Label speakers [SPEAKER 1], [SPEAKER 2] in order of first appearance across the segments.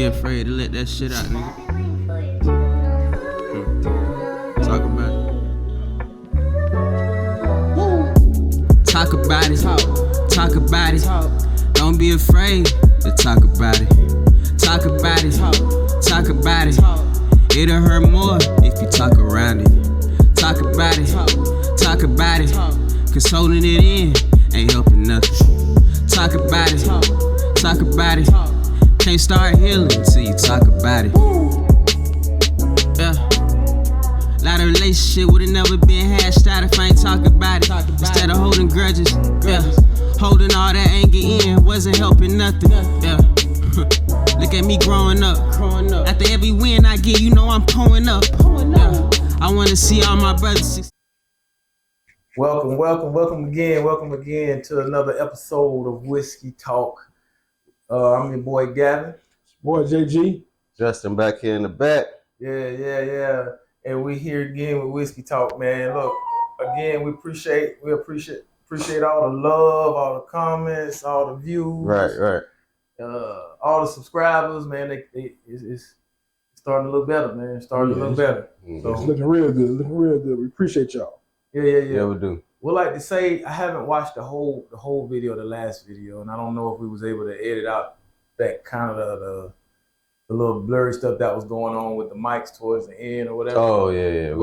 [SPEAKER 1] afraid to let that shit out, nigga. Talk about it. Talk about it. Talk about it. Don't be afraid to talk about it. Talk about it. Talk about it. It'll hurt more if you talk around it. Talk about it. Talk about it. Cause holding it in ain't helping nothing. Talk about it. Talk about it. Can't start healing until you talk about it. Yeah. Lot of relationship would've never been hashed out if I ain't talk about it. Instead of holding grudges, yeah. Holding all that anger in wasn't helping nothing. Yeah. Look at me growing up. After every win I get, you know I'm pulling up. Yeah. I wanna see all my brothers succeed.
[SPEAKER 2] Welcome again to another episode of Whiskey Talk. I'm your boy Gavin.
[SPEAKER 3] Boy JG.
[SPEAKER 4] Justin back here in the back.
[SPEAKER 2] Yeah. And we here again with Whiskey Talk, man. Look, again, we appreciate all the love, all the comments, all the views.
[SPEAKER 4] Right.
[SPEAKER 2] All the subscribers, man. It's starting to look better, man. It's starting to look better.
[SPEAKER 4] Mm-hmm.
[SPEAKER 2] So,
[SPEAKER 3] It's looking real good. We appreciate y'all.
[SPEAKER 2] Yeah,
[SPEAKER 4] we do.
[SPEAKER 2] We'd like to say I haven't watched the whole video, the last video, and I don't know if we was able to edit out that kind of the little blurry stuff that was going on with the mics towards the end or whatever.
[SPEAKER 4] Oh yeah.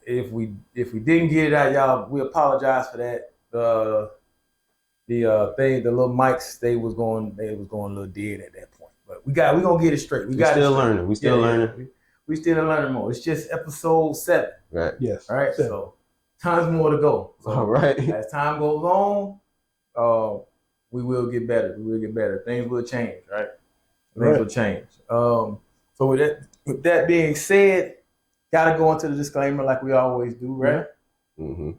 [SPEAKER 2] If we didn't get it out, y'all, we apologize for that. The little mics they was going a little dead at that point, but we gonna get it straight. We still
[SPEAKER 4] learning. We still learning.
[SPEAKER 2] We still learning more. It's just episode 7.
[SPEAKER 4] Right.
[SPEAKER 3] Yes.
[SPEAKER 2] All right. 7. So time's more to go. So
[SPEAKER 4] all right.
[SPEAKER 2] As time goes on, we will get better. Things will change. Right. Things will change. So with that being said, gotta go into the disclaimer like we always do. Right.
[SPEAKER 4] Mm-hmm.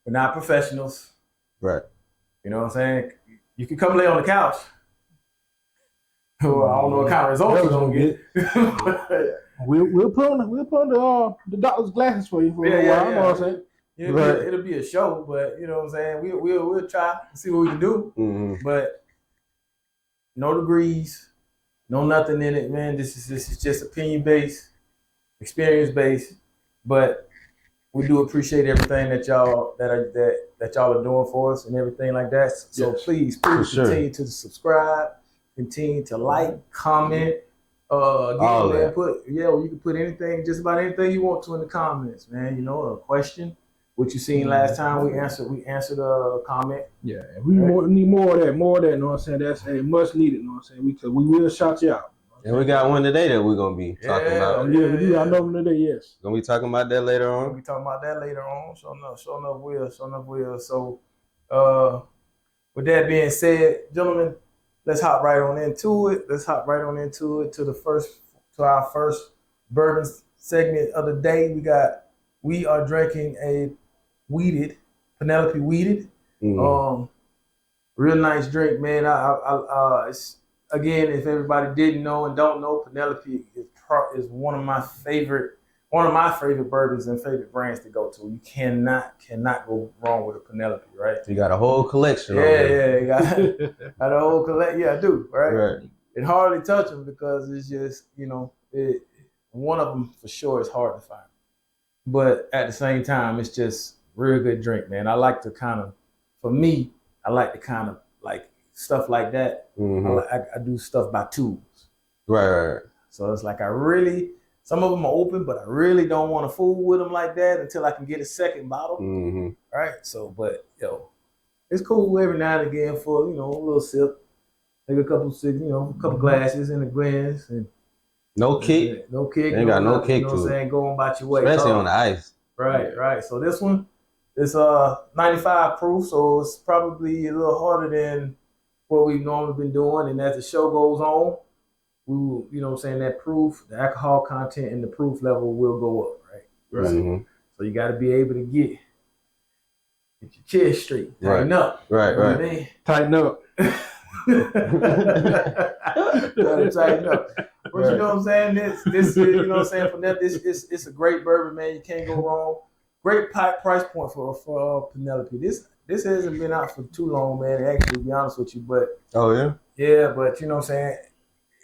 [SPEAKER 2] We're not professionals.
[SPEAKER 4] Right.
[SPEAKER 2] You know what I'm saying? You can come lay on the couch. Well, I don't know what kind of results you're gonna get.
[SPEAKER 3] We'll put on the doctor's glasses for you for a while. You know what I'm saying?
[SPEAKER 2] It'll be a show, but you know what I'm saying. We'll try and see what we can do.
[SPEAKER 4] Mm-hmm.
[SPEAKER 2] But no degrees, no nothing in it, man. This is just opinion based, experience based. But we do appreciate everything that y'all are doing for us and everything like that. So please continue to subscribe, continue to like, comment. You can put anything, just about anything you want to in the comments, man. You know, a question, what you seen last time, we answered a comment.
[SPEAKER 3] Yeah, we need more of that, you know what I'm saying? That's much needed, you know what I'm saying? Because we will shout you out.
[SPEAKER 4] And we got one today that we're gonna be talking about.
[SPEAKER 3] We do. I know them today, yes.
[SPEAKER 4] Gonna be talking about that later on.
[SPEAKER 2] We'll be talking about that later on. Sure enough will. So with that being said, gentlemen, let's hop right on into it. To our first bourbon segment of the day. We are drinking a Penelope Wheated.
[SPEAKER 4] Mm-hmm.
[SPEAKER 2] Real nice drink, man. It's, again, if everybody didn't know and don't know, Penelope is one of my favorite bourbons and favorite brands to go to. You cannot go wrong with a Penelope, right?
[SPEAKER 4] You got a whole collection.
[SPEAKER 2] You got a whole collection. Yeah, I do, right?
[SPEAKER 4] Right.
[SPEAKER 2] It hardly touch them because it's just, one of them for sure is hard to find. But at the same time, it's just real good drink, man. I like to kind of like stuff like that.
[SPEAKER 4] Mm-hmm.
[SPEAKER 2] I do stuff by twos.
[SPEAKER 4] Right.
[SPEAKER 2] So it's like some of them are open, but I really don't want to fool with them like that until I can get a second bottle.
[SPEAKER 4] Mm-hmm.
[SPEAKER 2] Right. So, but it's cool every now and again for, a little sip. Take a couple glasses in the glass and
[SPEAKER 4] no kick. Ain't got no kick to it.
[SPEAKER 2] Go on about your way.
[SPEAKER 4] Especially on the ice.
[SPEAKER 2] Right. So this one is 95 proof, so it's probably a little harder than what we've normally been doing. And as the show goes on, we will, that proof, the alcohol content and the proof level will go up, right?
[SPEAKER 4] Mm-hmm.
[SPEAKER 2] So you got to be able to get your chest straight, tighten up.
[SPEAKER 4] Right.
[SPEAKER 2] You know what I mean?
[SPEAKER 3] Tighten up.
[SPEAKER 2] Tighten up. But you know what I'm saying? This you know what I'm saying? For that, it's a great bourbon, man. You can't go wrong. Great price point for Penelope. This hasn't been out for too long, man. Actually, to be honest with you, but
[SPEAKER 4] oh yeah,
[SPEAKER 2] yeah. But you know what I'm saying?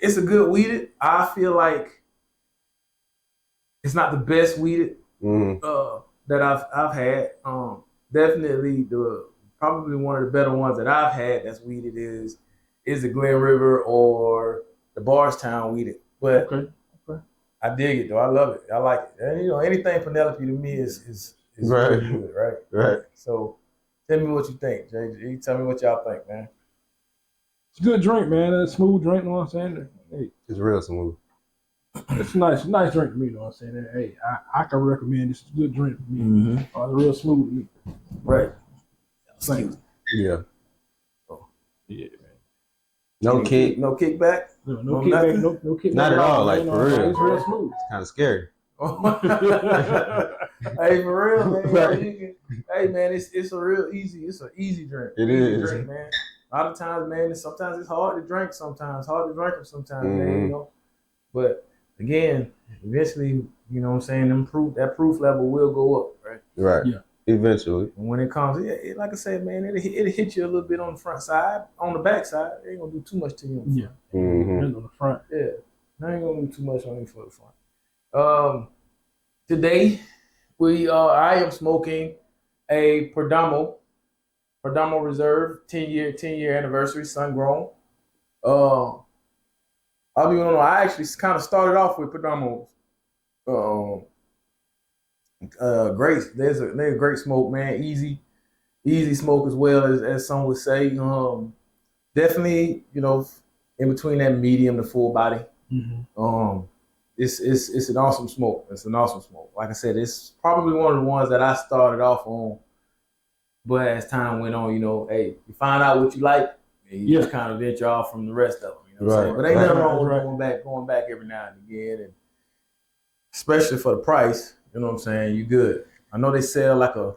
[SPEAKER 2] it's a good weeded. I feel like it's not the best weeded that I've had. Definitely probably one of the better ones that I've had that's weeded is the Glen River or the Bardstown weeded. But I dig it though. I love it. I like it. And anything Penelope to me is
[SPEAKER 4] right.
[SPEAKER 2] really good, right?
[SPEAKER 4] Right.
[SPEAKER 2] So tell me what you think, Jay. Tell me what y'all think, man.
[SPEAKER 3] It's a good drink, man. It's a smooth drink, you know what I'm saying? Hey,
[SPEAKER 4] it's real smooth.
[SPEAKER 3] It's a nice drink to me, you know what I'm saying? Hey, I can recommend this. It's a good drink for me.
[SPEAKER 2] Mm-hmm.
[SPEAKER 3] It's real smooth to me.
[SPEAKER 2] Right.
[SPEAKER 4] Yeah.
[SPEAKER 3] Oh. Yeah, man.
[SPEAKER 4] No kick.
[SPEAKER 2] No kickback?
[SPEAKER 3] No kickback. No kickback.
[SPEAKER 4] Not at all, like, for real.
[SPEAKER 3] It's real smooth.
[SPEAKER 4] It's kind of scary.
[SPEAKER 2] Hey, for real, man. Right. Hey, man, it's an easy drink.
[SPEAKER 4] It is.
[SPEAKER 2] Drink, man. A lot of times, man, sometimes it's hard to drink sometimes. Hard to drink them sometimes, man, But, again, eventually, you know what I'm saying, that proof level will go up, right?
[SPEAKER 4] Right. Yeah. Eventually.
[SPEAKER 2] And when it comes, like I said, man, it'll hit you a little bit on the front side. On the back side, it ain't going to do too much to you.
[SPEAKER 3] Yeah. On the front.
[SPEAKER 2] Yeah. I ain't going to do too much on you for the front. Today, I am smoking a Perdomo Reserve 10-year anniversary, sun grown. I'll be honest, I actually kind of started off with Perdomos. Great. They're a great smoke, man. Easy smoke as well as some would say. Definitely, in between that medium to full body. Mm-hmm. It's an awesome smoke. It's an awesome smoke. Like I said, it's probably one of the ones that I started off on. But as time went on, hey, you find out what you like, and you just kind of venture off from the rest of them. You know what I'm saying? But ain't nothing wrong with going back every now and again, and especially for the price. You know what I'm saying? You good. I know they sell like a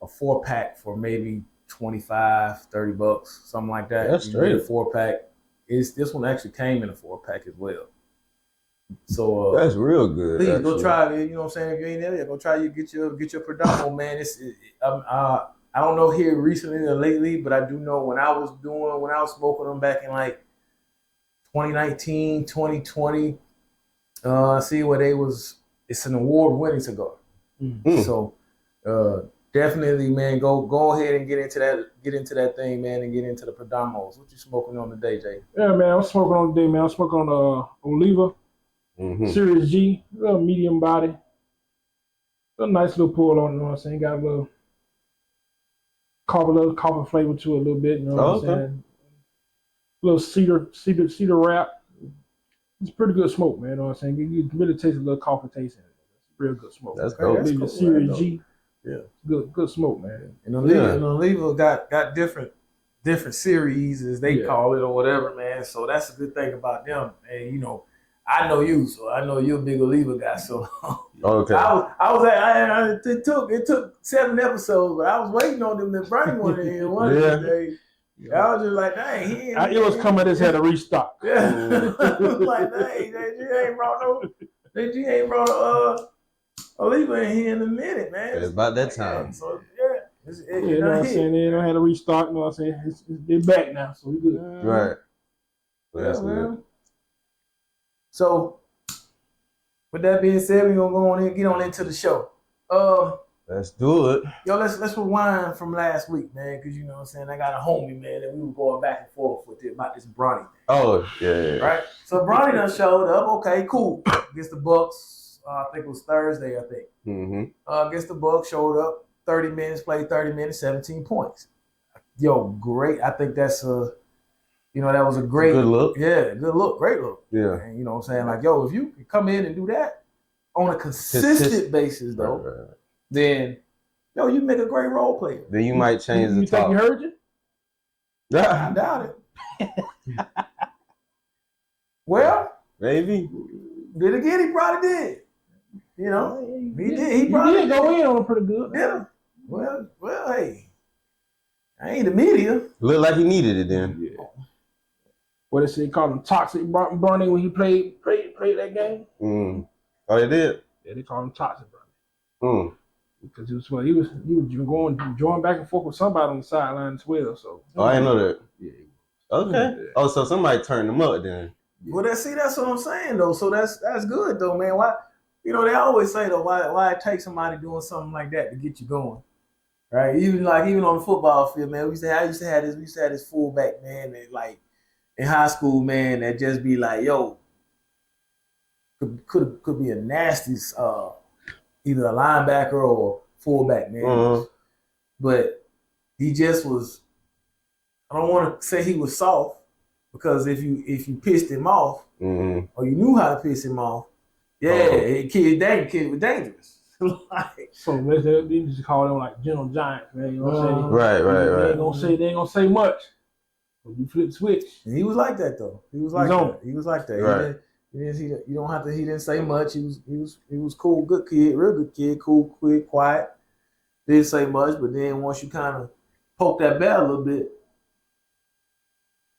[SPEAKER 2] 4-pack for maybe $25, $30, something like that.
[SPEAKER 4] That's straight.
[SPEAKER 2] A 4-pack. This one actually came in a 4-pack as well. So
[SPEAKER 4] that's real good.
[SPEAKER 2] Please go try it. You know what I'm saying? If you ain't there, go try get your Perdomo, man. I don't know here recently or lately, but I do know when I was smoking them back in like 2019, 2020. See what it's an award-winning cigar. Mm-hmm. So definitely, man, go ahead and get into that thing, man, and get into the Perdomos. What you smoking on today, Jay?
[SPEAKER 3] Yeah, man, I'm smoking on today, man. I'm smoking on Oliva Series G, a little medium body. A nice little pull on it, you know what I'm saying? Got a little coffee flavor to it a little bit, you know what I'm saying? A little cedar wrap. It's pretty good smoke, man. You know what I'm saying? You really taste a little coffee taste in it. It's real good smoke.
[SPEAKER 4] That's dope.
[SPEAKER 3] Cool. Series G. Yeah. Good smoke, man.
[SPEAKER 2] And Oliva got different series, as they call it, or whatever, man. So that's a good thing about them. And I know you, so I know you're a big Oliva guy. So it took 7 episodes, but I was waiting on them to bring one in here one day. I was just like, dang,
[SPEAKER 3] it was coming. This had a restock.
[SPEAKER 2] Yeah, I was like, dang, you ain't brought Oliva in here in a minute, man.
[SPEAKER 4] It's about that time.
[SPEAKER 2] So
[SPEAKER 3] you know what I'm saying? They don't have to restock. You know what I'm saying? They're back now, so we good.
[SPEAKER 4] Right. Well, that's good.
[SPEAKER 2] So, with that being said, we're gonna go on and get on into the show.
[SPEAKER 4] Let's do it.
[SPEAKER 2] Yo, let's rewind from last week, man, because you know what I'm saying, I got a homie, man, and we were going back and forth with it about this Bronny thing.
[SPEAKER 4] Oh, yeah.
[SPEAKER 2] Right? So Bronny done showed up. Okay, cool. Against the Bucks, I think it was Thursday, I think. Mm-hmm. Against the Bucks, showed up, 30 minutes, played 30 minutes, 17 points. Yo, great. I think that's that was a great
[SPEAKER 4] good look.
[SPEAKER 2] Yeah, good look, great look. Yeah. And you know what I'm saying? Like, yo, if you can come in and do that on a consistent basis, though, right. Then, yo, you make a great role player.
[SPEAKER 4] Then you might change the
[SPEAKER 3] talk. You think he heard you?
[SPEAKER 2] Yeah. I doubt it. Well,
[SPEAKER 4] maybe.
[SPEAKER 2] Then again, he probably did. He did. He
[SPEAKER 3] probably did go in on him pretty good.
[SPEAKER 2] Yeah. Well, hey. I ain't the media.
[SPEAKER 4] Looked like he needed it then.
[SPEAKER 3] Yeah. What they called him Toxic Bronny when he played that game?
[SPEAKER 4] Mm. Oh, they did?
[SPEAKER 3] Yeah, they called him Toxic Bronny. Because he was going back and forth with somebody on the sideline as well. So
[SPEAKER 4] I didn't know that.
[SPEAKER 3] Yeah.
[SPEAKER 4] Okay. Yeah. Oh, so somebody turned him up then.
[SPEAKER 2] Well, that's what I'm saying though. So that's good though, man. Why, they always say though, why it takes somebody doing something like that to get you going, right? Even on the football field, man. I used to have this fullback, man, that like in high school, man, that just be like, yo, could be a nasty either a linebacker or fullback, man. But he just was. I don't want to say he was soft. Because if you pissed him off, or you knew how to piss him off, kid was dangerous.
[SPEAKER 3] So they just call them like gentle giants, man. You know what I'm saying?
[SPEAKER 4] Right.
[SPEAKER 3] They ain't gonna say much. But you flip the switch.
[SPEAKER 2] And he was like that though. He was like that.
[SPEAKER 4] Right.
[SPEAKER 2] He didn't say much. He was cool, good kid, real good kid, cool, quiet. Didn't say much, but then once you kind of poke that bear a little bit.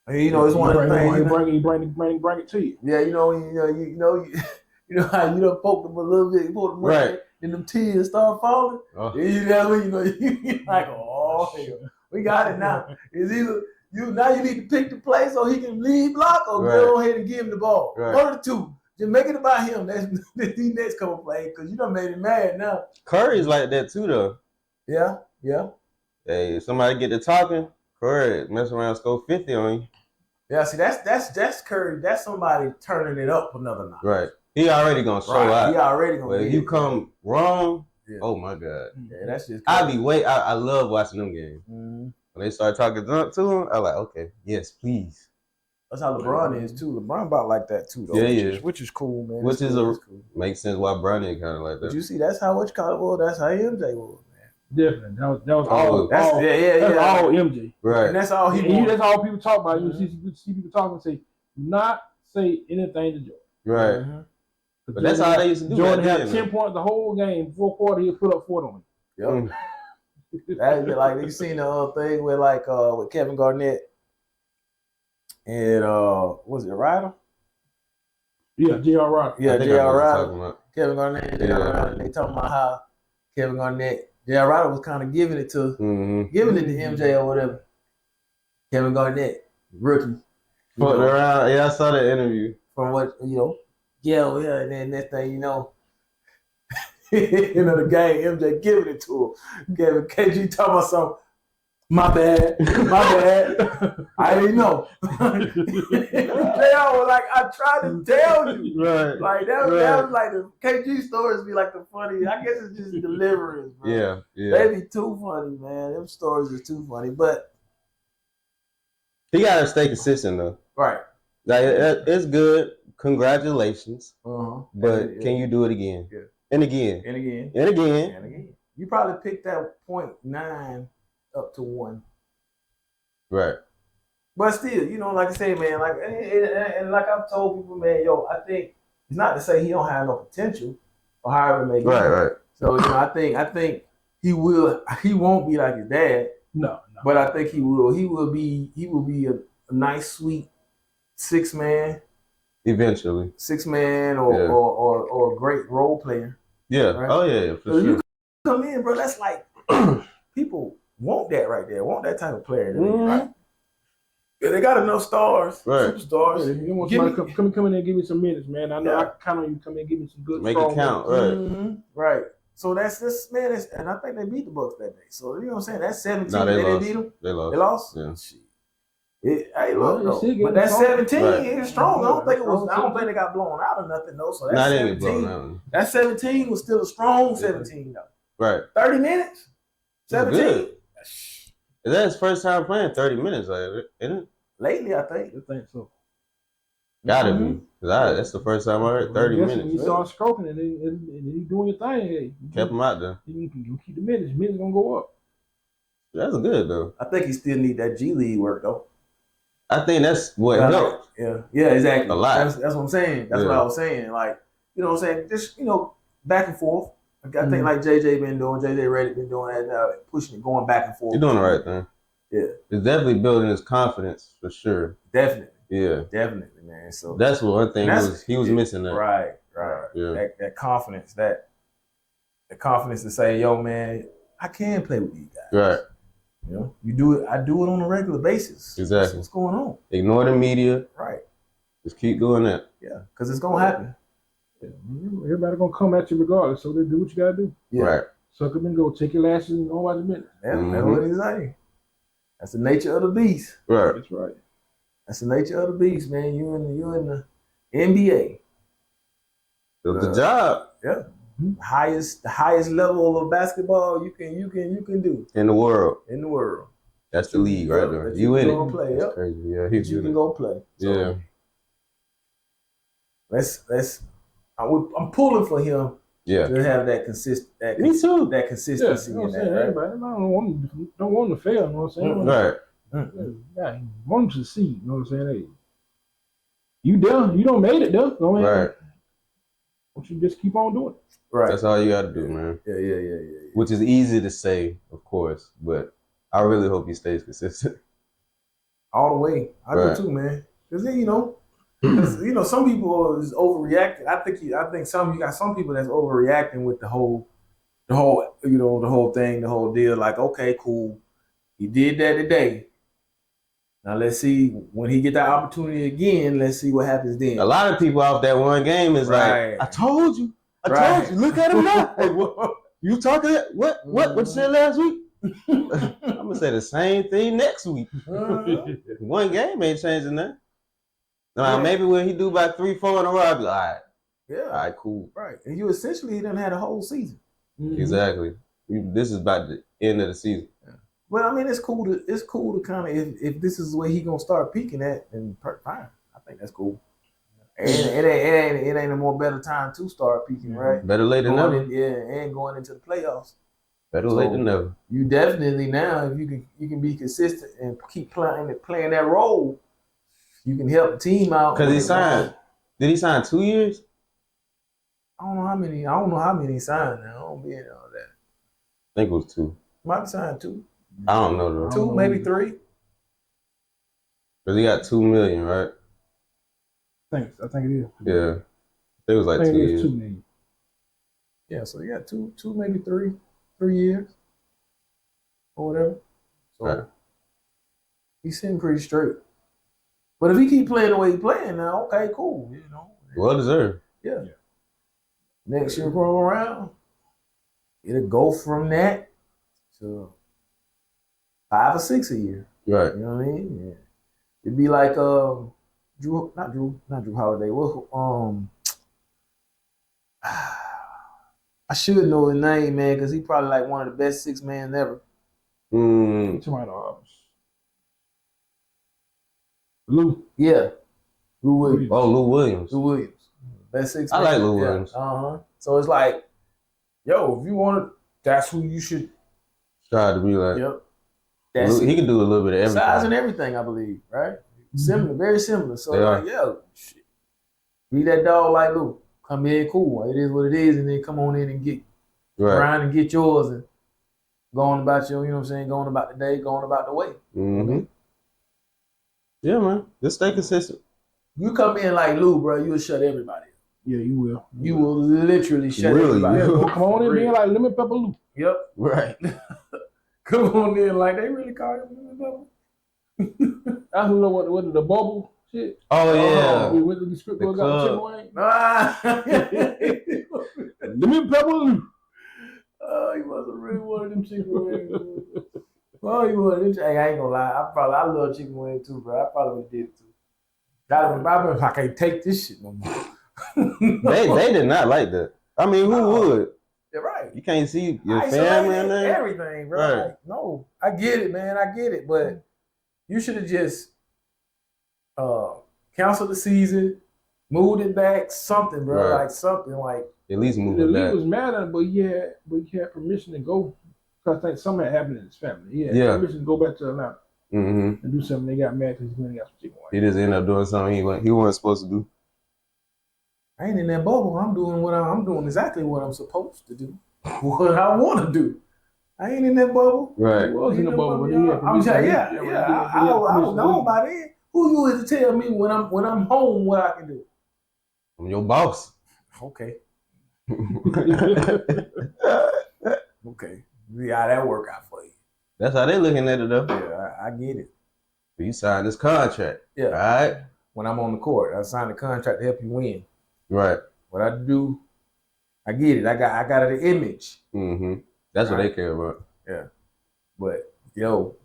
[SPEAKER 2] It's one of the things.
[SPEAKER 3] He bring it to you.
[SPEAKER 2] Yeah, you know how you done poked him a little bit, poked him right, and them tears start falling. You like, oh, hell, we got it now. It's either you need to pick the play so he can lead block, or go ahead and give him the ball.
[SPEAKER 4] Right.
[SPEAKER 2] One of the two. Just make it about him. That's the next couple plays because you done made him mad now.
[SPEAKER 4] Curry's like that too, though.
[SPEAKER 2] Yeah.
[SPEAKER 4] Hey, if somebody get to talking, Curry mess around, score 50 on you.
[SPEAKER 2] Yeah, see, that's Curry. That's somebody turning it up another notch.
[SPEAKER 4] Right. He already gonna show out.
[SPEAKER 2] He already gonna.
[SPEAKER 4] But if you come wrong, oh my God.
[SPEAKER 2] Yeah, that's just.
[SPEAKER 4] I love watching them games. Mm-hmm. When they start talking to him, I'm like, okay, yes, please.
[SPEAKER 2] That's how LeBron is too. LeBron about like that too, though. Which is cool, man.
[SPEAKER 4] Which makes sense why Bronny kind of like that.
[SPEAKER 2] But you see, that's how That's how MJ was.
[SPEAKER 3] Definitely, that was all MJ.
[SPEAKER 4] Right,
[SPEAKER 2] and that's all he.
[SPEAKER 3] That's all people talk about. You see people talking and say, "Not say anything to Jordan."
[SPEAKER 4] Right, but Jordan, that's how they used to do.
[SPEAKER 3] Jordan had 10 points the whole game. 4 quarters, he put up 4 on him.
[SPEAKER 2] Yep. That's like you seen the thing with with Kevin Garnett and was it Ryder?
[SPEAKER 3] Yeah, J.R. Ryder.
[SPEAKER 2] Yeah, J.R. Ryder. Kevin Garnett and J.R. Ryder. They talking about how Kevin Garnett. J.R. Ryder was kind of giving it to MJ or whatever. Kevin Garnett, rookie.
[SPEAKER 4] Fucked around. Yeah, I saw that interview.
[SPEAKER 2] From what, and then next thing the game, MJ giving it to him. KG talking about something. My bad. I didn't know. They all were like, I tried to tell you.
[SPEAKER 4] Right.
[SPEAKER 2] Like that was like the KG stories be like the funny. I guess it's just deliverance, bro.
[SPEAKER 4] Yeah.
[SPEAKER 2] They be too funny, man. Them stories are too funny. But
[SPEAKER 4] he gotta stay consistent though.
[SPEAKER 2] Right.
[SPEAKER 4] Like it's good. Congratulations. But can you do it again?
[SPEAKER 2] Yeah.
[SPEAKER 4] And again.
[SPEAKER 2] And again.
[SPEAKER 4] And again.
[SPEAKER 2] And again. You probably picked that 0.9 up to 1.
[SPEAKER 4] Right.
[SPEAKER 2] But still, like I say, man, and like I've told people, man, I think it's not to say he don't have no potential or however it may be.
[SPEAKER 4] Right.
[SPEAKER 2] So, I think he won't be like his dad.
[SPEAKER 3] No.
[SPEAKER 2] But I think he will. He will be a nice, sweet 6-man.
[SPEAKER 4] Eventually.
[SPEAKER 2] 6-man or a great role player.
[SPEAKER 4] Yeah.
[SPEAKER 2] Right?
[SPEAKER 4] Oh yeah, for sure.
[SPEAKER 2] You come in, bro, that's like people want that right there. Want that type of player. Right? Yeah, they got enough stars,
[SPEAKER 4] right?
[SPEAKER 2] Superstars.
[SPEAKER 3] Yeah, you want somebody come in there and give me some minutes, man. I know I count on you. Come in and give me some good.
[SPEAKER 4] Make it count, right?
[SPEAKER 2] Right. So that's this man, and I think they beat the Bucks that day. So you know what I'm saying? That's 17.
[SPEAKER 4] No, they
[SPEAKER 2] didn't beat them.
[SPEAKER 4] They lost.
[SPEAKER 2] They lost.
[SPEAKER 4] Yeah.
[SPEAKER 2] But that 17 is strong. I don't think they got blown out or nothing though. So that 17. That 17 was still a strong 17 though.
[SPEAKER 4] Right.
[SPEAKER 2] 30 minutes. 17.
[SPEAKER 4] Is that his first time playing 30 minutes? Isn't it?
[SPEAKER 2] Lately, I think
[SPEAKER 3] so.
[SPEAKER 4] Gotta be. That's the first time I heard 30 minutes.
[SPEAKER 3] You start stroking and he doing your thing. Hey,
[SPEAKER 4] kept him out there.
[SPEAKER 3] You can keep the minutes. Minutes gonna go up.
[SPEAKER 4] That's good though.
[SPEAKER 2] I think he still need that G League work though.
[SPEAKER 4] I think that's what helped.
[SPEAKER 2] Yeah, exactly.
[SPEAKER 4] A lot.
[SPEAKER 2] That's what I'm saying. That's what I was saying. Like, you know what I'm saying? Just, back and forth. I think like JJ been doing, JJ Redick been doing that, pushing it, going back and forth.
[SPEAKER 4] You're doing the right thing.
[SPEAKER 2] Yeah.
[SPEAKER 4] It's definitely building his confidence for sure.
[SPEAKER 2] Definitely.
[SPEAKER 4] Yeah.
[SPEAKER 2] Definitely, man. So
[SPEAKER 4] that's one thing he was missing that.
[SPEAKER 2] Right.
[SPEAKER 4] Yeah.
[SPEAKER 2] That confidence, the confidence to say, yo, man, I can play with these guys.
[SPEAKER 4] Right.
[SPEAKER 2] You do it. I do it on a regular basis.
[SPEAKER 4] Exactly.
[SPEAKER 2] What's going on?
[SPEAKER 4] Ignore the media.
[SPEAKER 2] Right.
[SPEAKER 4] Just keep doing that.
[SPEAKER 2] Yeah, because it's gonna happen.
[SPEAKER 3] Yeah, everybody gonna come at you regardless, so they do what you gotta do.
[SPEAKER 2] Yeah.
[SPEAKER 4] Right.
[SPEAKER 3] Suck up and go. Take your lashes and go watch a minute.
[SPEAKER 2] That's what he's saying. That's the nature of the beast.
[SPEAKER 4] Right.
[SPEAKER 3] That's right.
[SPEAKER 2] That's the nature of the beast, man. You in the NBA.
[SPEAKER 4] The job
[SPEAKER 2] Yeah. The highest level of basketball you can do
[SPEAKER 4] in the world.
[SPEAKER 2] in the world.
[SPEAKER 4] That's the league right there.
[SPEAKER 2] That
[SPEAKER 4] You in
[SPEAKER 2] can go
[SPEAKER 4] it.
[SPEAKER 2] play.
[SPEAKER 4] That's
[SPEAKER 2] Yep.
[SPEAKER 4] crazy. Yeah,
[SPEAKER 2] That
[SPEAKER 4] he's
[SPEAKER 2] you
[SPEAKER 4] in
[SPEAKER 2] can
[SPEAKER 4] it.
[SPEAKER 2] go play. So
[SPEAKER 4] Yeah.
[SPEAKER 2] I'm pulling for him
[SPEAKER 4] Yeah.
[SPEAKER 2] to have that
[SPEAKER 4] Me too.
[SPEAKER 2] that
[SPEAKER 3] Yeah,
[SPEAKER 2] consistency
[SPEAKER 3] you know what
[SPEAKER 2] in
[SPEAKER 3] I'm
[SPEAKER 2] that.
[SPEAKER 3] saying?
[SPEAKER 2] Right?
[SPEAKER 3] Everybody don't want them to fail, you know what I'm saying?
[SPEAKER 4] Right.
[SPEAKER 3] Yeah, you want them to succeed, you know what I'm saying? Hey, you done, you don't made it though. Go ahead.
[SPEAKER 4] Right.
[SPEAKER 3] Don't you just keep on doing it?
[SPEAKER 2] Right.
[SPEAKER 4] That's all you got to do, man.
[SPEAKER 2] Yeah.
[SPEAKER 4] Which is easy to say, of course, but I really hope he stays consistent.
[SPEAKER 2] All the way. I
[SPEAKER 4] Right.
[SPEAKER 2] do too, man. Because then, some people is overreacting. I think you got some people that's overreacting with the whole thing, the whole deal. Like, okay, cool, he did that today. Now let's see when he get that opportunity again. Let's see what happens then.
[SPEAKER 4] A lot of people off that one game is
[SPEAKER 2] Right.
[SPEAKER 4] like, I told you.
[SPEAKER 2] Right.
[SPEAKER 4] Look at him now. Hey, you talking that? What you said last week? I'm gonna say the same thing next week. One game ain't changing that. Now,
[SPEAKER 2] Yeah.
[SPEAKER 4] maybe when he do about 3-4 in a row, I'll be like,
[SPEAKER 2] Yeah.
[SPEAKER 4] all right, cool.
[SPEAKER 2] Right. And you essentially done had a whole season.
[SPEAKER 3] Mhm.
[SPEAKER 4] Exactly. This is about the end of the season.
[SPEAKER 2] But I mean, it's cool to kind of if this is where he gonna start peaking at, then fine. I think that's cool. And it ain't a more better time to start peaking, right?
[SPEAKER 4] Better late than never.
[SPEAKER 2] And going into the playoffs.
[SPEAKER 4] Better late than never.
[SPEAKER 2] You definitely now, if you can be consistent and keep playing that role, you can help the team out.
[SPEAKER 4] Because he signed. Did he sign 2 years?
[SPEAKER 2] I don't know how many he signed now. I don't be in all that.
[SPEAKER 4] I think it was 2.
[SPEAKER 2] Might be signed 2.
[SPEAKER 4] I don't know though.
[SPEAKER 2] 2, maybe 3.
[SPEAKER 4] Because he got $2 million, right?
[SPEAKER 3] I think it is.
[SPEAKER 4] Yeah. It was like
[SPEAKER 3] I think
[SPEAKER 4] 2
[SPEAKER 3] it is
[SPEAKER 4] years.
[SPEAKER 3] 2 million.
[SPEAKER 2] Yeah, so you got 2, maybe 3 years or whatever. So
[SPEAKER 4] Right.
[SPEAKER 2] he's sitting pretty straight. But if he keep playing the way he's playing now, okay, cool.
[SPEAKER 4] Well deserved.
[SPEAKER 2] Yeah. Next year going around, it'll go from that to 5 or 6 a year.
[SPEAKER 4] Right.
[SPEAKER 2] You know what I mean? Yeah. It'd be like not Drew Holiday. What I should know his name, man, because he's probably like one of the best 6 men ever.
[SPEAKER 3] Lou.
[SPEAKER 2] Yeah. Lou Williams.
[SPEAKER 4] Oh, Lou Williams.
[SPEAKER 2] Lou Williams. Best 6
[SPEAKER 4] I
[SPEAKER 2] man.
[SPEAKER 4] like Lou
[SPEAKER 2] Yeah.
[SPEAKER 4] Williams.
[SPEAKER 2] So it's like, yo, if you want to, that's who you should.
[SPEAKER 4] Tried to be like,
[SPEAKER 2] Yep. That's
[SPEAKER 4] he can do a little bit of everything.
[SPEAKER 2] size and everything, I believe, right? Similar, very similar. So
[SPEAKER 4] They
[SPEAKER 2] like, yeah, shit. Be that dog like Lou. Come in, cool. It is what it is, and then come on in and get
[SPEAKER 4] Right.
[SPEAKER 2] grind and get yours and going about your, you know what I'm saying, going about the day, going about the way.
[SPEAKER 4] Mm-hmm. Yeah, man. Just stay consistent.
[SPEAKER 2] You come in like Lou, bro, you'll shut everybody up.
[SPEAKER 3] Yeah, you will.
[SPEAKER 2] You will literally shut
[SPEAKER 4] Really?
[SPEAKER 2] everybody
[SPEAKER 3] Yeah,
[SPEAKER 2] up.
[SPEAKER 3] come on in
[SPEAKER 2] For
[SPEAKER 3] being
[SPEAKER 2] real.
[SPEAKER 3] like Lemon Pepper Lou.
[SPEAKER 2] Yep.
[SPEAKER 4] Right.
[SPEAKER 2] Come on in like they really call him.
[SPEAKER 3] I don't know what the bubble shit.
[SPEAKER 4] Oh, yeah.
[SPEAKER 3] We went to the script
[SPEAKER 4] The
[SPEAKER 3] book, got
[SPEAKER 4] club.
[SPEAKER 3] Tim Wayne.
[SPEAKER 2] Ah.
[SPEAKER 3] Lemon Pepper Lou.
[SPEAKER 2] Oh, he must have really wanted them chicken wings. Oh, he wanted them. Hey, I ain't gonna lie. I love chicken wings too, bro. I probably would have did it too. I can't take this shit no more.
[SPEAKER 4] They did not like that. I mean, who
[SPEAKER 2] No.
[SPEAKER 4] would?
[SPEAKER 2] You're right.
[SPEAKER 4] You can't see your
[SPEAKER 2] I
[SPEAKER 4] family in
[SPEAKER 2] isolate
[SPEAKER 4] there?
[SPEAKER 2] everything, bro.
[SPEAKER 4] Right.
[SPEAKER 2] Like, no, I get it, man. I get it, but you should have just canceled the season, moved it back, something, bro.
[SPEAKER 4] Right.
[SPEAKER 2] Like something like.
[SPEAKER 4] At least move
[SPEAKER 3] The
[SPEAKER 4] it
[SPEAKER 3] league
[SPEAKER 4] back.
[SPEAKER 3] was mad at him, but he had permission to go. Cause I think something had happened in his family. He had
[SPEAKER 4] Yeah.
[SPEAKER 3] permission to go back to Atlanta
[SPEAKER 4] Mm-hmm.
[SPEAKER 3] and do something. They got mad because he went and got some chicken
[SPEAKER 4] He
[SPEAKER 3] wings.
[SPEAKER 4] just ended up doing something he wasn't supposed to do.
[SPEAKER 2] I ain't in that bubble. I'm doing exactly what I'm supposed to do. What I want to do. I ain't in that bubble.
[SPEAKER 4] Right.
[SPEAKER 3] He was in the bubble, but he had
[SPEAKER 2] I'm
[SPEAKER 3] permission.
[SPEAKER 2] saying, I was known by then. Who you is to tell me when I'm home what I can do?
[SPEAKER 4] I'm your boss.
[SPEAKER 2] Okay. Okay. See how that work out for you.
[SPEAKER 4] That's how they looking at it though.
[SPEAKER 2] Yeah, I get it.
[SPEAKER 4] You signed this contract.
[SPEAKER 2] Yeah.
[SPEAKER 4] All right.
[SPEAKER 2] when I'm on the court. I signed a contract to help you win.
[SPEAKER 4] Right.
[SPEAKER 2] What I do, I get it. I got an image.
[SPEAKER 4] Mm-hmm. That's what they care about.
[SPEAKER 2] Yeah. But yo,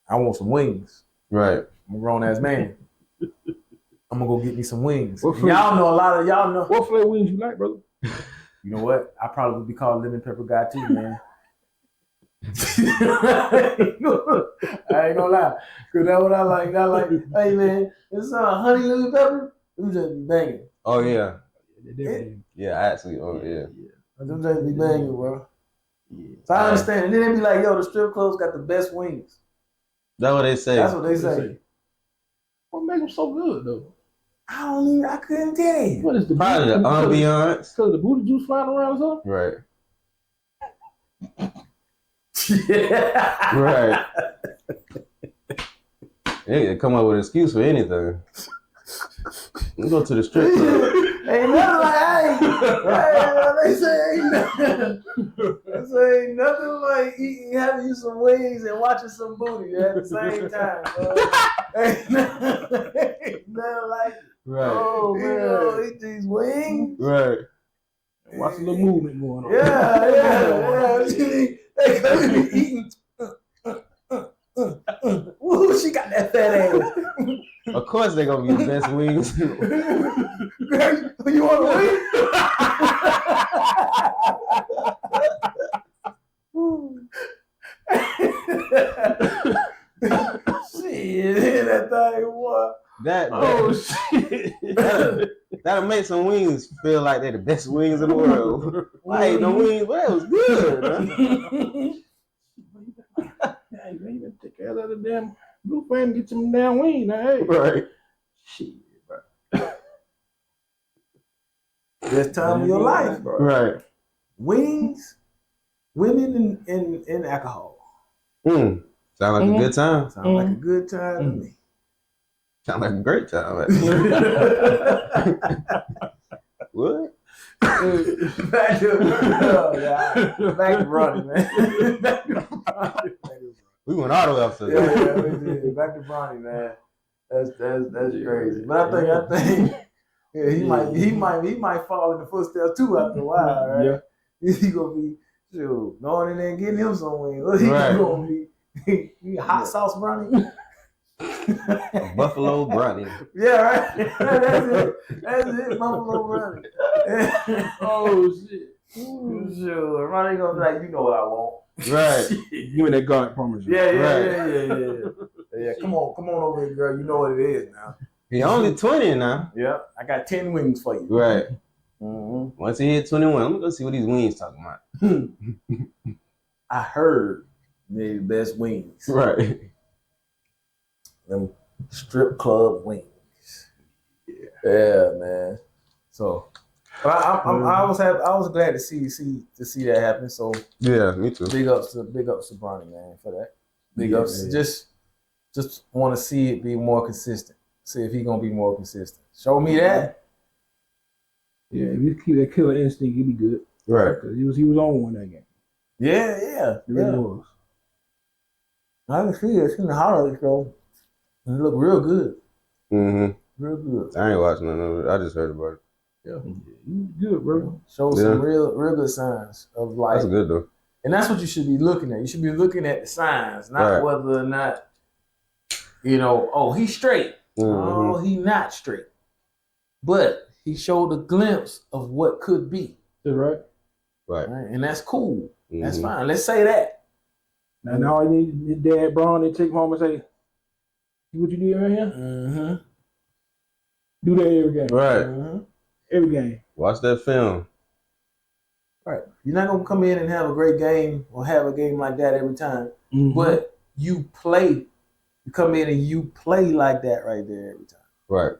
[SPEAKER 2] I want some wings.
[SPEAKER 4] Right.
[SPEAKER 2] I'm a grown ass man. I'm gonna go get me some wings.
[SPEAKER 3] What
[SPEAKER 2] Y'all know a lot of y'all know.
[SPEAKER 3] What flavor wings you like, brother?
[SPEAKER 2] You know what? I probably would be called lemon pepper guy too, man. I ain't gonna lie, cause that's what I like. I like, hey man, it's honey lemon pepper. Them just be banging.
[SPEAKER 4] Oh yeah.
[SPEAKER 3] Yeah.
[SPEAKER 4] Actually. Oh yeah.
[SPEAKER 2] Them just be banging, bro.
[SPEAKER 3] Yeah.
[SPEAKER 2] So I understand. And then they be like, yo, the strip clubs got the best wings.
[SPEAKER 4] That's what they say.
[SPEAKER 2] That's what they say.
[SPEAKER 3] What makes them so good though?
[SPEAKER 2] I couldn't tell you.
[SPEAKER 3] What is the
[SPEAKER 4] Probably the ambiance.
[SPEAKER 3] Because the booty juice flying around or something?
[SPEAKER 4] Right.
[SPEAKER 2] Yeah.
[SPEAKER 4] Right. They come up with an excuse for anything. We go to the strip club.
[SPEAKER 2] Ain't nothing like, they say ain't nothing. They say ain't nothing like having you some wings and watching some booty at the same time, bro. Ain't nothing like,
[SPEAKER 4] Right.
[SPEAKER 2] oh man, eat these wings.
[SPEAKER 4] Right.
[SPEAKER 3] Watch a little movement going on.
[SPEAKER 2] Yeah. They could be eating. Ooh, she got that fat ass.
[SPEAKER 4] Of course they're gonna be the best wings.
[SPEAKER 2] Girl, you want to Shit, that thing, boy.
[SPEAKER 4] That'll make some wings feel like they're the best wings in the world. I ate no wings, but that was good. Huh?
[SPEAKER 3] Hey, man, you better take care of the damn blue fan and get some damn wings now. Hey.
[SPEAKER 4] Right.
[SPEAKER 3] Shit, bro.
[SPEAKER 2] Best time of your life, bro.
[SPEAKER 4] Right.
[SPEAKER 2] Wings, women, and alcohol.
[SPEAKER 4] Sound like a good time.
[SPEAKER 2] Sound like a good time to me.
[SPEAKER 4] Sound like a great time. Actually. What?
[SPEAKER 2] Back to running, man. Back to running.
[SPEAKER 4] We went all the way up to
[SPEAKER 2] Yeah, we did. Back to Bronny, man. That's crazy. But I think yeah, he might fall in the footsteps too after a while, right?
[SPEAKER 3] Yeah.
[SPEAKER 2] He gonna be going in there and getting him some wings. He gonna be hot sauce Bronny.
[SPEAKER 4] Buffalo Brownie.
[SPEAKER 2] Yeah, right. That's it. Buffalo Bronny.
[SPEAKER 3] Oh shit.
[SPEAKER 2] Sure, Ronnie gonna be like, you know what I want.
[SPEAKER 4] Right.
[SPEAKER 3] Give me that garlic parmesan.
[SPEAKER 2] Yeah. Come on over here, girl. You know what it is now.
[SPEAKER 4] He only 20 now.
[SPEAKER 2] Yeah, I got 10 wings for you.
[SPEAKER 4] Right.
[SPEAKER 2] Mm-hmm.
[SPEAKER 4] Once he hit 21, I'm gonna go see what these wings talking about.
[SPEAKER 2] I heard they're the best wings.
[SPEAKER 4] Right.
[SPEAKER 2] Them strip club wings. Yeah, man. So, but I was glad to see that happen. So
[SPEAKER 4] Yeah, me too.
[SPEAKER 2] big ups to Bronny, man, for that. Big ups.
[SPEAKER 3] Man.
[SPEAKER 2] Just want to see it be more consistent. See if he gonna be more consistent. Show me that.
[SPEAKER 3] Yeah, if you keep that killer instinct, he'd be good.
[SPEAKER 4] Right.
[SPEAKER 3] Because he was on one that game.
[SPEAKER 2] Yeah.
[SPEAKER 3] He really was.
[SPEAKER 2] I can see it. Seen the highlights, bro. And it looked real good.
[SPEAKER 4] Mm-hmm.
[SPEAKER 2] Real good.
[SPEAKER 4] I ain't watching none of it. I just heard about it.
[SPEAKER 2] Yeah.
[SPEAKER 3] He was good, bro.
[SPEAKER 2] Show some real good signs of life.
[SPEAKER 4] That's good though.
[SPEAKER 2] And that's what you should be looking at. You should be looking at the signs, not
[SPEAKER 4] Right.
[SPEAKER 2] whether or not, he's straight.
[SPEAKER 4] Mm-hmm.
[SPEAKER 2] Oh, he not straight. But he showed a glimpse of what could be.
[SPEAKER 3] That's right.
[SPEAKER 4] Right.
[SPEAKER 2] Right? And that's cool.
[SPEAKER 4] Mm-hmm.
[SPEAKER 2] That's fine. Let's say that.
[SPEAKER 3] Now all he need his dad, Braun, they take him home and say, see what you do right here?
[SPEAKER 2] Mm-hmm.
[SPEAKER 3] Do that every game.
[SPEAKER 4] Right.
[SPEAKER 2] Mm-hmm.
[SPEAKER 3] Every game.
[SPEAKER 4] Watch that film.
[SPEAKER 2] Right. You're not gonna come in and have a great game or have a game like that every time.
[SPEAKER 3] Mm-hmm.
[SPEAKER 2] But you play. You come in and you play like that right there every time.
[SPEAKER 4] Right.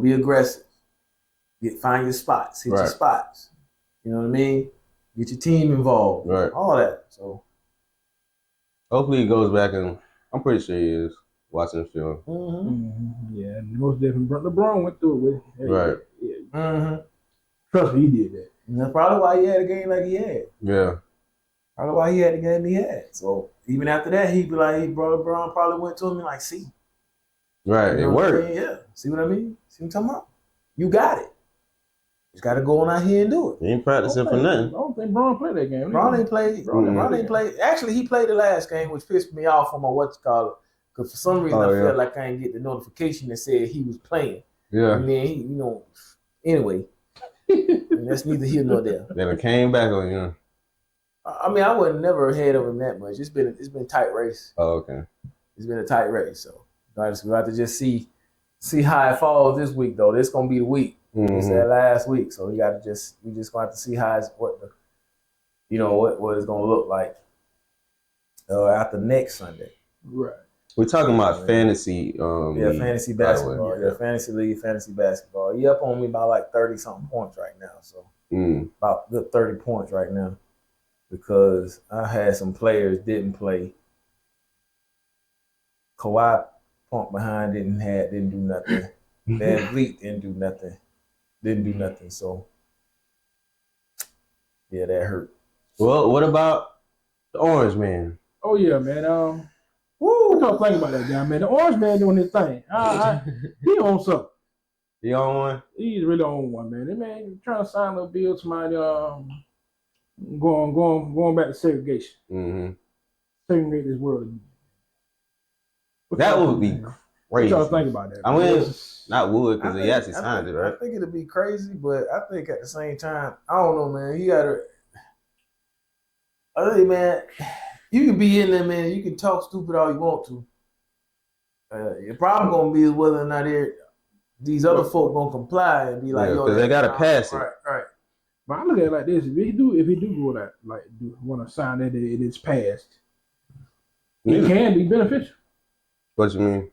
[SPEAKER 2] Be aggressive. Find your spots. Hit your
[SPEAKER 4] Right.
[SPEAKER 2] spots. You know what I mean? Get your team involved.
[SPEAKER 4] Right.
[SPEAKER 2] All that. So.
[SPEAKER 4] Hopefully he goes back and I'm pretty sure he is watching the film.
[SPEAKER 2] Mm-hmm.
[SPEAKER 3] Mm-hmm. Yeah, most definitely. LeBron went through it with it.
[SPEAKER 4] Right.
[SPEAKER 3] Yeah.
[SPEAKER 2] Mm-hmm.
[SPEAKER 3] Trust me, he did that.
[SPEAKER 2] And that's probably why he had a game like he had.
[SPEAKER 4] Yeah.
[SPEAKER 2] Probably why he had the game he had. So even after that, he'd be like, LeBron probably went to him and like, see,
[SPEAKER 4] Right,
[SPEAKER 2] You
[SPEAKER 4] it
[SPEAKER 2] know what I
[SPEAKER 4] worked.
[SPEAKER 2] mean? Yeah. See what I mean? See what I'm talking about? You got it. You just got to go on out here and do it.
[SPEAKER 4] He ain't practicing for
[SPEAKER 3] I
[SPEAKER 4] nothing.
[SPEAKER 3] don't think Braun played that game.
[SPEAKER 2] Ron ain't played.
[SPEAKER 3] Braun
[SPEAKER 2] Ron ain't played. Actually, he played the last game, which pissed me off on my because for some reason I felt like I didn't get the notification that said he was playing.
[SPEAKER 4] Yeah.
[SPEAKER 2] And then he, anyway, and that's neither here nor there.
[SPEAKER 4] Then it came back on you.
[SPEAKER 2] I mean, I would never ahead of him that much. It's been a tight race.
[SPEAKER 4] Oh, okay.
[SPEAKER 2] It's been a tight race, so we have to just see how it falls this week though. This gonna be the week. It's that last week, so we just gonna have to see how what it's gonna look like after next Sunday.
[SPEAKER 3] Right.
[SPEAKER 4] We're talking about fantasy. League,
[SPEAKER 2] fantasy basketball. Yeah, fantasy league, fantasy basketball. He up on me by like 30-something points right now. So about good 30 points right now because I had some players didn't play. Kawhi pumped behind, didn't do nothing. Van Vliet didn't do nothing. So yeah, that hurt.
[SPEAKER 4] Well, what about the Orange Man?
[SPEAKER 3] Oh yeah, man. What y'all think about that guy, man? The Orange Man doing his thing. He on something.
[SPEAKER 4] You on one?
[SPEAKER 3] He's really on one, man. That man trying to sign a bill to my going back to segregation.
[SPEAKER 4] Mm-hmm.
[SPEAKER 3] Segregate this world again.
[SPEAKER 4] That would be
[SPEAKER 3] What
[SPEAKER 4] crazy.
[SPEAKER 3] y'all think about that?
[SPEAKER 4] I mean, not would because
[SPEAKER 2] I
[SPEAKER 4] he
[SPEAKER 2] think-
[SPEAKER 4] actually signed it, right?
[SPEAKER 2] I think it'll be crazy, but I think at the same time, I don't know, man. You gotta. I think, man, you can be in there, man. You can talk stupid all you want to. Your problem gonna be is whether or not these other folk gonna comply and be like,
[SPEAKER 4] Yeah,
[SPEAKER 2] yo,
[SPEAKER 4] 'cause they gotta pass it.
[SPEAKER 2] Right.
[SPEAKER 3] But I look at it like this: if he do go that want to sign that it is passed, it can be beneficial.
[SPEAKER 4] What you mean?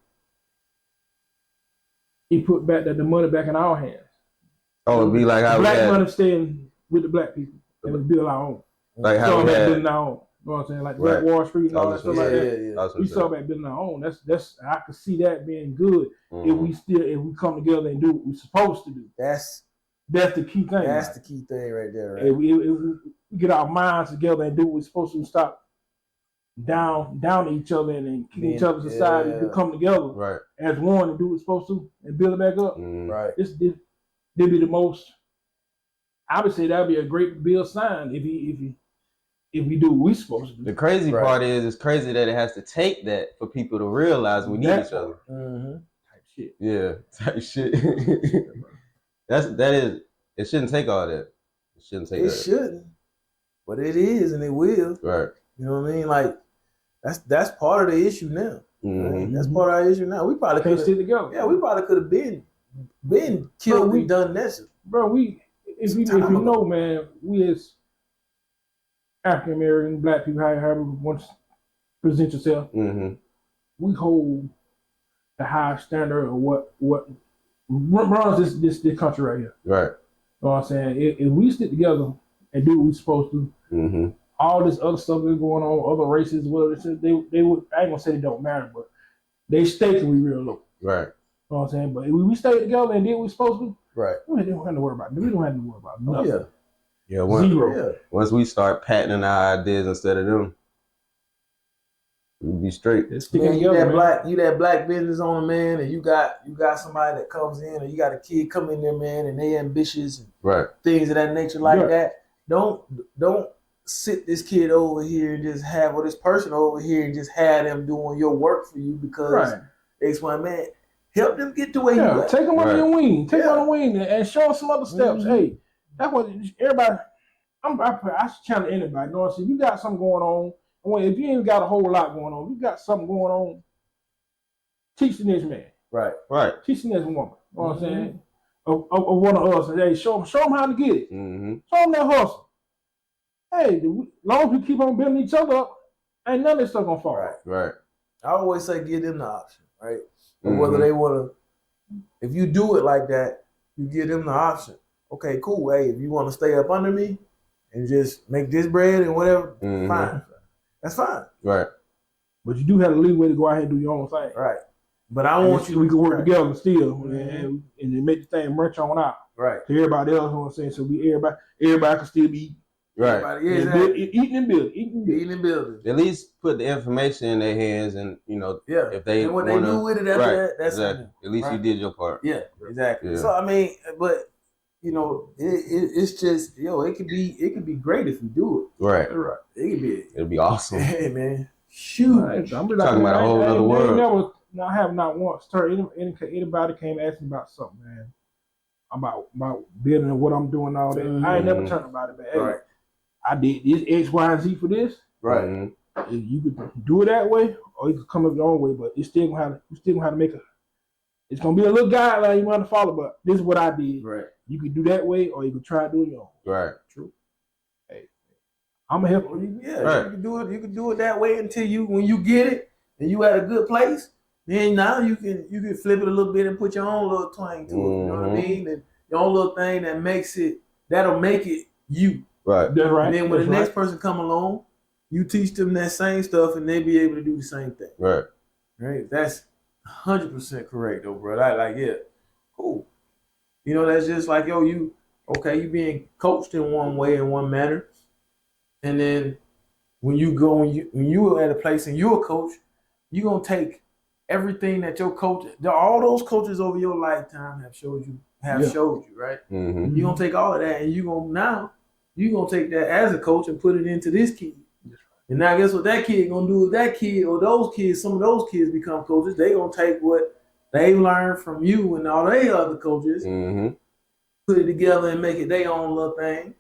[SPEAKER 3] He put back the money back in our hands.
[SPEAKER 4] Oh, it'd be like how we
[SPEAKER 3] Black
[SPEAKER 4] had,
[SPEAKER 3] money staying with the black people and we build our own.
[SPEAKER 4] like how
[SPEAKER 3] Saw
[SPEAKER 4] we
[SPEAKER 3] back
[SPEAKER 4] had.
[SPEAKER 3] building our own. You know what I'm saying? Like
[SPEAKER 4] Right.
[SPEAKER 3] Black Wall Street and all that stuff like that.
[SPEAKER 2] Yeah.
[SPEAKER 3] We saw back building our own. That's I could see that being good
[SPEAKER 4] Mm-hmm.
[SPEAKER 3] if we come together and do what we're supposed to do.
[SPEAKER 2] That's
[SPEAKER 3] That's the key thing.
[SPEAKER 2] that's
[SPEAKER 3] right?
[SPEAKER 2] the key thing right there, right?
[SPEAKER 3] If we get our minds together and do what we're supposed to, stop down each other and keep each other's society, we come together
[SPEAKER 4] Right.
[SPEAKER 3] as one and do what we're supposed to and build it back up.
[SPEAKER 4] Mm-hmm.
[SPEAKER 2] Right.
[SPEAKER 3] This be the most. I would say that'd be a great bill sign if we do what we're supposed to do.
[SPEAKER 4] The crazy
[SPEAKER 2] Right.
[SPEAKER 4] part is, it's crazy that it has to take that for people to realize we need
[SPEAKER 3] That
[SPEAKER 4] each other.
[SPEAKER 2] Mm-hmm.
[SPEAKER 3] Type shit.
[SPEAKER 4] Yeah, type shit. that is. It shouldn't take all that. It shouldn't take
[SPEAKER 2] It
[SPEAKER 4] that.
[SPEAKER 2] shouldn't, but it is, and it will.
[SPEAKER 4] Right.
[SPEAKER 2] You know what I mean? Like that's part of the issue now.
[SPEAKER 4] Mm-hmm.
[SPEAKER 2] Right? That's part of our issue now. We probably
[SPEAKER 3] Can't
[SPEAKER 2] could
[SPEAKER 3] stick together.
[SPEAKER 2] Yeah, we probably could have been killed and done that.
[SPEAKER 3] Bro, if you know, man, we as African American, black people, however you want to present yourself,
[SPEAKER 4] Mm-hmm.
[SPEAKER 3] we hold the high standard of what runs this country right here.
[SPEAKER 4] Right.
[SPEAKER 3] You know what I'm saying? If we stick together and do what we're supposed to,
[SPEAKER 4] Mm-hmm.
[SPEAKER 3] all this other stuff that's going on, other races, whatever, they would. I ain't gonna say they don't matter, but they stake we real low.
[SPEAKER 4] Right.
[SPEAKER 3] You know what I'm saying? But if we stay together and did what we're supposed to,
[SPEAKER 2] Right.
[SPEAKER 3] we don't have to worry about it. We don't have to worry about
[SPEAKER 2] Oh,
[SPEAKER 3] nothing.
[SPEAKER 2] yeah.
[SPEAKER 4] Yeah.
[SPEAKER 3] Zero.
[SPEAKER 4] Once we start patenting our ideas instead of them, we'll be straight.
[SPEAKER 3] Just sticking
[SPEAKER 2] Man, you
[SPEAKER 3] together,
[SPEAKER 2] that black business owner, man, and you got somebody that comes in, or you got a kid come in there, man, and they ambitious and
[SPEAKER 4] Right.
[SPEAKER 2] things of that nature like
[SPEAKER 3] Yeah.
[SPEAKER 2] that. Don't sit this kid over here and just have, or this person over here and just have them doing your work for you because
[SPEAKER 3] Right.
[SPEAKER 2] X, Y, man. Help them get to where you
[SPEAKER 3] Yeah,
[SPEAKER 2] at.
[SPEAKER 3] take them under
[SPEAKER 4] Right.
[SPEAKER 3] your wing. Take them
[SPEAKER 2] Yeah.
[SPEAKER 3] under your wing and show them some other steps.
[SPEAKER 2] Mhm.
[SPEAKER 3] Hey, that's what everybody. I should challenge anybody. You know what I'm saying? You got something going on. If you ain't got a whole lot going on, you got something going on. Teach the next man.
[SPEAKER 2] Right.
[SPEAKER 4] Right.
[SPEAKER 3] Teach the next woman. You know what I'm saying? Or one of us. Hey, show them how to get it.
[SPEAKER 4] Mm-hmm.
[SPEAKER 3] Show them that hustle. Hey, as long as we keep on building each other up, ain't none of this stuff gonna fall.
[SPEAKER 2] Right.
[SPEAKER 4] Right.
[SPEAKER 2] I always say give them the option, right? But
[SPEAKER 4] Mhm.
[SPEAKER 2] whether they want to, if you do it like that, you give them the option. Okay, cool. Hey, if you want to stay up under me and just make this bread and whatever,
[SPEAKER 4] Mhm.
[SPEAKER 2] fine. That's fine.
[SPEAKER 4] Right.
[SPEAKER 3] But you do have the leeway to go out here and do your own thing.
[SPEAKER 2] Right. But I want you.
[SPEAKER 3] We can work
[SPEAKER 2] right.
[SPEAKER 3] together still
[SPEAKER 2] Mhm.
[SPEAKER 3] and then make the thing merch on out
[SPEAKER 2] Right.
[SPEAKER 3] to everybody else. You know what I'm saying? So everybody can still be
[SPEAKER 4] Right.
[SPEAKER 2] Everybody, yeah, exactly.
[SPEAKER 3] Eating and building.
[SPEAKER 2] Eating and building.
[SPEAKER 4] At least put the information in their hands, and
[SPEAKER 2] Yeah.
[SPEAKER 4] if they
[SPEAKER 2] and what
[SPEAKER 4] wanna,
[SPEAKER 2] they do with it after that, that's on
[SPEAKER 4] exactly.
[SPEAKER 2] them.
[SPEAKER 4] At least you
[SPEAKER 2] Right.
[SPEAKER 4] did your part.
[SPEAKER 2] Yeah, exactly.
[SPEAKER 4] Yeah.
[SPEAKER 2] So I mean, but it's just it could be great if you do
[SPEAKER 4] Right.
[SPEAKER 2] it. Right. It could be.
[SPEAKER 4] It'll be awesome.
[SPEAKER 2] Hey man, shoot.
[SPEAKER 3] I'm
[SPEAKER 4] Talking about a whole other world.
[SPEAKER 3] I have not once turned anybody came ask me about something, man. About building and what I'm doing, all that. I ain't never turned about it, man. Hey,
[SPEAKER 2] Right.
[SPEAKER 3] I did this X, Y, and Z for this.
[SPEAKER 2] Right.
[SPEAKER 4] Mhm.
[SPEAKER 3] You could do it that way, or you could come up your own way. But you still gonna have to make a. It's gonna be a little guideline you want to follow. But this is what I did.
[SPEAKER 2] Right.
[SPEAKER 3] You could do that way, or you could try to do it your own.
[SPEAKER 4] Right.
[SPEAKER 3] True. Hey, I'm gonna help
[SPEAKER 2] Well,
[SPEAKER 3] you.
[SPEAKER 2] you can do it. You can do it that way until when you get it and you at a good place. Then now you can flip it a little bit and put your own little twang to it. You know what I mean? And your own little thing that'll make it you.
[SPEAKER 4] Right.
[SPEAKER 3] That's right.
[SPEAKER 2] And then when
[SPEAKER 3] That's
[SPEAKER 2] the next
[SPEAKER 3] right.
[SPEAKER 2] person come along, you teach them that same stuff and they be able to do the same thing.
[SPEAKER 4] Right.
[SPEAKER 2] Right? That's 100% correct, though, bro. Cool. That's just like you being coached in one way, in one manner, and then when you at a place and you're a coach, you gonna take everything that your coach, all those coaches over your lifetime have showed you, right?
[SPEAKER 4] Mm-hmm.
[SPEAKER 2] You're gonna take all of that and you're gonna take that as a coach and put it into this kid. And now guess what that kid gonna do with that kid, or those kids, some of those kids become coaches, they gonna take what they learned from you and all they other coaches, put it together and make it their own little thing.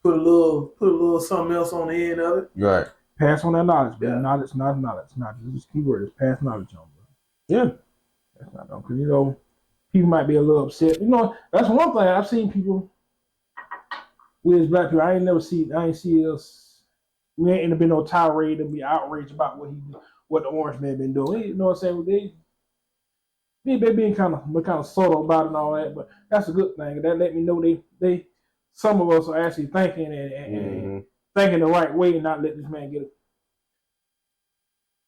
[SPEAKER 2] Put a little something else on the end of it.
[SPEAKER 4] Right.
[SPEAKER 3] Pass on that knowledge, man.
[SPEAKER 2] Yeah.
[SPEAKER 3] Knowledge, not knowledge. Not just key word is pass knowledge on, bro. Yeah. That's not done. Because, people might be a little upset. That's one thing I've seen people with as black people. I ain't see us. We ain't been no tirade and be outraged about what the orange man been doing. You know what I'm saying? They being kind of subtle about it and all that, but that's a good thing. That let me know they some of us are actually thinking and thinking the right way and not let this man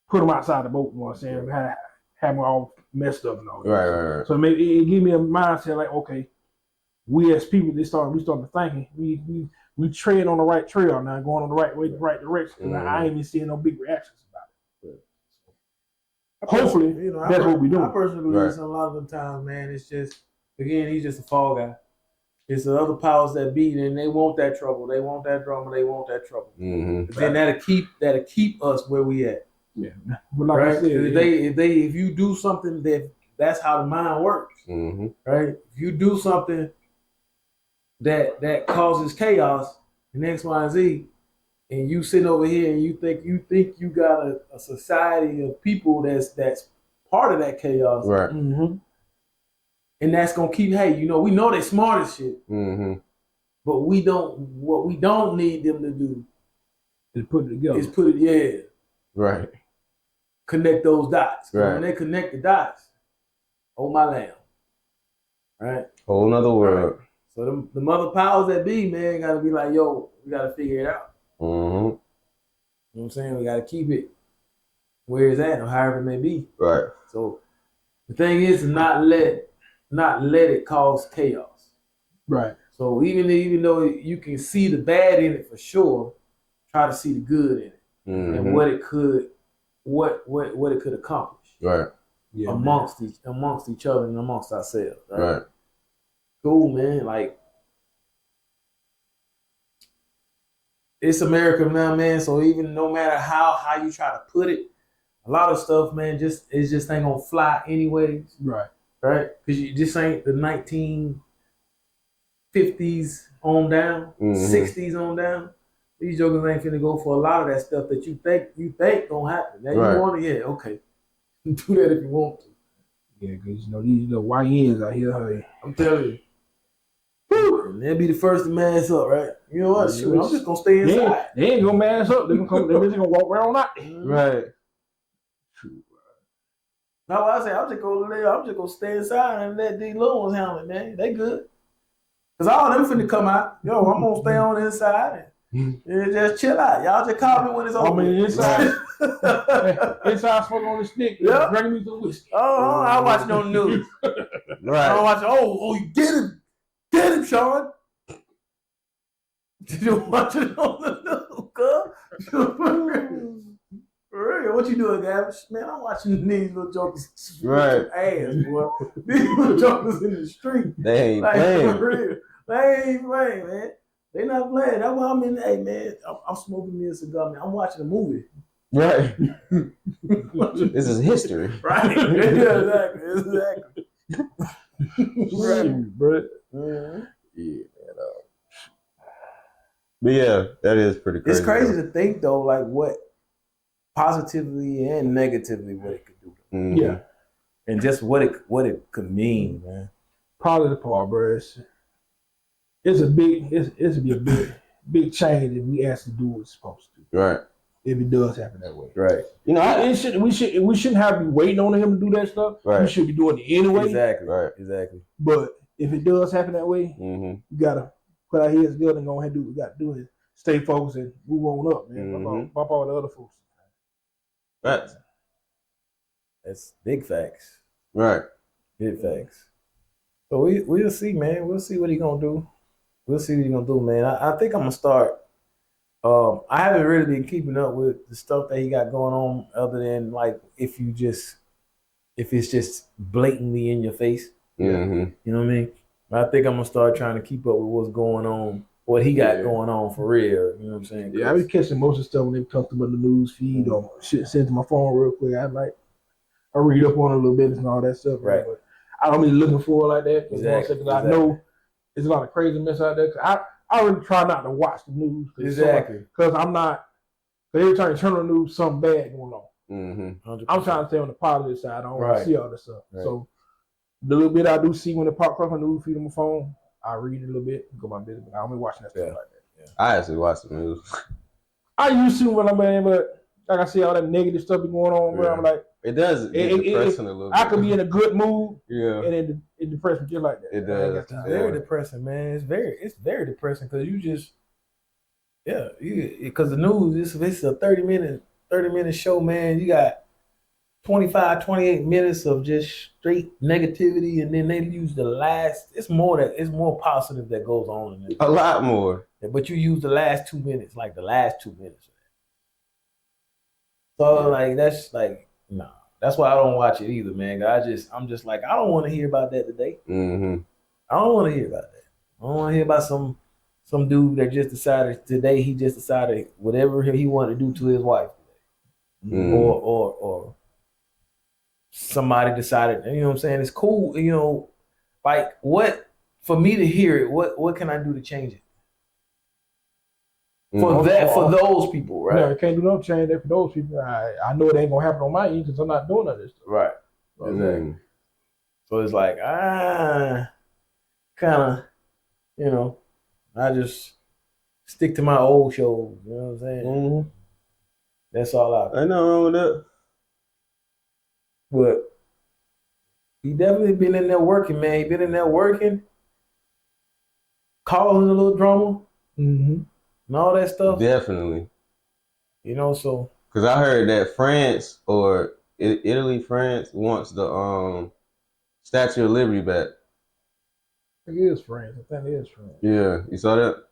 [SPEAKER 3] put him outside the boat. You know what I'm saying? Have him all messed up and all that.
[SPEAKER 4] Right.
[SPEAKER 3] So maybe it give me a mindset like, okay, we as people, we start thinking we tread on the right trail now, going on the right way, the right direction. I ain't even seeing no big reactions about it. Hopefully, that's what we do.
[SPEAKER 2] I personally believe a lot of the times, man, it's just, again, he's just a fall guy. It's the other powers that be, and they want that trouble. They want that drama. They want that trouble.
[SPEAKER 4] Mm-hmm.
[SPEAKER 2] Then that'll keep us where we at.
[SPEAKER 3] Yeah. But like
[SPEAKER 2] right?
[SPEAKER 3] I said,
[SPEAKER 2] if you do something that's how the mind works.
[SPEAKER 4] Mm-hmm.
[SPEAKER 2] Right? If you do something that causes chaos in X, Y, and Z, and you sitting over here and you think you got a society of people that's part of that chaos,
[SPEAKER 4] Right?
[SPEAKER 2] And that's gonna keep. Hey, we know they're smart as shit, but what we don't need them to do
[SPEAKER 3] is put it together.
[SPEAKER 4] Right.
[SPEAKER 2] Connect those dots.
[SPEAKER 4] Right.
[SPEAKER 2] When they connect the dots, oh my lamb, right?
[SPEAKER 4] Whole nother world.
[SPEAKER 2] Right. So the mother powers that be, man, gotta be like, yo, we gotta figure it out.
[SPEAKER 4] Mm-hmm.
[SPEAKER 2] You know what I'm saying? We gotta keep it where it's at, or however it may be.
[SPEAKER 4] Right.
[SPEAKER 2] So the thing is to not let it cause chaos.
[SPEAKER 3] Right.
[SPEAKER 2] So even though you can see the bad in it for sure, try to see the good in it and what it could accomplish.
[SPEAKER 4] Right.
[SPEAKER 3] Yeah,
[SPEAKER 2] amongst each other and amongst ourselves.
[SPEAKER 4] Right.
[SPEAKER 2] Cool, man. Like, it's America now, man. So even no matter how you try to put it, a lot of stuff, man, it just ain't gonna fly anyways.
[SPEAKER 3] Right.
[SPEAKER 2] Right? Because you just ain't the 1950s on down, 60s on down. These jokers ain't finna go for a lot of that stuff that you think gonna happen. Now you want to, okay. Do that if you want to.
[SPEAKER 3] Yeah, because these little YNs out here,
[SPEAKER 2] I'm telling you. And they'll be the first to mass up, right? You know what? Shoot, I'm just gonna stay inside.
[SPEAKER 3] They ain't gonna mass up. They're gonna walk around out there.
[SPEAKER 4] Right.
[SPEAKER 3] True.
[SPEAKER 2] Now I say I'm just gonna stay inside and let these little ones handle it, man. They good. Cause all them finna come out. Yo, I'm gonna stay on the inside and just chill out. Y'all just call me when it's over.
[SPEAKER 3] I mean, inside smoking on the stick.
[SPEAKER 2] Yeah.
[SPEAKER 3] Bringing me some whiskey.
[SPEAKER 2] Oh, I watch no news.
[SPEAKER 4] Right.
[SPEAKER 2] I watch. Oh, you get him, Sean. You watch it on the news, cuz. For real, what you doing, guys? Man, I'm watching these little jokers
[SPEAKER 4] Right.
[SPEAKER 2] ass, boy. These little jokers in the street.
[SPEAKER 4] They ain't
[SPEAKER 2] Like,
[SPEAKER 4] playing.
[SPEAKER 2] for real. They ain't playing, man. They not playing. That's why I'm in. Hey, man, I'm smoking me a cigar, man. I'm watching a movie.
[SPEAKER 4] Right. This is history.
[SPEAKER 2] Right. Yeah, exactly.
[SPEAKER 3] Right, bro.
[SPEAKER 2] Mm-hmm.
[SPEAKER 3] Yeah, man.
[SPEAKER 4] But yeah, that is pretty crazy.
[SPEAKER 2] It's crazy to think though, like what positively and negatively what it could do,
[SPEAKER 4] Mhm.
[SPEAKER 3] Yeah.
[SPEAKER 2] and just what it could mean, man.
[SPEAKER 3] Probably the part, bro. It's a big, it's be a big change if we actually do what it's supposed to.
[SPEAKER 4] Right.
[SPEAKER 3] If it does happen that way.
[SPEAKER 2] Right.
[SPEAKER 4] You know,
[SPEAKER 3] We shouldn't have to be waiting on him to do that stuff.
[SPEAKER 4] Right.
[SPEAKER 3] We should be doing it anyway.
[SPEAKER 2] Exactly.
[SPEAKER 4] Right.
[SPEAKER 2] Exactly.
[SPEAKER 3] But if it does happen that way,
[SPEAKER 4] Mhm.
[SPEAKER 3] you gotta put our heads together and go ahead and do what we gotta do is stay focused and move on up, man.
[SPEAKER 4] Mhm.
[SPEAKER 3] Bump all the other folks.
[SPEAKER 4] Right.
[SPEAKER 2] That's big facts.
[SPEAKER 4] Right.
[SPEAKER 2] Big facts. So we'll see, man. We'll see what he gonna do. We'll see what he gonna do, man. I think I'm gonna start. I haven't really been keeping up with the stuff that he got going on, other than like if it's just blatantly in your face.
[SPEAKER 4] Mhm.
[SPEAKER 2] You know what I mean? I think I'm gonna start trying to keep up with what's going on, what he got going on for real. You know what I'm saying?
[SPEAKER 3] Yeah, I be catching most of the stuff when it comes to the news feed or shit sent to my phone real quick. I read up on it a little bit and all that stuff.
[SPEAKER 2] Right.
[SPEAKER 3] But I don't be looking for it like that.
[SPEAKER 2] Exactly.
[SPEAKER 3] I know there's a lot of crazy mess out there. I really try not to watch the news.
[SPEAKER 2] Exactly.
[SPEAKER 3] Because I'm not. Cause every time you turn on the news, something bad going on.
[SPEAKER 4] Mhm.
[SPEAKER 2] 100%.
[SPEAKER 3] I'm trying to stay on the positive side. I don't want
[SPEAKER 2] Right.
[SPEAKER 3] to see all this stuff.
[SPEAKER 2] Right.
[SPEAKER 3] So the little bit I do see when it pops up on the news feed on my phone, I read it a little bit and go my business. But I don't be watching that stuff
[SPEAKER 2] Yeah.
[SPEAKER 3] like that.
[SPEAKER 4] I actually watch the news.
[SPEAKER 3] I used to when I'm in, but like I see all that negative stuff be going on, bro.
[SPEAKER 4] Yeah.
[SPEAKER 3] I'm like,
[SPEAKER 4] It does get depressing a little bit.
[SPEAKER 3] I could be in a good mood
[SPEAKER 4] Yeah.
[SPEAKER 3] and it depresses me just like that.
[SPEAKER 4] It
[SPEAKER 3] I ain't
[SPEAKER 4] does.
[SPEAKER 3] got time.
[SPEAKER 2] It's very depressing, man. It's very depressing because you just, because the news, it's a 30 minute show, man. You got 25, 28 minutes of just straight negativity, and then they use the last. It's more positive that goes on in it.
[SPEAKER 4] A lot more.
[SPEAKER 2] But you use the last 2 minutes, like the last 2 minutes. So like that's like nah. That's why I don't watch it either, man. I'm just like I don't want to hear about that today.
[SPEAKER 4] Mhm.
[SPEAKER 2] I don't want to hear about that. I don't want to hear about some dude that just decided today. He just decided whatever he wanted to do to his wife,
[SPEAKER 4] Mhm.
[SPEAKER 2] or somebody decided. You know what I'm saying? It's cool. You know, like what for me to hear it. What can I do to change it for those people, right?
[SPEAKER 3] No, I can't do no change that for those people. I know it ain't gonna happen on my end because I'm not doing all this stuff.
[SPEAKER 2] Right.
[SPEAKER 4] Mhm.
[SPEAKER 2] So it's like kind of, you know, I just stick to my old shows. You know what I'm saying?
[SPEAKER 4] Mhm.
[SPEAKER 2] That's all I.
[SPEAKER 4] Ain't nothing wrong with that.
[SPEAKER 2] But he definitely been in there working, man. He been in there working, causing a little drama
[SPEAKER 3] Mm-hmm.
[SPEAKER 2] and all that stuff.
[SPEAKER 4] Definitely.
[SPEAKER 2] You know, so
[SPEAKER 4] Because I heard that France or Italy, France wants the Statue of Liberty back.
[SPEAKER 3] I think it is France. I think it is France.
[SPEAKER 4] Yeah, you saw that?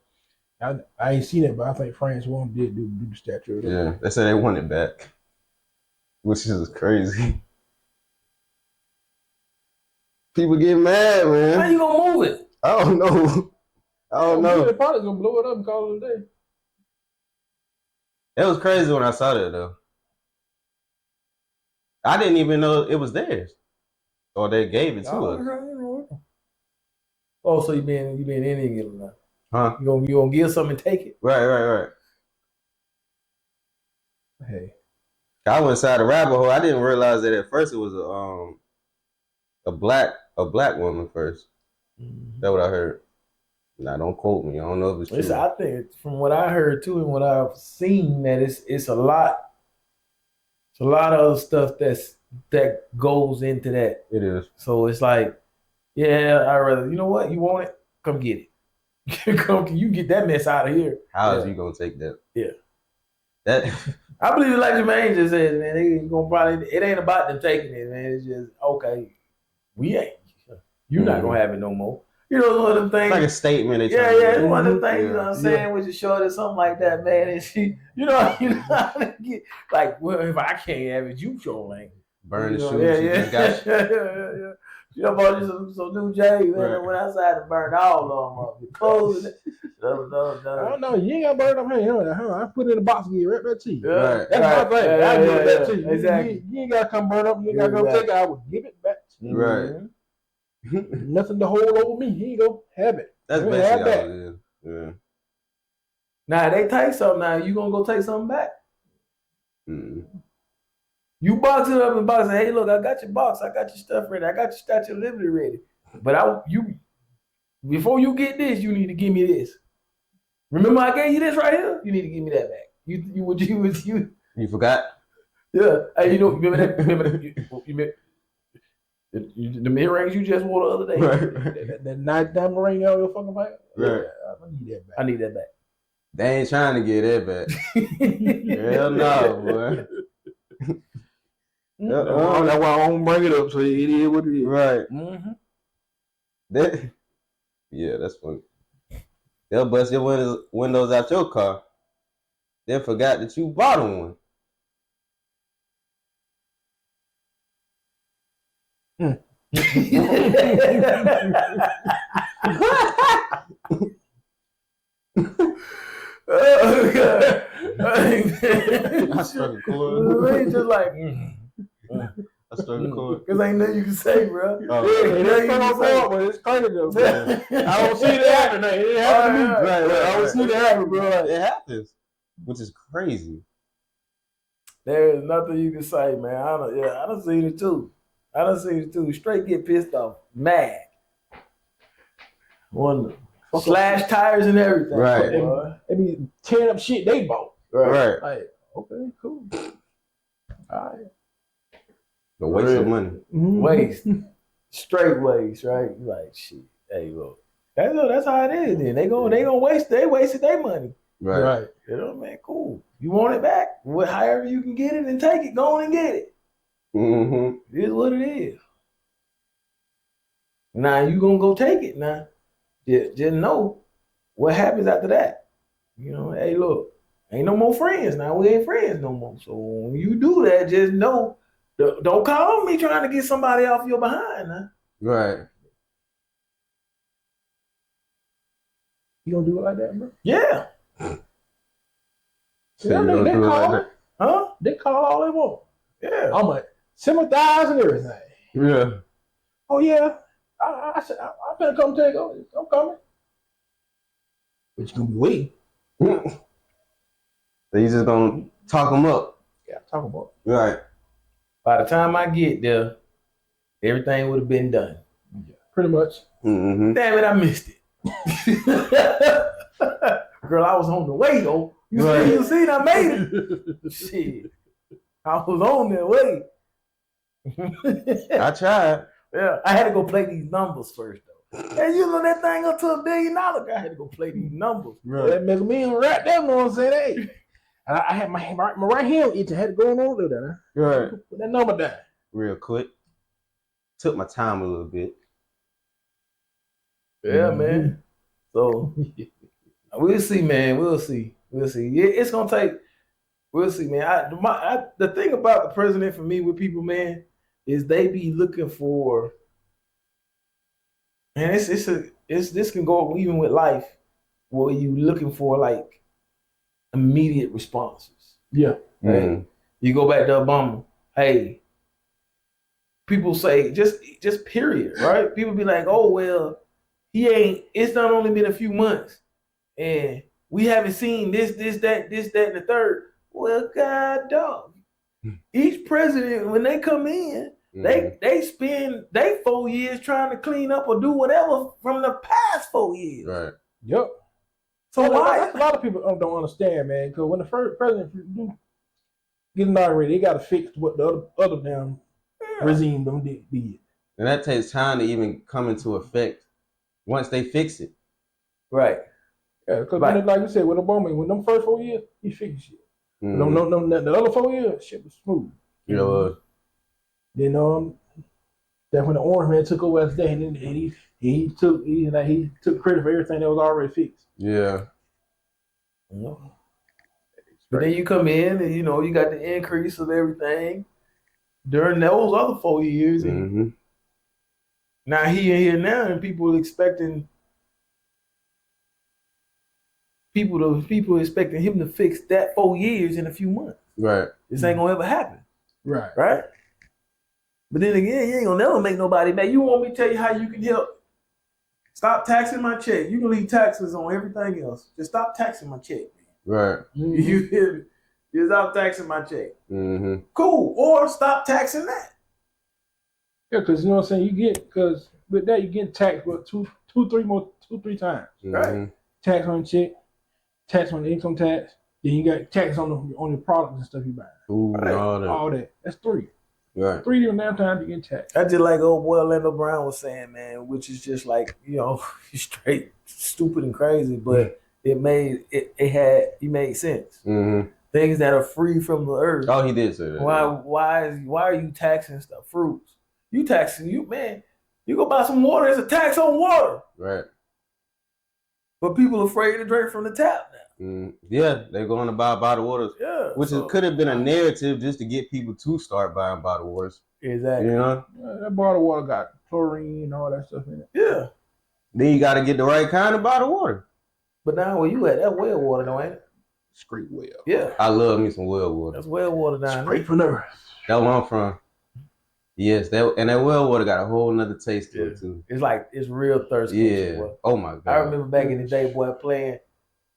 [SPEAKER 3] I ain't seen it, but I think France one did do the statue.
[SPEAKER 4] Yeah, they said they want it back, which is crazy. People get mad,
[SPEAKER 2] how
[SPEAKER 4] man.
[SPEAKER 2] you gonna move it?
[SPEAKER 4] I don't know. I don't
[SPEAKER 3] They're
[SPEAKER 4] know.
[SPEAKER 3] probably gonna blow it up and call it a day.
[SPEAKER 4] It was crazy when I saw that though. I didn't even know it was theirs, or they gave it to us.
[SPEAKER 2] Oh, so you been Indian now?
[SPEAKER 4] Huh?
[SPEAKER 2] You gonna give something and take it?
[SPEAKER 4] Right.
[SPEAKER 3] Hey,
[SPEAKER 4] I went inside the rabbit hole. I didn't realize that at first it was a black woman first. That's what I heard. Now don't quote me. I don't know if it's true.
[SPEAKER 2] Listen, I think from what I heard too and what I've seen that it's a lot. It's a lot of other stuff that goes into that.
[SPEAKER 4] It is.
[SPEAKER 2] So it's like, yeah, I rather, you know what, you want it, come get it. Come, you get that mess out of here.
[SPEAKER 4] How is you gonna take that?
[SPEAKER 2] Yeah.
[SPEAKER 4] That
[SPEAKER 2] I believe it like Jermaine just said, man. They gonna probably. It ain't about them taking it, man. It's just okay. We ain't. You're not gonna have it no more. You know, one of them things.
[SPEAKER 4] It's like a statement. They
[SPEAKER 2] Yeah,
[SPEAKER 4] trying to
[SPEAKER 2] yeah, it's
[SPEAKER 4] make.
[SPEAKER 2] one of them things, you
[SPEAKER 4] Yeah.
[SPEAKER 2] know what I'm saying, with your shorty or something like that, man. And she, you know how to get, like, well, if I can't have it, you sure ain't.
[SPEAKER 4] Burn the
[SPEAKER 2] You know,
[SPEAKER 4] shoes.
[SPEAKER 2] yeah,
[SPEAKER 4] You
[SPEAKER 2] yeah.
[SPEAKER 4] just got
[SPEAKER 2] yeah. You know, bought you some new J's, man.
[SPEAKER 4] Right.
[SPEAKER 2] I went outside and burned all of them up. The clothes,
[SPEAKER 3] I don't know. You ain't got to burn them here. I put it in the box and get right back to you.
[SPEAKER 4] Right.
[SPEAKER 3] That's my thing.
[SPEAKER 2] Yeah,
[SPEAKER 3] I do
[SPEAKER 2] yeah,
[SPEAKER 3] that
[SPEAKER 2] yeah.
[SPEAKER 3] to you.
[SPEAKER 2] Exactly.
[SPEAKER 3] You ain't got to come burn up. You ain't got to go take it. I will give it back to you.
[SPEAKER 4] Right.
[SPEAKER 3] Nothing to hold over me. Here you go. Have it.
[SPEAKER 4] That's
[SPEAKER 3] Have
[SPEAKER 4] basically
[SPEAKER 3] that.
[SPEAKER 4] all it is. Yeah.
[SPEAKER 2] Now, they take something now. You going to go take something back?
[SPEAKER 4] Mm.
[SPEAKER 2] You box it up and box it. Hey, look, I got your box. I got your stuff ready. I got your Statue of Liberty ready. But before you get this, you need to give me this. Remember, I gave you this right here. You need to give me that back.
[SPEAKER 4] You forgot?
[SPEAKER 2] Yeah. Hey, you know, remember that? Remember the earrings you just wore the other day?
[SPEAKER 4] Right.
[SPEAKER 3] That nice diamond ring on your fucking finger?
[SPEAKER 4] Right.
[SPEAKER 3] I need that back.
[SPEAKER 2] I need that back.
[SPEAKER 4] They ain't trying to get that back. Hell no, boy.
[SPEAKER 3] That's why I don't bring it up. So it is what it is.
[SPEAKER 4] Right.
[SPEAKER 2] Mm-hmm.
[SPEAKER 4] Yeah, that's funny. They'll bust your windows out your car, then forgot that you bought them one.
[SPEAKER 2] Oh, God.
[SPEAKER 4] I struck a chord.
[SPEAKER 2] They just like,
[SPEAKER 4] I struck a chord.
[SPEAKER 2] because ain't nothing you can say, bro.
[SPEAKER 4] Oh,
[SPEAKER 3] Yeah, that's kind of hard, but it's crazy though. I don't see it happen. It happened to me.
[SPEAKER 2] Right.
[SPEAKER 3] I don't see it happen, bro. Like,
[SPEAKER 4] It happens, which is crazy.
[SPEAKER 2] There is nothing you can say, man. I done seen it too. Straight get pissed off, mad. One slash tires and everything.
[SPEAKER 4] Right.
[SPEAKER 2] Boy.
[SPEAKER 3] they be tearing up shit they bought.
[SPEAKER 4] Right.
[SPEAKER 3] Like, okay, cool. All right.
[SPEAKER 4] The waste of money.
[SPEAKER 2] Waste. Straight waste, right? You like, shit. Hey, look. That's how it is then. They gonna waste, they wasted their money.
[SPEAKER 4] Right.
[SPEAKER 2] You know what I mean? Cool. You want it back? However you can get it and take it, go on and get it.
[SPEAKER 4] Mm-hmm.
[SPEAKER 2] It is what it is. Now you gonna go take it now. Just know what happens after that. You know, hey, look, ain't no more friends now. We ain't friends no more. So when you do that, just know, don't call me trying to get somebody off your behind now.
[SPEAKER 4] Right.
[SPEAKER 3] You gonna do it like that, bro?
[SPEAKER 2] Yeah.
[SPEAKER 4] So you gonna
[SPEAKER 3] they
[SPEAKER 4] do it
[SPEAKER 3] call
[SPEAKER 4] like
[SPEAKER 3] it.
[SPEAKER 2] Huh?
[SPEAKER 3] They call all they want.
[SPEAKER 2] Yeah.
[SPEAKER 3] I'm like, sympathize and everything.
[SPEAKER 4] Yeah.
[SPEAKER 3] Oh yeah, I said I'm gonna come take over. I'm coming. But you gonna be waiting.
[SPEAKER 4] So you just gonna talk them up.
[SPEAKER 3] Yeah, talk about.
[SPEAKER 4] Right.
[SPEAKER 2] By the time I get there, everything would have been done.
[SPEAKER 3] Yeah, pretty much.
[SPEAKER 4] Mm-hmm.
[SPEAKER 2] Damn it, I missed it. Girl, I was on the way though. You see, I made it. Shit. I was on that way.
[SPEAKER 4] I tried.
[SPEAKER 2] Yeah, I had to go play these numbers first though. And you know that thing up to $1 billion. I had to go play these numbers.
[SPEAKER 3] That makes me right there, you know what I'm saying? Hey. And I had my right hand itching. I had to go on over there.
[SPEAKER 4] Right.
[SPEAKER 3] Put that number down.
[SPEAKER 4] Real quick. Took my time a little bit.
[SPEAKER 2] Yeah, man. So we'll see, man. We'll see. Yeah, it's gonna take. We'll see, man. The thing about the president for me with people, man, is they be looking for. And this can go even with life, where you looking for like immediate responses.
[SPEAKER 3] Yeah.
[SPEAKER 2] Right?
[SPEAKER 4] Mm.
[SPEAKER 2] You go back to Obama. Hey, people say just period, right? People be like, oh well, it's not only been a few months, and we haven't seen this, that, and the third. Well, God dog. Each president, when they come in, they spend 4 years trying to clean up or do whatever from the past 4 years.
[SPEAKER 4] Right.
[SPEAKER 3] Yep.
[SPEAKER 2] So why?
[SPEAKER 3] That's a lot of people don't understand, man. Because when the first president do get inaugurated, they got to fix what the other damn regime them did.
[SPEAKER 4] And that takes time to even come into effect once they fix it.
[SPEAKER 2] Right.
[SPEAKER 3] Yeah, because
[SPEAKER 2] Right.
[SPEAKER 3] like you said, with Obama, when them first 4 years, he fixed shit.
[SPEAKER 4] Mm.
[SPEAKER 3] No, the other 4 years, shit was smooth.
[SPEAKER 4] You know,
[SPEAKER 3] Then that when the orange man took over as day, and then he he took credit for everything that was already fixed.
[SPEAKER 4] Yeah.
[SPEAKER 2] You know? But then you come in and you got the increase of everything during those other 4 years, and
[SPEAKER 4] Mm-hmm.
[SPEAKER 2] now he in here now, and people expecting him to fix that 4 years in a few months.
[SPEAKER 4] Right.
[SPEAKER 2] This ain't gonna ever happen,
[SPEAKER 3] Right.
[SPEAKER 2] right? But then again, you ain't gonna never make nobody mad. You want me to tell you how you can help? Stop taxing my check. You can leave taxes on everything else. Just stop taxing my check.
[SPEAKER 4] Right.
[SPEAKER 2] You hear me? Just stop taxing my check.
[SPEAKER 4] Mm-hmm.
[SPEAKER 2] Cool. Or stop taxing that.
[SPEAKER 3] Yeah, because you know what I'm saying. Because with that you get taxed for two, three times.
[SPEAKER 4] Mm-hmm.
[SPEAKER 3] Tax on check, tax on the income tax. Then you got tax on the products and stuff you buy.
[SPEAKER 4] Ooh,
[SPEAKER 2] Right.
[SPEAKER 4] all that.
[SPEAKER 3] All that. That's three.
[SPEAKER 4] Right.
[SPEAKER 3] 3 different damn times you get taxed.
[SPEAKER 2] That's just like old boy Orlando Brown was saying, man, which is just like, straight stupid and crazy, but he made sense.
[SPEAKER 4] Mm-hmm.
[SPEAKER 2] Things that are free from the earth.
[SPEAKER 4] Oh, he did say that.
[SPEAKER 2] Why are you taxing stuff? Fruits. You taxing you go buy some water, it's a tax on water.
[SPEAKER 4] Right.
[SPEAKER 2] But people are afraid to drink from the tap now.
[SPEAKER 4] Yeah, they're going to buy bottled waters.
[SPEAKER 2] Yeah.
[SPEAKER 4] Which could have been a narrative just to get people to start buying bottled waters.
[SPEAKER 2] Exactly.
[SPEAKER 4] You know?
[SPEAKER 3] That bottled water got chlorine and all that stuff in it.
[SPEAKER 2] Yeah.
[SPEAKER 4] Then you got to get the right kind of bottled water.
[SPEAKER 2] But now where you at, that well water though, ain't it?
[SPEAKER 3] Straight well.
[SPEAKER 2] Yeah.
[SPEAKER 4] I love me some well water.
[SPEAKER 2] That's well water down there.
[SPEAKER 3] Straight from the earth.
[SPEAKER 4] That's where I'm from. Yes, that well water got a whole nother taste to it too.
[SPEAKER 2] It's real thirsty.
[SPEAKER 4] Yeah.
[SPEAKER 2] Boy.
[SPEAKER 4] Oh my god.
[SPEAKER 2] I remember back in the day, boy, playing.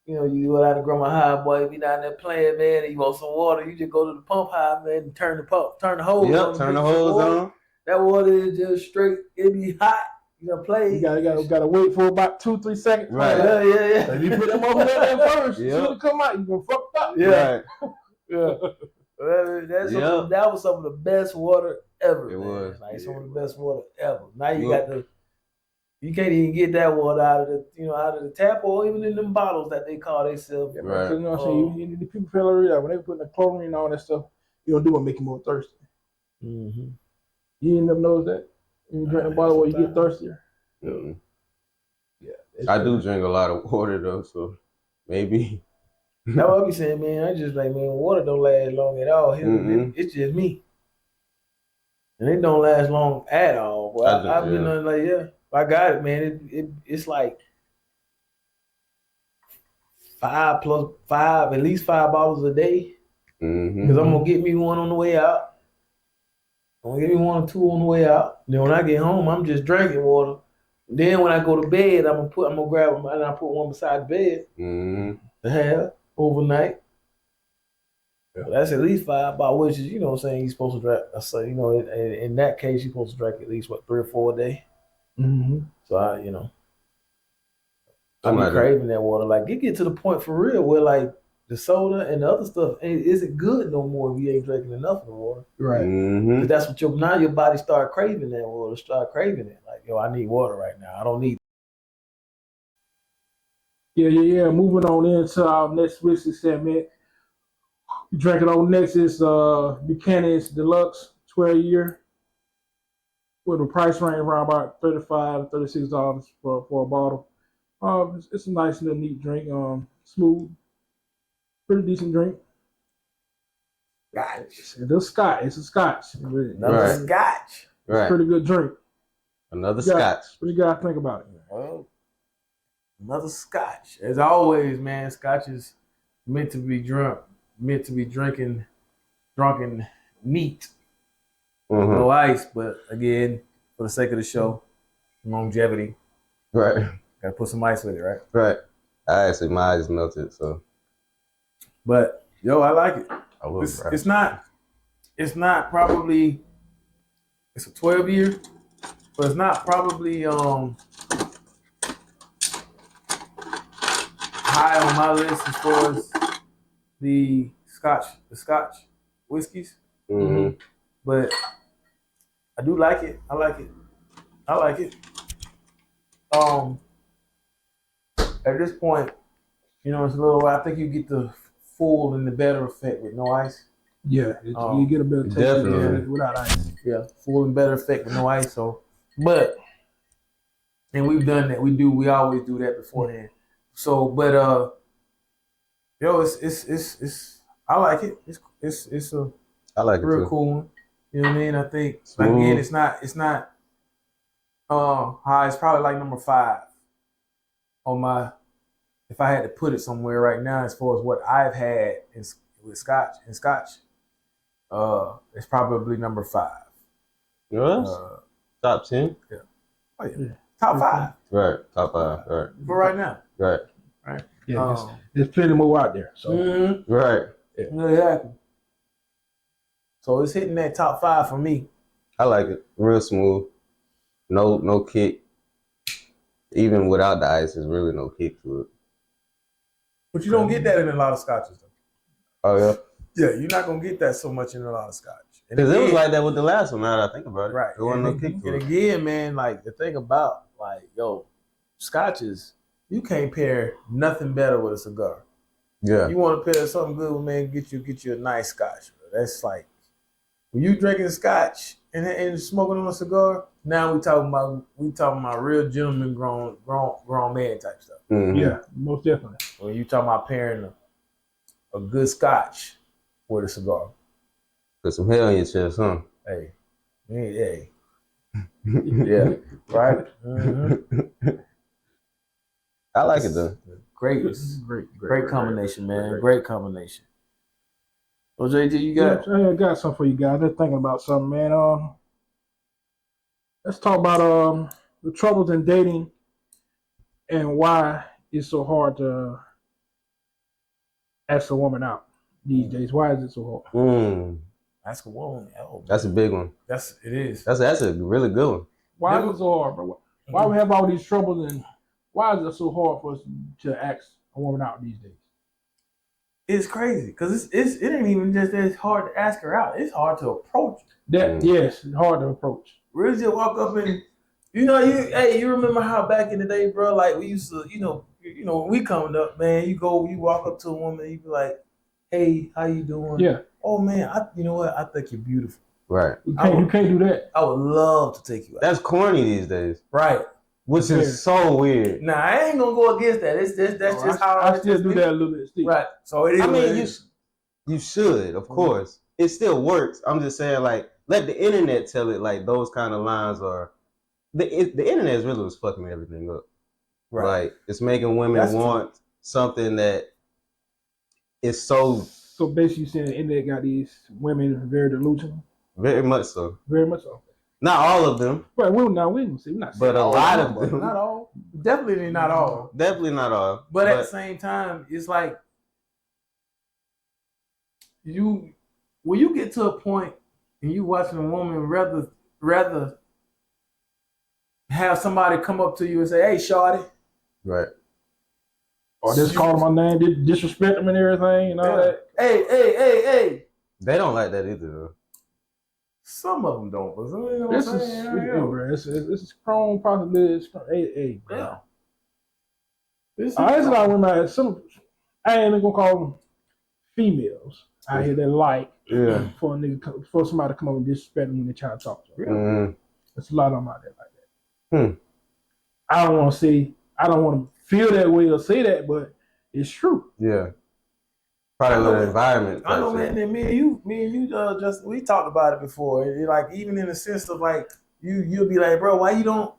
[SPEAKER 2] You go out to Grandma High, boy, be down there playing, man, and you want some water, you just go to the pump high, man, and turn the hose on.
[SPEAKER 4] Yep, turn the hose on.
[SPEAKER 2] That water is just straight, it be hot. Play.
[SPEAKER 3] You gotta wait for about 2-3 seconds.
[SPEAKER 4] Right.
[SPEAKER 2] Yeah.
[SPEAKER 3] If you put them over there first,
[SPEAKER 4] Yep.
[SPEAKER 3] as soon as it come out, you gonna fuck up.
[SPEAKER 2] Yeah.
[SPEAKER 4] Right.
[SPEAKER 2] Yeah. That was some of the best water ever.
[SPEAKER 4] It
[SPEAKER 2] man.
[SPEAKER 4] was.
[SPEAKER 2] Like some of the best water ever. Now you can't even get that water out of the tap or even in them bottles that they call themselves.
[SPEAKER 4] Right.
[SPEAKER 3] You know what I'm saying? The people feel like when they put the chlorine and all that stuff, you don't do what make you more thirsty.
[SPEAKER 2] Mm-hmm.
[SPEAKER 3] You ain't never noticed that? When you drink a bottle, you get thirstier.
[SPEAKER 4] Mm-mm.
[SPEAKER 3] Yeah.
[SPEAKER 4] I do drink a lot of water though, so maybe.
[SPEAKER 2] That's what I be saying, man. I just like, man, water don't last long at all. It's just me. And it don't last long at all. Boy, I've been like, yeah, I got it, man. It's like 5 plus 5, at least 5 bottles a day.
[SPEAKER 4] Mm-hmm.
[SPEAKER 2] Because I'm gonna get me one on the way out. I'm gonna get me 1 or 2 on the way out. Then when I get home, I'm just drinking water. Then when I go to bed, I'm gonna grab them and I put one beside the bed to have overnight. Yeah. That's at least 5 bottles, which is, you're saying you're supposed to drink. So, in that case, you're supposed to drink at least 3 or 4 a day.
[SPEAKER 3] Mm-hmm.
[SPEAKER 2] So I'm craving that water. Like it get to the point for real where like the soda and the other stuff isn't good no more if you ain't drinking enough of the water.
[SPEAKER 3] Right.
[SPEAKER 4] Mm-hmm.
[SPEAKER 2] That's what your body start craving that water. Start craving it. Like, I need water right now. I don't need.
[SPEAKER 3] Yeah. Moving on into our next whiskey segment. Drinking on next is Buchanan's Deluxe 12-year. With a price range around about $35 to $36 for a bottle. It's a nice little neat drink. Smooth, pretty decent drink.
[SPEAKER 2] Scotch.
[SPEAKER 3] It's a scotch.
[SPEAKER 2] Another scotch.
[SPEAKER 4] Right.
[SPEAKER 3] Pretty good drink.
[SPEAKER 4] Another scotch.
[SPEAKER 3] What do you guys think about it?
[SPEAKER 2] Well, another scotch. As always, man, scotch is meant to be drunken neat.
[SPEAKER 4] Mm-hmm.
[SPEAKER 2] No ice, but again, for the sake of the show, longevity,
[SPEAKER 4] Right.
[SPEAKER 2] gotta put some ice with it, right?
[SPEAKER 4] Right. I actually, my eyes melted, so.
[SPEAKER 2] But I like it.
[SPEAKER 4] I will.
[SPEAKER 2] It's not probably. It's a 12-year, but it's not probably high on my list as far as the Scotch whiskeys.
[SPEAKER 4] Mm-hmm.
[SPEAKER 2] But I do like it. I like it. At this point, it's a little. I think you get the full and the better effect with no ice.
[SPEAKER 3] Yeah, you get a better taste
[SPEAKER 4] Definitely.
[SPEAKER 3] without ice.
[SPEAKER 2] Yeah, full and better effect with no ice. So, but and we've done that. We always do that beforehand. So, but yo, it's I like it. It's a
[SPEAKER 4] I like it
[SPEAKER 2] real
[SPEAKER 4] too.
[SPEAKER 2] cool one. You know what I mean? I think
[SPEAKER 4] Smooth.
[SPEAKER 2] again, it's not high. It's probably like number 5 on my. If I had to put it somewhere right now, as far as what I've had with Scotch, it's probably number 5.
[SPEAKER 4] Yours? Top 10?
[SPEAKER 2] Oh yeah. Top 5
[SPEAKER 4] Right. Top 5. Right.
[SPEAKER 2] for right now.
[SPEAKER 4] Right.
[SPEAKER 3] Yeah, there's plenty more out there. So
[SPEAKER 4] Right.
[SPEAKER 2] Exactly. So it's hitting that top 5 for me.
[SPEAKER 4] I like it. Real smooth. No kick. Even without the ice, there's really no kick to it.
[SPEAKER 2] But you don't get that in a lot of scotches, though.
[SPEAKER 4] Oh yeah.
[SPEAKER 2] Yeah, you're not gonna get that so much in a lot of scotch. And
[SPEAKER 4] Because it was
[SPEAKER 2] again-
[SPEAKER 4] like that with the last one. Now that I think about it,
[SPEAKER 2] right.
[SPEAKER 4] There wasn't no
[SPEAKER 2] And,
[SPEAKER 4] kick to
[SPEAKER 2] and
[SPEAKER 4] it.
[SPEAKER 2] again, man, like the thing about scotches, you can't pair nothing better with a cigar.
[SPEAKER 4] Yeah.
[SPEAKER 2] You want to pair something good with, man, get you a nice scotch. Bro. That's like when you drinking scotch and smoking on a cigar. Now we talking about real gentleman, grown man type stuff.
[SPEAKER 4] Mhm.
[SPEAKER 3] yeah, most definitely.
[SPEAKER 2] When you talking about pairing a good scotch with a cigar,
[SPEAKER 4] Put some hell in your chest, huh?
[SPEAKER 2] hey, yeah, right.
[SPEAKER 4] I like it though.
[SPEAKER 2] Great, great combination, man. Great combination. Well, JT, you got
[SPEAKER 3] I got something for you guys. They're thinking about something, man. Let's talk about the troubles in dating and why it's so hard to ask a woman out these days. Why is it so hard?
[SPEAKER 2] That's a woman. Oh,
[SPEAKER 4] That's a big one.
[SPEAKER 2] it is.
[SPEAKER 4] That's a really good one.
[SPEAKER 3] Why is it so hard, bro? Why we have all these troubles and why is it so hard for us to ask a woman out these days?
[SPEAKER 2] It's crazy because it ain't even just that it's hard to ask her out. It's hard to approach.
[SPEAKER 3] Yes, it's hard to approach.
[SPEAKER 2] Really just walk up and you remember how back in the day, bro? Like we used to, when we coming up, man. You walk up to a woman, you be like, "Hey, how you doing?"
[SPEAKER 3] Yeah.
[SPEAKER 2] Oh man, you know what? I think you're beautiful.
[SPEAKER 4] Right.
[SPEAKER 3] You can't do that.
[SPEAKER 2] I would love to take you out.
[SPEAKER 4] That's corny these days.
[SPEAKER 2] Right.
[SPEAKER 4] Which is so weird.
[SPEAKER 2] Nah, I ain't gonna go against that. That's just how
[SPEAKER 3] I still do that a little bit. Steve.
[SPEAKER 2] Right. So it is.
[SPEAKER 4] I
[SPEAKER 2] what it
[SPEAKER 4] mean,
[SPEAKER 2] is.
[SPEAKER 4] you should, of course. It still works. I'm just saying, like, let the internet tell it. Like those kind of lines are the internet is really what's fucking everything up.
[SPEAKER 2] Right.
[SPEAKER 4] Like it's making women
[SPEAKER 2] That's
[SPEAKER 4] want something that is so
[SPEAKER 3] So basically, you're saying the internet got these women very delusional.
[SPEAKER 4] very much so.
[SPEAKER 3] Very much so.
[SPEAKER 4] Not all of them,
[SPEAKER 3] But we're not see. We're not.
[SPEAKER 4] but a
[SPEAKER 3] saying
[SPEAKER 4] lot
[SPEAKER 3] all
[SPEAKER 4] of
[SPEAKER 3] them.
[SPEAKER 4] them.
[SPEAKER 2] Not all. Definitely not all.
[SPEAKER 4] Definitely not all.
[SPEAKER 2] But at the same time, it's like when you get to a point and you watching a woman rather have somebody come up to you and say, "Hey, shawty,"
[SPEAKER 4] Right.
[SPEAKER 3] Or just call them my name, disrespect them and everything and all that.
[SPEAKER 2] Hey.
[SPEAKER 4] They don't like that either, though.
[SPEAKER 2] Some of them don't, but you know what
[SPEAKER 3] This
[SPEAKER 2] I'm
[SPEAKER 3] is,
[SPEAKER 2] saying?
[SPEAKER 3] bro. This is strong possibility. Hey, bro.
[SPEAKER 2] Yeah. This
[SPEAKER 3] There's a lot of women. I ain't even gonna call them females out here that like
[SPEAKER 4] Yeah.
[SPEAKER 3] for a nigga, for somebody to come up and disrespect them when they try to talk to them.
[SPEAKER 4] Mm.
[SPEAKER 3] There's a lot of them out there like that.
[SPEAKER 4] Hmm.
[SPEAKER 3] I don't want to feel that way or say that, but it's true.
[SPEAKER 4] Yeah. Probably the environment.
[SPEAKER 2] I know, man. And me and you, just we talked about it before. Like even in the sense of like you'll be like, bro, why you don't?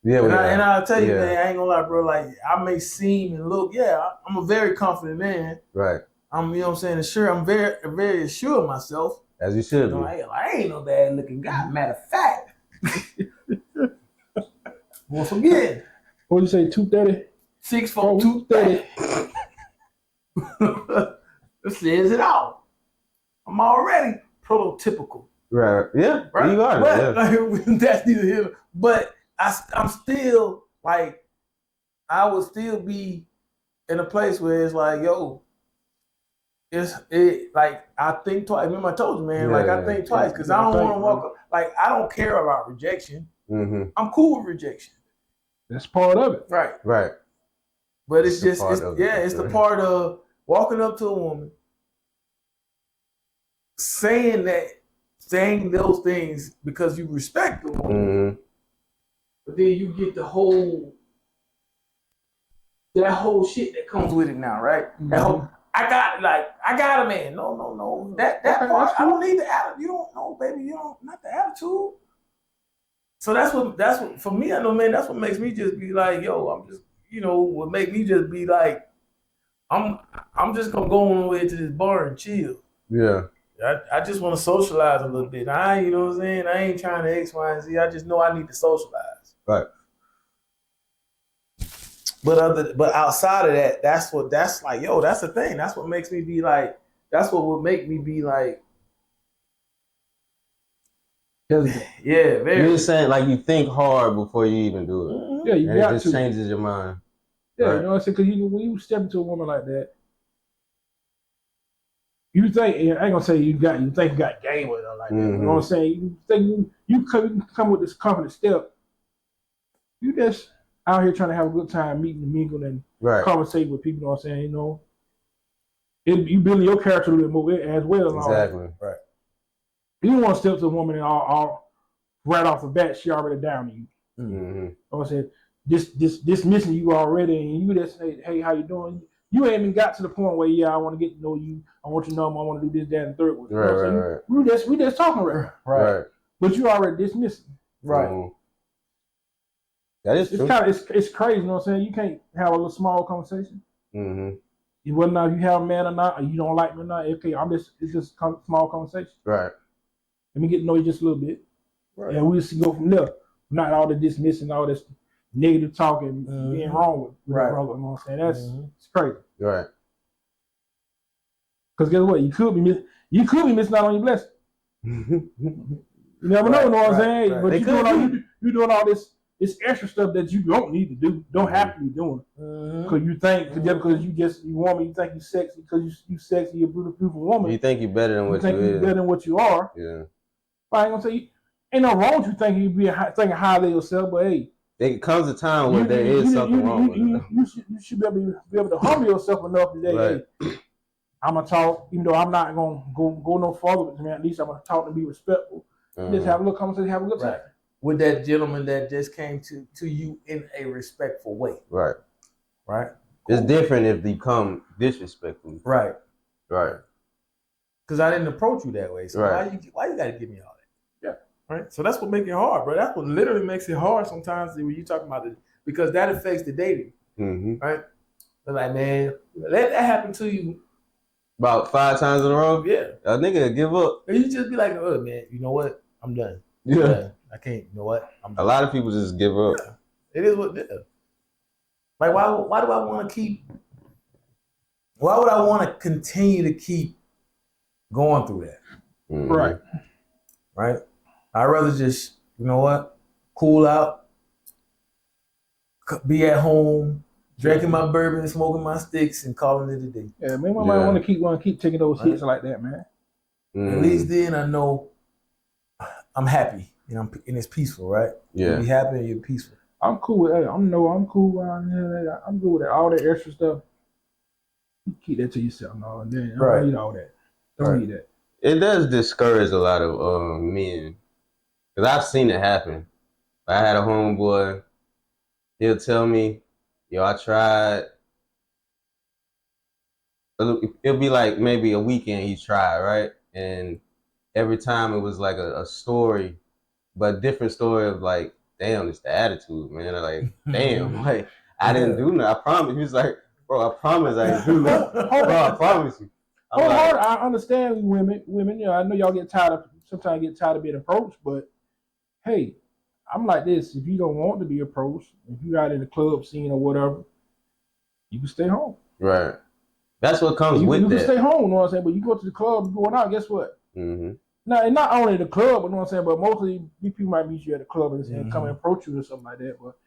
[SPEAKER 4] Yeah.
[SPEAKER 2] And I'll tell you,
[SPEAKER 4] Yeah.
[SPEAKER 2] man, I ain't gonna lie, bro. Like I may seem and look, I'm a very confident man.
[SPEAKER 4] Right.
[SPEAKER 2] I'm, you know what I'm saying, sure. I'm very, very assured of myself.
[SPEAKER 4] As you should be.
[SPEAKER 2] I ain't no bad looking guy. Matter of fact, once again,
[SPEAKER 3] What you say? 230.
[SPEAKER 2] 6'4", 230. It says it all. I'm already prototypical.
[SPEAKER 4] Right. Yeah.
[SPEAKER 2] Right?
[SPEAKER 4] You are.
[SPEAKER 2] But
[SPEAKER 4] Yeah.
[SPEAKER 2] like, that's neither here. But I'm still like, I would still be in a place where it's like, yo, like I think twice. Remember I told you, man,
[SPEAKER 4] Yeah,
[SPEAKER 2] I think twice because I don't want to walk up. Like I don't care about rejection.
[SPEAKER 4] Mm-hmm.
[SPEAKER 2] I'm cool with rejection.
[SPEAKER 3] That's part of it.
[SPEAKER 2] Right.
[SPEAKER 4] Right.
[SPEAKER 2] But it's
[SPEAKER 4] the
[SPEAKER 2] just,
[SPEAKER 4] part of it,
[SPEAKER 2] it's the
[SPEAKER 4] right.
[SPEAKER 2] part of walking up to a woman, saying those things because you respect the woman,
[SPEAKER 4] Mm-hmm.
[SPEAKER 2] but then you get that whole shit that comes with it now, right? That whole I got a man. No. That part, I don't need the attitude. You don't know, baby. You don't not the attitude. So that's what for me. I know, man. That's what makes me just be like, yo. I'm just, what make me just be like, I'm just gonna go on the way to this bar and chill.
[SPEAKER 4] Yeah.
[SPEAKER 2] I just want to socialize a little bit. You know what I'm saying? I ain't trying to X, Y, and Z. I just know I need to socialize.
[SPEAKER 4] Right.
[SPEAKER 2] But outside of that, that's like, yo, that's the thing. That's what makes me be like, that's what would make me be like, yeah, very.
[SPEAKER 4] You're saying like you think hard before you even do it.
[SPEAKER 3] Yeah, you
[SPEAKER 4] and
[SPEAKER 3] got
[SPEAKER 4] it just
[SPEAKER 3] to.
[SPEAKER 4] changes your mind.
[SPEAKER 3] Yeah,
[SPEAKER 4] right.
[SPEAKER 3] You know what I'm saying? Because when you step into a woman like that, you think, I ain't gonna say you think you got game with her like that. You know what I'm saying? You think you come with this confident step. You just out here trying to have a good time, meeting and mingling and conversate with people. You know what I'm saying? You building your character a little more as well.
[SPEAKER 4] Exactly.
[SPEAKER 2] Right.
[SPEAKER 3] You don't want to step to a woman and all right off the bat, she already down to you.
[SPEAKER 4] Mm-hmm.
[SPEAKER 3] You know what I'm saying? Dismissing you already, and you just say, hey, how you doing? You ain't even got to the point where, I want to get to know you. I want you to know I want to do this, that, and third. You know what I'm saying? We just talking right. But you already dismissing.
[SPEAKER 2] Right.
[SPEAKER 4] Mm-hmm. That is true.
[SPEAKER 3] It's crazy, you know what I'm saying? You can't have a little small conversation.
[SPEAKER 4] Mm-hmm.
[SPEAKER 3] Whether or not you have a man or not, or you don't like me or not, okay, it's just a small conversation.
[SPEAKER 4] Right.
[SPEAKER 3] Let me get to know you just a little bit. Right. And we'll go from there. Not all the dismissing, all this negative talking, being wrong with
[SPEAKER 2] right.
[SPEAKER 3] brother. You know what I'm saying? It's crazy.
[SPEAKER 4] Right.
[SPEAKER 3] Because guess what? You could be missing out on your blessing. You never know, you know what I'm saying? Right. But you're doing all this extra stuff that you don't need to do, don't have to be doing. Because you think, because you woman, you think you're sexy, because you sexy, you're a beautiful woman.
[SPEAKER 4] You think you're better than what you is.
[SPEAKER 3] You're better than what you are.
[SPEAKER 4] Yeah.
[SPEAKER 3] I ain't gonna say, ain't no wrong with you thinking you thinking highly of yourself, but hey.
[SPEAKER 4] There comes a time where there is something wrong with it. You should be able to humble yourself enough to say, hey, I'm gonna talk, even though I'm not gonna go no farther with me. At least I'm gonna talk and be respectful. Just have a little conversation, have a good time.
[SPEAKER 2] Right. With that gentleman that just came to you in a respectful way.
[SPEAKER 4] Right.
[SPEAKER 2] Right.
[SPEAKER 4] It's different if they come disrespectful.
[SPEAKER 2] Right.
[SPEAKER 4] Right.
[SPEAKER 2] Because I didn't approach you that way. So why you gotta give me all that? Yeah. Right. So that's what makes it hard, bro. That's what literally makes it hard sometimes when you talk about it, because that affects the dating. Right. But like, man, let that happen to you
[SPEAKER 4] about 5 times in a row.
[SPEAKER 2] Yeah.
[SPEAKER 4] A nigga give up.
[SPEAKER 2] And you just be like, oh man, you know what? I'm done.
[SPEAKER 4] Yeah.
[SPEAKER 2] I can't. You know what? I'm done.
[SPEAKER 4] A lot of people just give up.
[SPEAKER 2] Yeah. It is what it is. Like, why do I want to keep? Why would I want to continue to keep going through that?
[SPEAKER 3] Right.
[SPEAKER 2] Right. I'd rather just, you know what, cool out, be at home, drinking my bourbon and smoking my sticks and calling it a day.
[SPEAKER 3] Yeah, man, I want to keep taking those hits like that, man.
[SPEAKER 2] At least then I know I'm happy and it's peaceful, right?
[SPEAKER 4] Yeah.
[SPEAKER 2] You be happy and you're peaceful.
[SPEAKER 3] I'm cool with that. I'm cool. I'm good with that. All that extra stuff, you keep that to yourself. No, then don't need all that. Don't need that.
[SPEAKER 4] It does discourage a lot of men, because I've seen it happen. I had a homeboy. He'll tell me, "Yo, I tried." It'll be like maybe a weekend he tried, right? And every time it was like a story, but a different story of like, damn, it's the attitude, man. I'm like, damn, like I didn't do nothing. I promise. He was like, bro, I promise I didn't do nothing. Bro, I promise you.
[SPEAKER 3] I understand women. I know y'all sometimes get tired of being approached, but hey, I'm like this. If you don't want to be approached, if you're out in the club scene or whatever, you can stay home.
[SPEAKER 4] Right. That's what comes with that.
[SPEAKER 3] You can stay home, you know what I'm saying? But you go to the club, you're going out, guess what? Now, and not only the club, you know what I'm saying, but mostly people might meet you at the club and come and approach you or something like that. But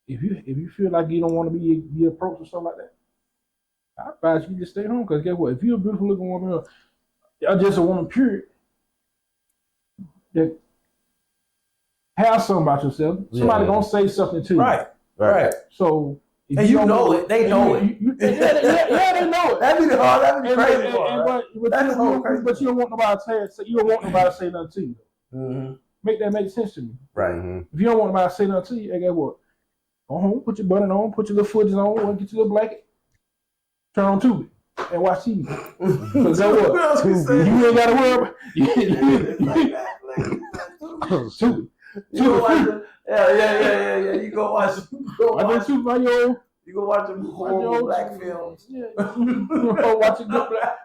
[SPEAKER 3] if you feel like you don't want to be approached or something like that, I advise you to stay home, because guess what? If you're a beautiful looking woman or just a woman, period, that have something about yourself, somebody gonna say something to you.
[SPEAKER 2] Right.
[SPEAKER 3] So if
[SPEAKER 2] and you know it, they know it.
[SPEAKER 3] They know it.
[SPEAKER 2] That'd be the hard, that'd be crazy.
[SPEAKER 3] But you don't want nobody to say nothing to you. make that make sense to me.
[SPEAKER 2] Right.
[SPEAKER 3] If you don't want nobody to say nothing to you, hey, guess what? Go home, put your button on, put your little footies on, get your little blanket, turn on Tubi, and watch TV. Because guess what? You ain't got to worry about Tubi.
[SPEAKER 2] You go watch them. Yeah. You go watch. You go watch them horrible black films.
[SPEAKER 3] Yeah. Watch a good black.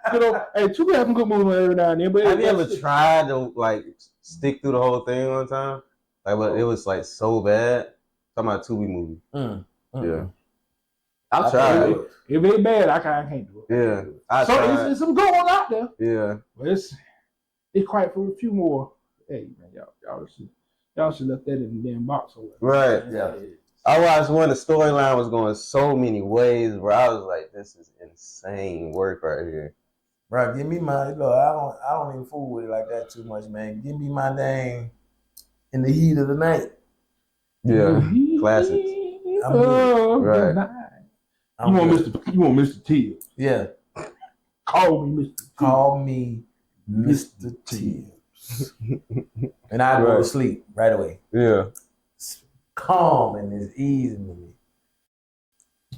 [SPEAKER 3] Hey, Tubi have some good movies every now and then. But
[SPEAKER 4] have you ever tried to like stick through the whole thing one time? Like, but it was like so bad. Talking about Tubi movie. Yeah. I tried.
[SPEAKER 3] If it ain't bad, I can't do it.
[SPEAKER 4] Yeah. I
[SPEAKER 3] it's some good ones out there.
[SPEAKER 4] Yeah.
[SPEAKER 3] But it's quite for a few more. Hey man, y'all should left that in the damn box or whatever.
[SPEAKER 4] Right. Yeah. I watched one. The storyline was going so many ways where I was like, "This is insane work right here."
[SPEAKER 2] Bro, give me my look. I don't even fool with it like that too much, man. Give me my name in the heat of the night.
[SPEAKER 4] Yeah, classics.
[SPEAKER 2] I'm good.
[SPEAKER 4] Right.
[SPEAKER 3] You want Mr. T?
[SPEAKER 2] Yeah.
[SPEAKER 3] Call me Mr. T.
[SPEAKER 2] Call me Mr. Tibbs. And I go to sleep right away.
[SPEAKER 4] Yeah.
[SPEAKER 2] It's calm and it's easy to me.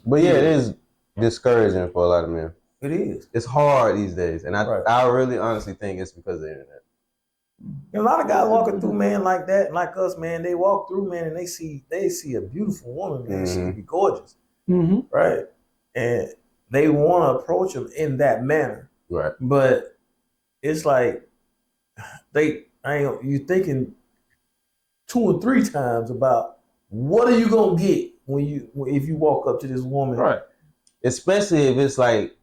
[SPEAKER 4] But yeah, it is discouraging for a lot of men.
[SPEAKER 2] It is.
[SPEAKER 4] It's hard these days, and I really honestly think it's because of the internet.
[SPEAKER 2] A lot of guys walking through, man, like that, like us, man. They walk through, man, and they see a beautiful woman, man. She be gorgeous, right? And they want to approach them in that manner,
[SPEAKER 4] right?
[SPEAKER 2] But it's like you thinking 2 or 3 times about what are you gonna get if you walk up to this woman,
[SPEAKER 3] right?
[SPEAKER 4] Especially if it's like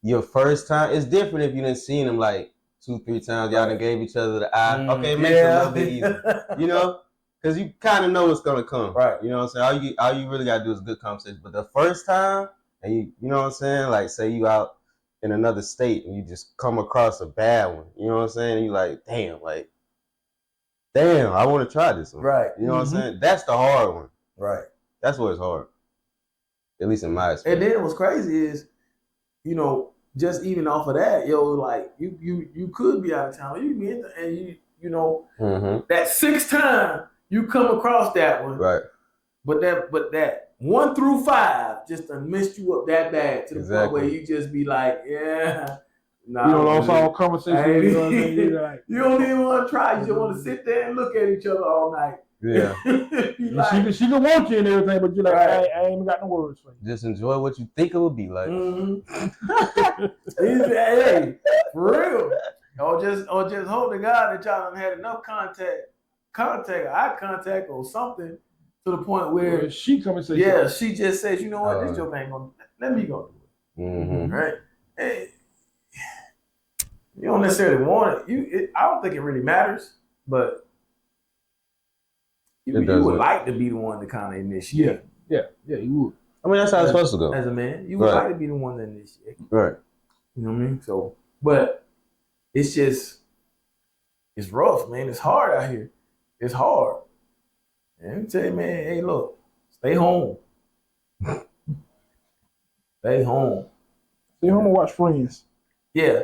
[SPEAKER 4] your first time. It's different if you didn't see them like 2-3 times. Y'all done gave each other the eye. Okay, it makes it a little bit easier, you know, because you kind of know what's gonna come,
[SPEAKER 2] right?
[SPEAKER 4] You know what I'm saying? All you really gotta do is good conversation. But the first time, and you know what I'm saying? Like, say you out in another state and you just come across a bad one. You know what I'm saying? And you like, damn, I want to try this one.
[SPEAKER 2] Right.
[SPEAKER 4] You know what I'm saying? That's the hard one.
[SPEAKER 2] Right.
[SPEAKER 4] That's where it's hard. At least in my experience.
[SPEAKER 2] And then what's crazy is, you know, just even off of that, like you could be out of town. You be in and you know that 6th time you come across that one.
[SPEAKER 4] Right.
[SPEAKER 2] But that 1 through 5 just done messed you up that bad to the point where you just be like, yeah. Nah,
[SPEAKER 3] you don't lost all conversation. You know what I mean? Like,
[SPEAKER 2] you don't even want to try. You just want to sit there and look at each other all night.
[SPEAKER 4] Yeah.
[SPEAKER 2] Like,
[SPEAKER 3] she can want you and everything, but you're like, I ain't even got no words for you.
[SPEAKER 4] Just enjoy what you think it would be like.
[SPEAKER 2] Hey, for real. Or just hope to God that y'all done had enough contact, eye contact or something to the point where
[SPEAKER 3] she come and say,
[SPEAKER 2] yeah, she just says, you know what, this joke ain't gonna, let me go do it. Right? Hey, you don't necessarily want it. I don't think it really matters, but you would like to be the one to kind of initiate.
[SPEAKER 3] Yeah, you would.
[SPEAKER 4] I mean, that's how it's supposed to go.
[SPEAKER 2] As a man, you would like to be the one to initiate.
[SPEAKER 4] Right.
[SPEAKER 2] You know what I mean? So, but it's rough, man. It's hard out here. It's hard. And let me tell you, man, hey, look, stay home. Stay home.
[SPEAKER 3] Stay home and watch Friends.
[SPEAKER 2] Yeah.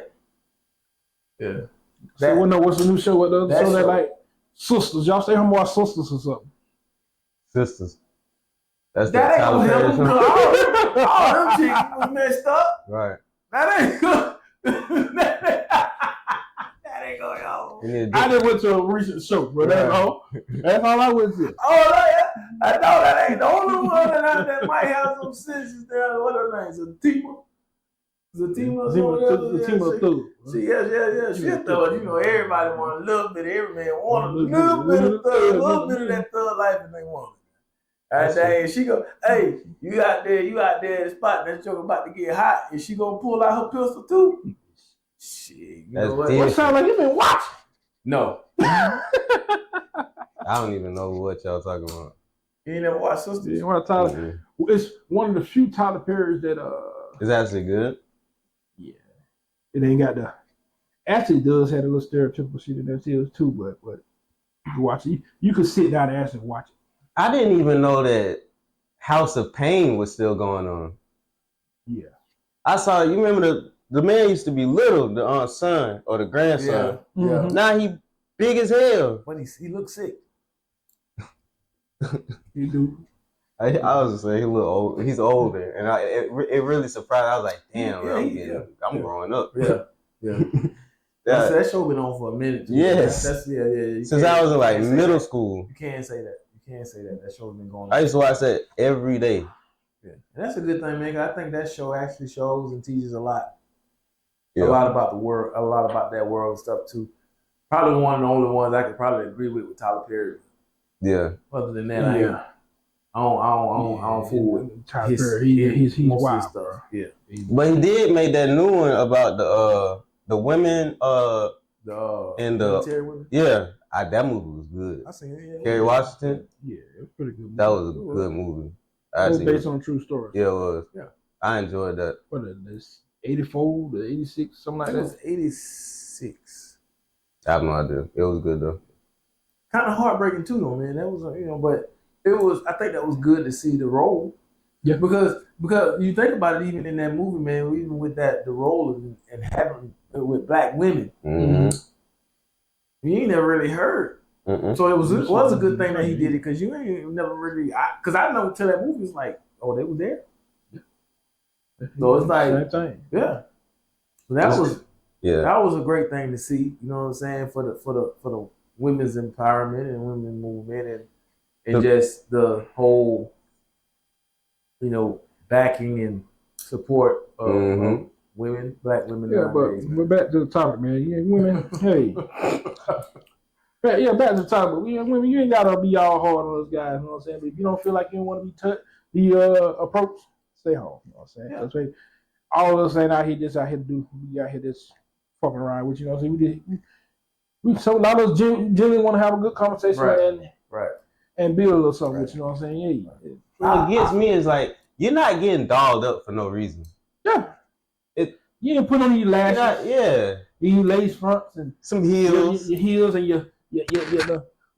[SPEAKER 3] So what's the new show? What the other show that like Sisters? Y'all stay home and watch Sisters or something?
[SPEAKER 4] Sisters. That's
[SPEAKER 2] that ain't gonna help them. All them chicks was messed up.
[SPEAKER 4] Right.
[SPEAKER 2] That ain't good. That ain't gonna help.
[SPEAKER 3] I just went to a recent show, bro. That's all I went to.
[SPEAKER 2] Oh, yeah. I know that ain't the only one that might have some senses there. What her name? Zatima. Zatima. She thought, you know, everybody want a little bit. Every man want a little bit of thug, a little bit of that thug life, and they want it. And then she go, hey, you out there in the spot that you're about to get hot, and she gonna pull out her pistol too? Shit, you know what?
[SPEAKER 3] What sound like you been watching?
[SPEAKER 2] No.
[SPEAKER 4] I don't even know what y'all talking about.
[SPEAKER 2] You ain't never watched Sisters?
[SPEAKER 3] You want Tyler? It's one of the few Tyler Perry's that
[SPEAKER 4] It's actually good.
[SPEAKER 3] Yeah, it ain't got the. Actually, does have a little stereotypical shit in there too, but you can watch it. You can sit down and actually watch it.
[SPEAKER 4] I didn't even know that House of Pain was still going on.
[SPEAKER 3] Yeah,
[SPEAKER 4] I saw. You remember the man used to be little, the son or the grandson.
[SPEAKER 2] Yeah.
[SPEAKER 4] Now he big as hell.
[SPEAKER 2] But he looks sick.
[SPEAKER 3] You do.
[SPEAKER 4] I was just saying he look old. He's older, and it really surprised. I was like, damn,
[SPEAKER 2] Yeah,
[SPEAKER 4] I'm growing up.
[SPEAKER 2] Yeah.
[SPEAKER 4] Yeah.
[SPEAKER 2] That show been on for a minute. Too.
[SPEAKER 4] Yes.
[SPEAKER 2] That's
[SPEAKER 4] Since I was in like middle school.
[SPEAKER 2] You can't say that. You can't say that. That show's been going on.
[SPEAKER 4] I used to watch that every day.
[SPEAKER 2] Yeah. And that's a good thing, man. 'Cause I think that show actually shows and teaches a lot.
[SPEAKER 4] Yeah.
[SPEAKER 2] A lot about the world, a lot about that world and stuff too. Probably one of the only ones I could probably agree with Tyler Perry.
[SPEAKER 4] Yeah.
[SPEAKER 2] Other than that, I don't fool with
[SPEAKER 3] Tyler Perry. He's
[SPEAKER 2] most of
[SPEAKER 3] wild,
[SPEAKER 2] his stuff. Yeah.
[SPEAKER 4] But he did make that new one about the women and the
[SPEAKER 2] military women.
[SPEAKER 4] yeah. That movie was good.
[SPEAKER 2] I seen it. Yeah.
[SPEAKER 4] Kerry Washington.
[SPEAKER 3] Yeah, it was pretty good.
[SPEAKER 4] That was a good movie.
[SPEAKER 3] It was based on a true story.
[SPEAKER 4] Yeah, it was.
[SPEAKER 2] Yeah.
[SPEAKER 4] I enjoyed that.
[SPEAKER 3] What is this? 84 to 86, something like
[SPEAKER 2] It
[SPEAKER 3] that.
[SPEAKER 2] was 86.
[SPEAKER 4] I have no idea. It was good though.
[SPEAKER 2] Kind of heartbreaking too, though, man. That was, but it was. I think that was good to see the role.
[SPEAKER 3] Yeah.
[SPEAKER 2] Because you think about it, even in that movie, man, even with the role and having with black women,
[SPEAKER 4] Mm-hmm.
[SPEAKER 2] you ain't never really heard.
[SPEAKER 4] Mm-mm.
[SPEAKER 2] So it was a good thing that he did it because you ain't never really. Because I know till that movie was like, oh, they was there. So it's like,
[SPEAKER 3] same thing.
[SPEAKER 2] yeah. So that was a great thing to see. You know what I'm saying, for the women's empowerment and women movement and just the whole, backing and support of women, black women.
[SPEAKER 3] Yeah,
[SPEAKER 2] nowadays, man.
[SPEAKER 3] but back to the topic, man. Yeah, women, hey. Back to the topic. Yeah, women, you ain't gotta be all hard on those guys. You know what I'm saying? But if you don't feel like you don't want to be approached, stay home. You know what I'm saying?
[SPEAKER 2] Yeah.
[SPEAKER 3] That's right. All of us ain't out here to do. We out here just fucking around with, you know what I'm saying? So a lot of us genuinely want to have a good conversation and build a little something with, you know what I'm saying? Yeah.
[SPEAKER 4] What gets me is like you're not getting dolled up for no reason.
[SPEAKER 3] Yeah. You didn't put on your lashes. Your lace fronts and
[SPEAKER 4] some heels.
[SPEAKER 3] Your heels and your
[SPEAKER 4] You're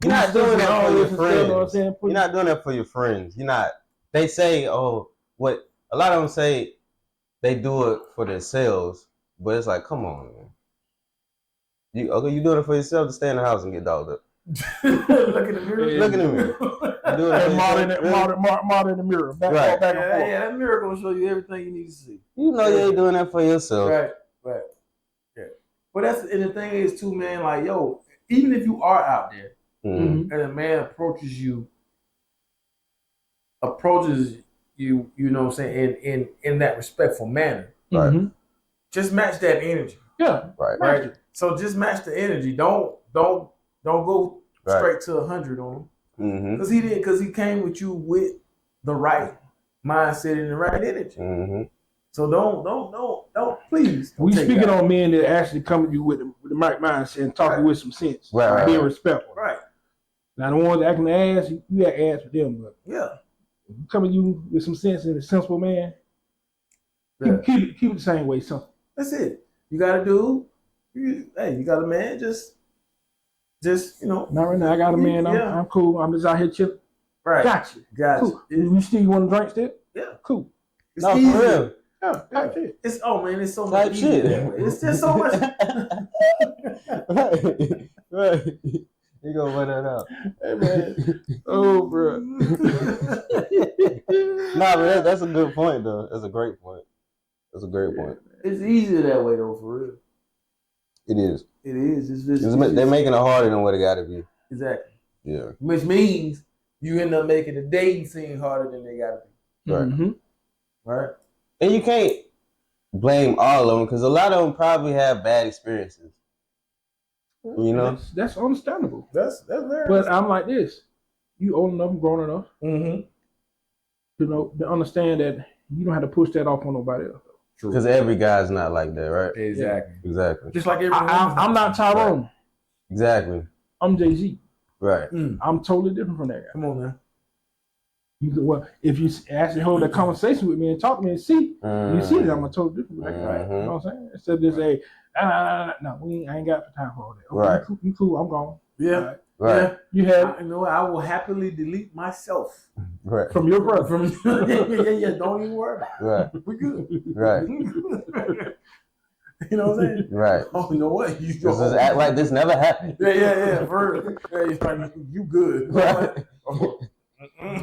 [SPEAKER 4] not doing that for your friends.
[SPEAKER 3] You know what I'm saying?
[SPEAKER 4] You're not doing that for your friends. You're not. They say, what a lot of them say, they do it for themselves, but it's like, come on, man. You doing it for yourself to stay in the house and get dogged up.
[SPEAKER 2] Look in the mirror.
[SPEAKER 4] Look in the mirror. You doing it for
[SPEAKER 3] Model in the mirror. Back and forth.
[SPEAKER 2] Yeah, that mirror gonna show you everything you need to see.
[SPEAKER 4] You know you ain't doing that for yourself.
[SPEAKER 2] Right. Yeah. But and the thing is too, man, like, yo, even if you are out there and a man approaches you, you know what I'm saying, in that respectful manner.
[SPEAKER 3] Right.
[SPEAKER 2] Just match that energy.
[SPEAKER 3] Yeah.
[SPEAKER 4] Right.
[SPEAKER 2] So just match the energy. Don't go straight to 100 on him. Because he came with you with the right mindset and the right energy. So don't please.
[SPEAKER 3] We speaking on men that actually come to you with the right mindset and talking with some sense.
[SPEAKER 4] Right.
[SPEAKER 3] Being respectful.
[SPEAKER 2] Right.
[SPEAKER 3] Now the ones acting the ass, you got ass for them, but
[SPEAKER 2] yeah.
[SPEAKER 3] Coming you with some sense and a sensible man. Keep it the same way, simple.
[SPEAKER 2] That's it. You got a dude. You got a man. Just
[SPEAKER 3] Not right now. I got a man. I'm cool. I'm just out here chilling.
[SPEAKER 2] Right.
[SPEAKER 3] Got you.
[SPEAKER 2] Cool.
[SPEAKER 3] You want to drink still?
[SPEAKER 2] Yeah.
[SPEAKER 3] Cool.
[SPEAKER 2] It's
[SPEAKER 4] no,
[SPEAKER 2] easy.
[SPEAKER 4] for real.
[SPEAKER 3] Yeah. Shit.
[SPEAKER 2] It's it's so
[SPEAKER 4] type
[SPEAKER 2] much
[SPEAKER 4] shit.
[SPEAKER 2] easier. It's just so much.
[SPEAKER 4] Right. You gonna run that out.
[SPEAKER 3] Hey man. Oh, bro.
[SPEAKER 4] Nah, but that's a good point though. That's a great point.
[SPEAKER 2] It's easier that way though, for real.
[SPEAKER 4] It is.
[SPEAKER 2] It is. It's just
[SPEAKER 4] They're making it harder than what it gotta be.
[SPEAKER 2] Exactly.
[SPEAKER 4] Yeah.
[SPEAKER 2] Which means you end up making the dating scene harder than they gotta be.
[SPEAKER 4] Right.
[SPEAKER 2] Right.
[SPEAKER 4] And you can't blame all of them because a lot of them probably have bad experiences. You know,
[SPEAKER 3] that's understandable.
[SPEAKER 2] That's very.
[SPEAKER 3] But I'm like this: you old enough, grown enough, to understand that you don't have to push that off on nobody else.
[SPEAKER 4] Because every guy's not like that, right?
[SPEAKER 2] Exactly.
[SPEAKER 4] Exactly.
[SPEAKER 2] Just like everyone.
[SPEAKER 3] I'm not Tyrone.
[SPEAKER 4] Right. Exactly.
[SPEAKER 3] I'm Jay-Z.
[SPEAKER 4] Right.
[SPEAKER 3] I'm totally different from that guy.
[SPEAKER 2] Come on,
[SPEAKER 3] man. If you actually hold that conversation with me and talk to me and see, you see that I'm a totally different guy. Right? You know what I'm saying? Instead of just say, no, I ain't got time for all that. Okay,
[SPEAKER 4] right.
[SPEAKER 3] You cool, I'm gone.
[SPEAKER 2] Yeah.
[SPEAKER 4] Right.
[SPEAKER 2] Yeah.
[SPEAKER 3] You have.
[SPEAKER 2] You know what? I will happily delete myself.
[SPEAKER 4] Right.
[SPEAKER 3] From your brother.
[SPEAKER 2] Yeah. Don't even worry about it.
[SPEAKER 4] Right.
[SPEAKER 2] We're good.
[SPEAKER 4] Right.
[SPEAKER 2] You know what I'm saying?
[SPEAKER 4] Right.
[SPEAKER 2] Oh, you know what? You
[SPEAKER 4] This is act like this never happened.
[SPEAKER 2] yeah. It's like you good.
[SPEAKER 4] Right.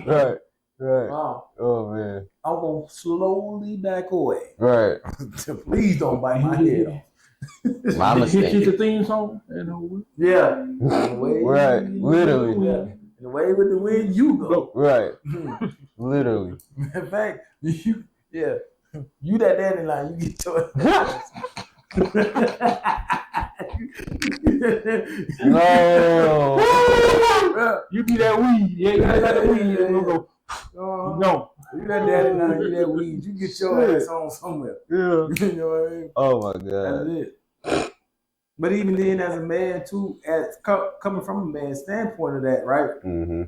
[SPEAKER 4] Right. Right.
[SPEAKER 2] Wow.
[SPEAKER 4] Oh man.
[SPEAKER 2] I'm gonna slowly back away.
[SPEAKER 4] Right.
[SPEAKER 2] Please don't bite my head off.
[SPEAKER 4] My
[SPEAKER 3] Hit you
[SPEAKER 4] mistake.
[SPEAKER 3] the theme song. And over.
[SPEAKER 2] Yeah.
[SPEAKER 4] Right. Literally.
[SPEAKER 2] Yeah. And the way with the wind, you go.
[SPEAKER 4] Right. Literally.
[SPEAKER 2] In fact, you that dandelion, you get to
[SPEAKER 4] No.
[SPEAKER 3] You be that weed. Yeah, you got that weed.
[SPEAKER 2] Yeah.
[SPEAKER 3] We'll go. No.
[SPEAKER 2] You that dandelion, you that weed, you get your ass on somewhere.
[SPEAKER 4] Yeah.
[SPEAKER 2] You know what I mean?
[SPEAKER 4] Oh my
[SPEAKER 2] That's
[SPEAKER 4] God.
[SPEAKER 2] it. But even then, as a man too, coming from a man's standpoint of that, right?
[SPEAKER 4] Mm-hmm.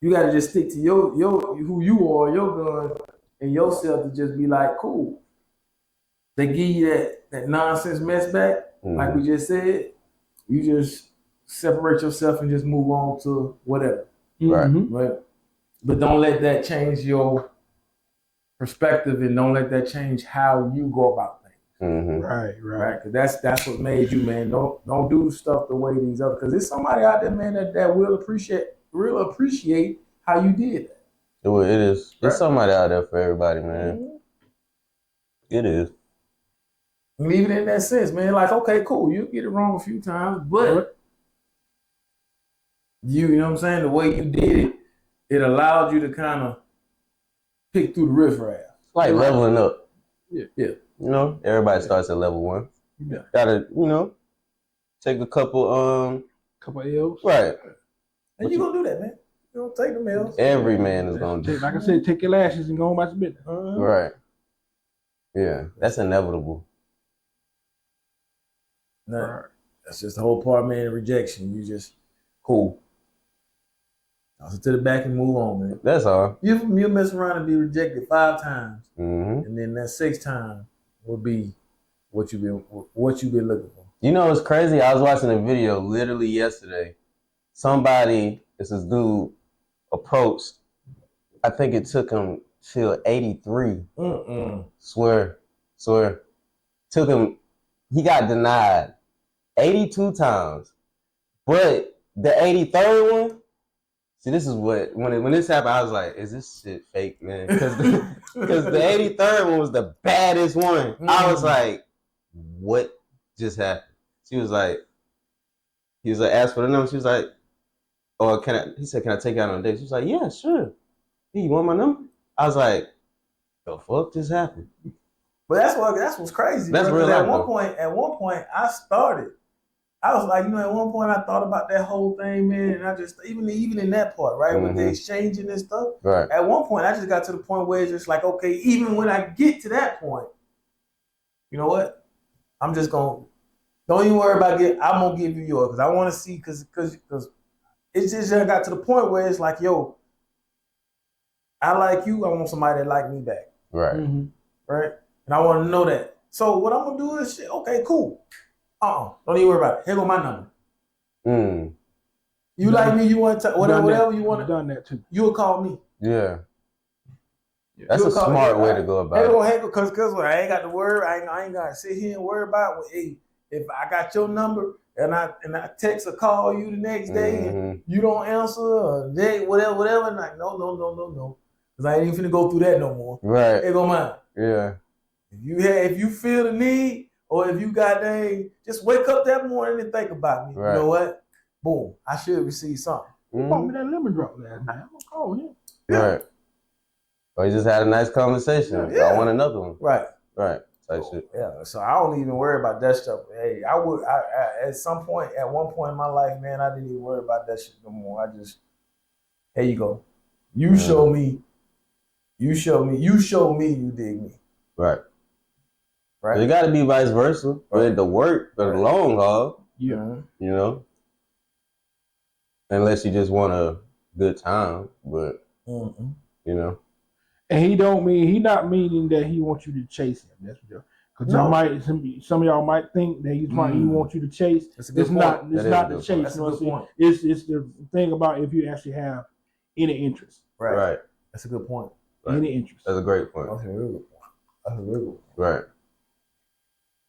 [SPEAKER 2] You got to just stick to your who you are, your gun, and yourself to just be like, cool. They give you that nonsense mess back, like we just said. You just separate yourself and just move on to whatever,
[SPEAKER 4] Right.
[SPEAKER 2] right? But don't let that change your perspective, and don't let that change how you go about things.
[SPEAKER 4] Mm-hmm.
[SPEAKER 3] Right.
[SPEAKER 2] Because that's what made you, man. Don't do stuff the way these other. Because there's somebody out there, man, that will appreciate how you did that.
[SPEAKER 4] It is. There's
[SPEAKER 2] Right.
[SPEAKER 4] somebody out there for everybody, man. It is.
[SPEAKER 2] Leave it in that sense, man. Like, okay, cool, you get it wrong a few times, but you know what I'm saying? The way you did it, it allowed you to kind of pick through the riffraff.
[SPEAKER 4] Like leveling up.
[SPEAKER 2] Yeah.
[SPEAKER 4] You know, everybody starts at level 1.
[SPEAKER 2] Yeah.
[SPEAKER 4] Gotta, take a couple,
[SPEAKER 3] Couple L's.
[SPEAKER 4] right.
[SPEAKER 2] And you gonna do that, man. You don't take them L's.
[SPEAKER 4] Every man is gonna do.
[SPEAKER 3] Like I said, take your lashes and go on about your business.
[SPEAKER 4] Right. Yeah, that's inevitable.
[SPEAKER 2] No, that's just the whole part, man. Rejection. You just cool. Toss it to the back and move on, man.
[SPEAKER 4] That's all.
[SPEAKER 2] You mess around and be rejected 5 times,
[SPEAKER 4] Mm-hmm.
[SPEAKER 2] and then that 6th time will be what you've been looking for.
[SPEAKER 4] You know, it's crazy. I was watching a video literally yesterday. This dude approached. I think it took him till 83. Swear. Took him. He got denied 82 times, but the 83rd one. See, this is what when this happened, I was like, "Is this shit fake, man?" Because the 83rd one was the baddest one. I was like, "What just happened?" He was like, asked for the number. She was like, "Oh, can I?" He said, "Can I take you out on a date?" She was like, "Yeah, sure." Hey, you want my number? I was like, "The fuck just happened?"
[SPEAKER 2] But that's what's crazy.
[SPEAKER 4] That's
[SPEAKER 2] bro,
[SPEAKER 4] real life,
[SPEAKER 2] at one point, I was like, at one point I thought about that whole thing, man, and I just even in that part, right, with the exchanging and stuff.
[SPEAKER 4] Right.
[SPEAKER 2] At one point, I just got to the point where it's just like, okay, even when I get to that point, you know what? I'm just don't even worry about I'm gonna give you yours because I want to see because it's just I got to the point where it's like, yo, I like you. I want somebody that like me back.
[SPEAKER 4] Right.
[SPEAKER 2] Right. And I want to know that. So what I'm gonna do is, okay, cool. Don't even worry about it. Here go my number. You like me? You want to whatever you want.
[SPEAKER 3] Done that too.
[SPEAKER 2] You'll call me.
[SPEAKER 4] Yeah. That's a smart way to go about it.
[SPEAKER 2] Because I ain't got to worry. I ain't got to sit here and worry about. Hey, if I got your number and I text or call you the next day and you don't answer or whatever. And like, no. Because I ain't even finna go through that no more.
[SPEAKER 4] Right.
[SPEAKER 2] Here go mine.
[SPEAKER 4] Yeah.
[SPEAKER 2] If you feel the need, or if you got just wake up that morning and think about me.
[SPEAKER 4] Right.
[SPEAKER 2] You know what? Boom. I should receive something.
[SPEAKER 3] He bought me that lemon drop last night. I'm gonna call him.
[SPEAKER 4] Right. Or you just had a nice conversation.
[SPEAKER 2] Yeah.
[SPEAKER 4] I want another one.
[SPEAKER 2] Right.
[SPEAKER 4] Right. Type shit.
[SPEAKER 2] Yeah. So I don't even worry about that stuff. Hey, I at one point in my life, man, I didn't even worry about that shit no more. I just, here you go. You show me you dig me.
[SPEAKER 4] Right.
[SPEAKER 2] Right.
[SPEAKER 4] So it got to be vice versa for it to work for the long haul.
[SPEAKER 2] Yeah.
[SPEAKER 4] You know, unless you just want a good time, but you know,
[SPEAKER 3] And he not meaning that he wants you to chase him. That's what because some of y'all might think that he wants you to chase. It's not the chase.
[SPEAKER 2] That's a good point.
[SPEAKER 3] It's the thing about if you actually have any interest.
[SPEAKER 4] right.
[SPEAKER 2] That's a good point.
[SPEAKER 3] Any interest.
[SPEAKER 4] That's a great point.
[SPEAKER 2] That's a real good point.
[SPEAKER 4] Right.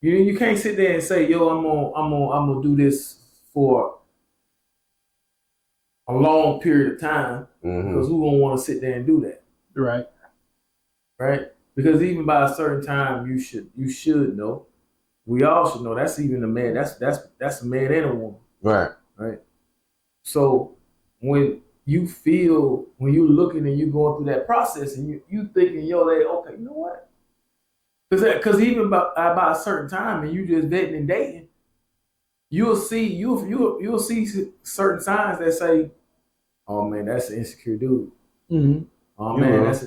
[SPEAKER 2] You can't sit there and say, yo, I'm gonna do this for a long period of time because who gonna want to sit there and do that,
[SPEAKER 3] Right.
[SPEAKER 2] right? Because even by a certain time, you should know. We all should know. That's even a man. That's a man and a woman,
[SPEAKER 4] Right.
[SPEAKER 2] right? So when you're looking and you going through that process and you thinking, yo, okay, you know what? Because even by a certain time and you just vetting and dating, you'll see certain signs that say, oh man, that's an insecure dude.
[SPEAKER 3] Mm-hmm.
[SPEAKER 2] Oh man, that's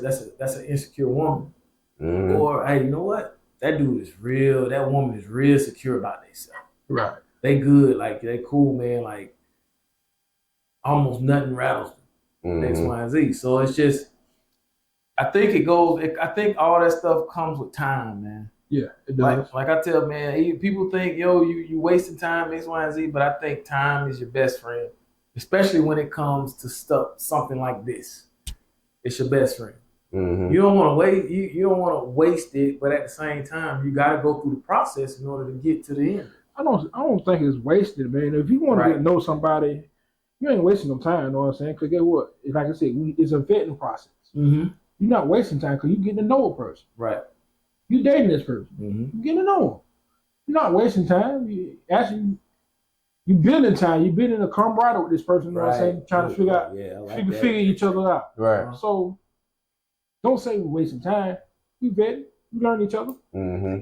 [SPEAKER 2] an insecure woman. Or hey, you know what? That dude is real. That woman is real secure about themselves.
[SPEAKER 3] Right.
[SPEAKER 2] They good, like they cool, man. Like almost nothing rattles them. X, Y, and Z. So it's just, I think all that stuff comes with time, man.
[SPEAKER 3] Yeah, it does.
[SPEAKER 2] Like I tell, man, people think, yo, you wasting time, X, Y, and Z, but I think time is your best friend, especially when it comes to something like this. It's your best friend. You don't want to wait. You don't want to waste it, but at the same time, you got to go through the process in order to get to the end.
[SPEAKER 3] I don't think it's wasted, man. If you want to get to know somebody, you ain't wasting no time. You know what I'm saying? Because guess what? Like I said, it's a vetting process.
[SPEAKER 2] Mm-hmm.
[SPEAKER 3] You're not wasting time because you're getting to know a person.
[SPEAKER 2] Right.
[SPEAKER 3] You're dating this person.
[SPEAKER 2] Mm-hmm.
[SPEAKER 3] You're getting to know them. You're not wasting time. You building time. You're building a camaraderie with this person. You know what I'm saying? Trying to figure out, figure each other out.
[SPEAKER 4] Right.
[SPEAKER 3] So don't say we're wasting time. We vetting. We learn each other.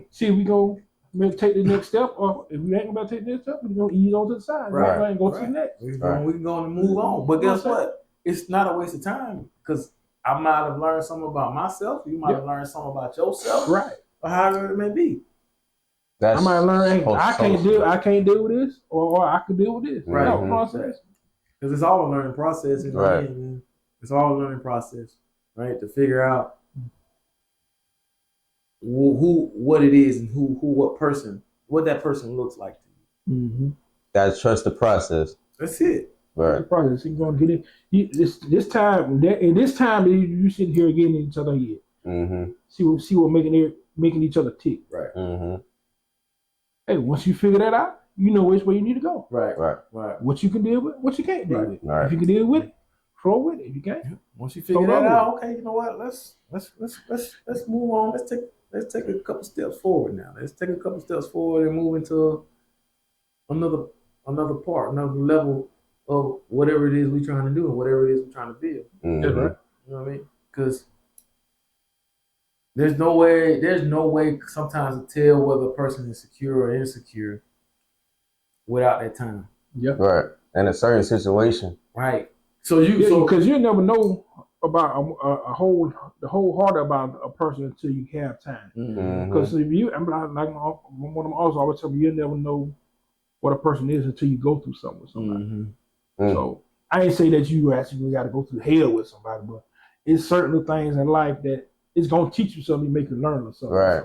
[SPEAKER 3] See if we go maybe take the next step, or if we ain't about to take the next step, we're gonna ease on to the side.
[SPEAKER 2] Right.
[SPEAKER 3] And go to the next.
[SPEAKER 2] We're going to move on. But guess what? It's not a waste of time because I might have learned something about myself. You might have learned something about yourself.
[SPEAKER 3] Right.
[SPEAKER 2] Or however it may be.
[SPEAKER 3] I might learn, hey, I can't deal with this, or I could deal with this.
[SPEAKER 2] Right.
[SPEAKER 3] Process.
[SPEAKER 2] Because it's all a learning process. In the end, man. It's all a learning process, right? To figure out what it is and what that person looks like to you.
[SPEAKER 3] Mm-hmm.
[SPEAKER 4] Gotta trust the process.
[SPEAKER 2] That's it.
[SPEAKER 3] Right. The process. You're gonna get it. This time you sitting here getting each other head.
[SPEAKER 4] Mm-hmm.
[SPEAKER 3] See what making each other tick.
[SPEAKER 2] Right.
[SPEAKER 4] Mm-hmm.
[SPEAKER 3] Hey, once you figure that out, you know which way you need to go.
[SPEAKER 2] Right.
[SPEAKER 3] What you can deal with, what you can't deal with.
[SPEAKER 4] Right.
[SPEAKER 3] If you can deal with it, flow with it. If you can't,
[SPEAKER 2] once you figure that out, okay, you know what? Let's move on. Let's take a couple steps forward now. Let's take a couple steps forward and move into another level of whatever it is we're trying to do and whatever it is we're trying to build.
[SPEAKER 4] Mm-hmm.
[SPEAKER 3] That's right.
[SPEAKER 2] You know what I mean? Because there's no way sometimes to tell whether a person is secure or insecure without that time.
[SPEAKER 3] Yeah.
[SPEAKER 4] Right. In a certain situation.
[SPEAKER 2] Right.
[SPEAKER 3] Because you never know about the whole heart about a person until you have time. Because if you, I'm like one of them also always tell me, you never know what a person is until you go through something with somebody. So I ain't say that you actually got to go through hell with somebody, but it's certain things in life that it's gonna teach you something, make you learn or something.
[SPEAKER 4] Right.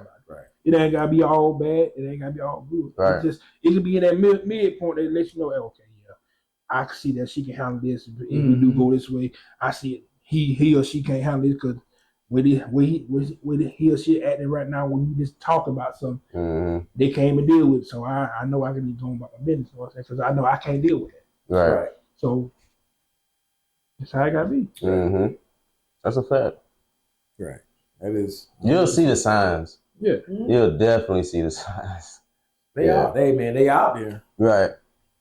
[SPEAKER 3] It ain't gotta be all bad. It ain't gotta be all good.
[SPEAKER 4] Right.
[SPEAKER 3] It can be in that midpoint that lets you know, okay, yeah, I can see that she can handle this. If we do go this way, I see it. He or she can't handle this because with he or she acting right now when you just talk about something, they can't even deal with it. So I know I can be going about my business because I know I can't deal with it.
[SPEAKER 4] Right.
[SPEAKER 3] So that's how it gotta be.
[SPEAKER 4] That's a fact.
[SPEAKER 2] Right. That is.
[SPEAKER 4] You'll see the signs.
[SPEAKER 3] Yeah.
[SPEAKER 4] You'll definitely see the signs.
[SPEAKER 2] They out there.
[SPEAKER 4] Right.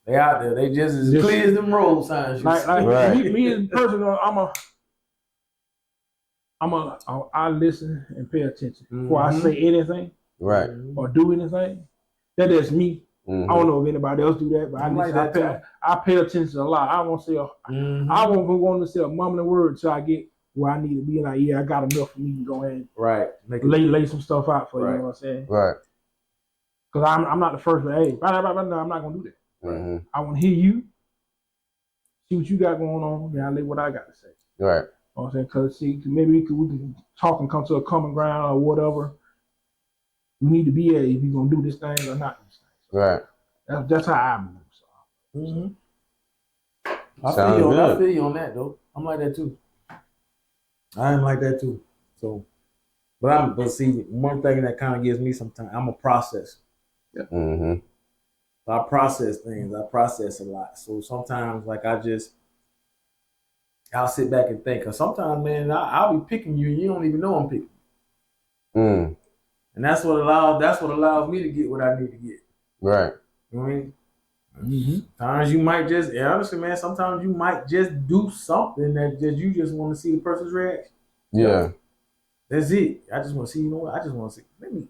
[SPEAKER 2] They out there. They just as clear as them road signs.
[SPEAKER 3] Me as a person, I listen and pay attention before I say anything,
[SPEAKER 4] right,
[SPEAKER 3] or do anything. That's me. I don't know if anybody else do that, but I pay attention a lot. I won't say I won't go to say a mumbling word until I get where I need to be. Like, yeah, I got enough for me to go ahead and lay some stuff out for you. You know what I'm saying?
[SPEAKER 4] Right.
[SPEAKER 3] Because I'm not the first one. Hey, no, I'm not gonna do that. Right. I want to hear you, see what you got going on, and I lay what I got to say.
[SPEAKER 4] Right.
[SPEAKER 3] You know what I'm saying? Because maybe we can talk and come to a common ground or whatever. We need to be if you're gonna do this thing or not this thing. So
[SPEAKER 4] right.
[SPEAKER 3] That's how I move. So.
[SPEAKER 2] I feel you on that though. I'm like that too. I am like that too. So, but see, one thing that kind of gives me some time. I'm a processor.
[SPEAKER 4] Mm-hmm.
[SPEAKER 2] So I process things. I process a lot. So sometimes, like I'll sit back and think. Cause sometimes, man, I'll be picking you, and you don't even know I'm picking.
[SPEAKER 4] Mm.
[SPEAKER 2] And that's what allows me to get what I need to get.
[SPEAKER 4] Right.
[SPEAKER 2] You know what I mean?
[SPEAKER 3] Mm-hmm.
[SPEAKER 2] Sometimes you might just, and honestly, man, sometimes you might just do something that you just want to see the person's reaction.
[SPEAKER 4] Yeah.
[SPEAKER 2] That's it. I just want to see, you know what? I just want to see. Let me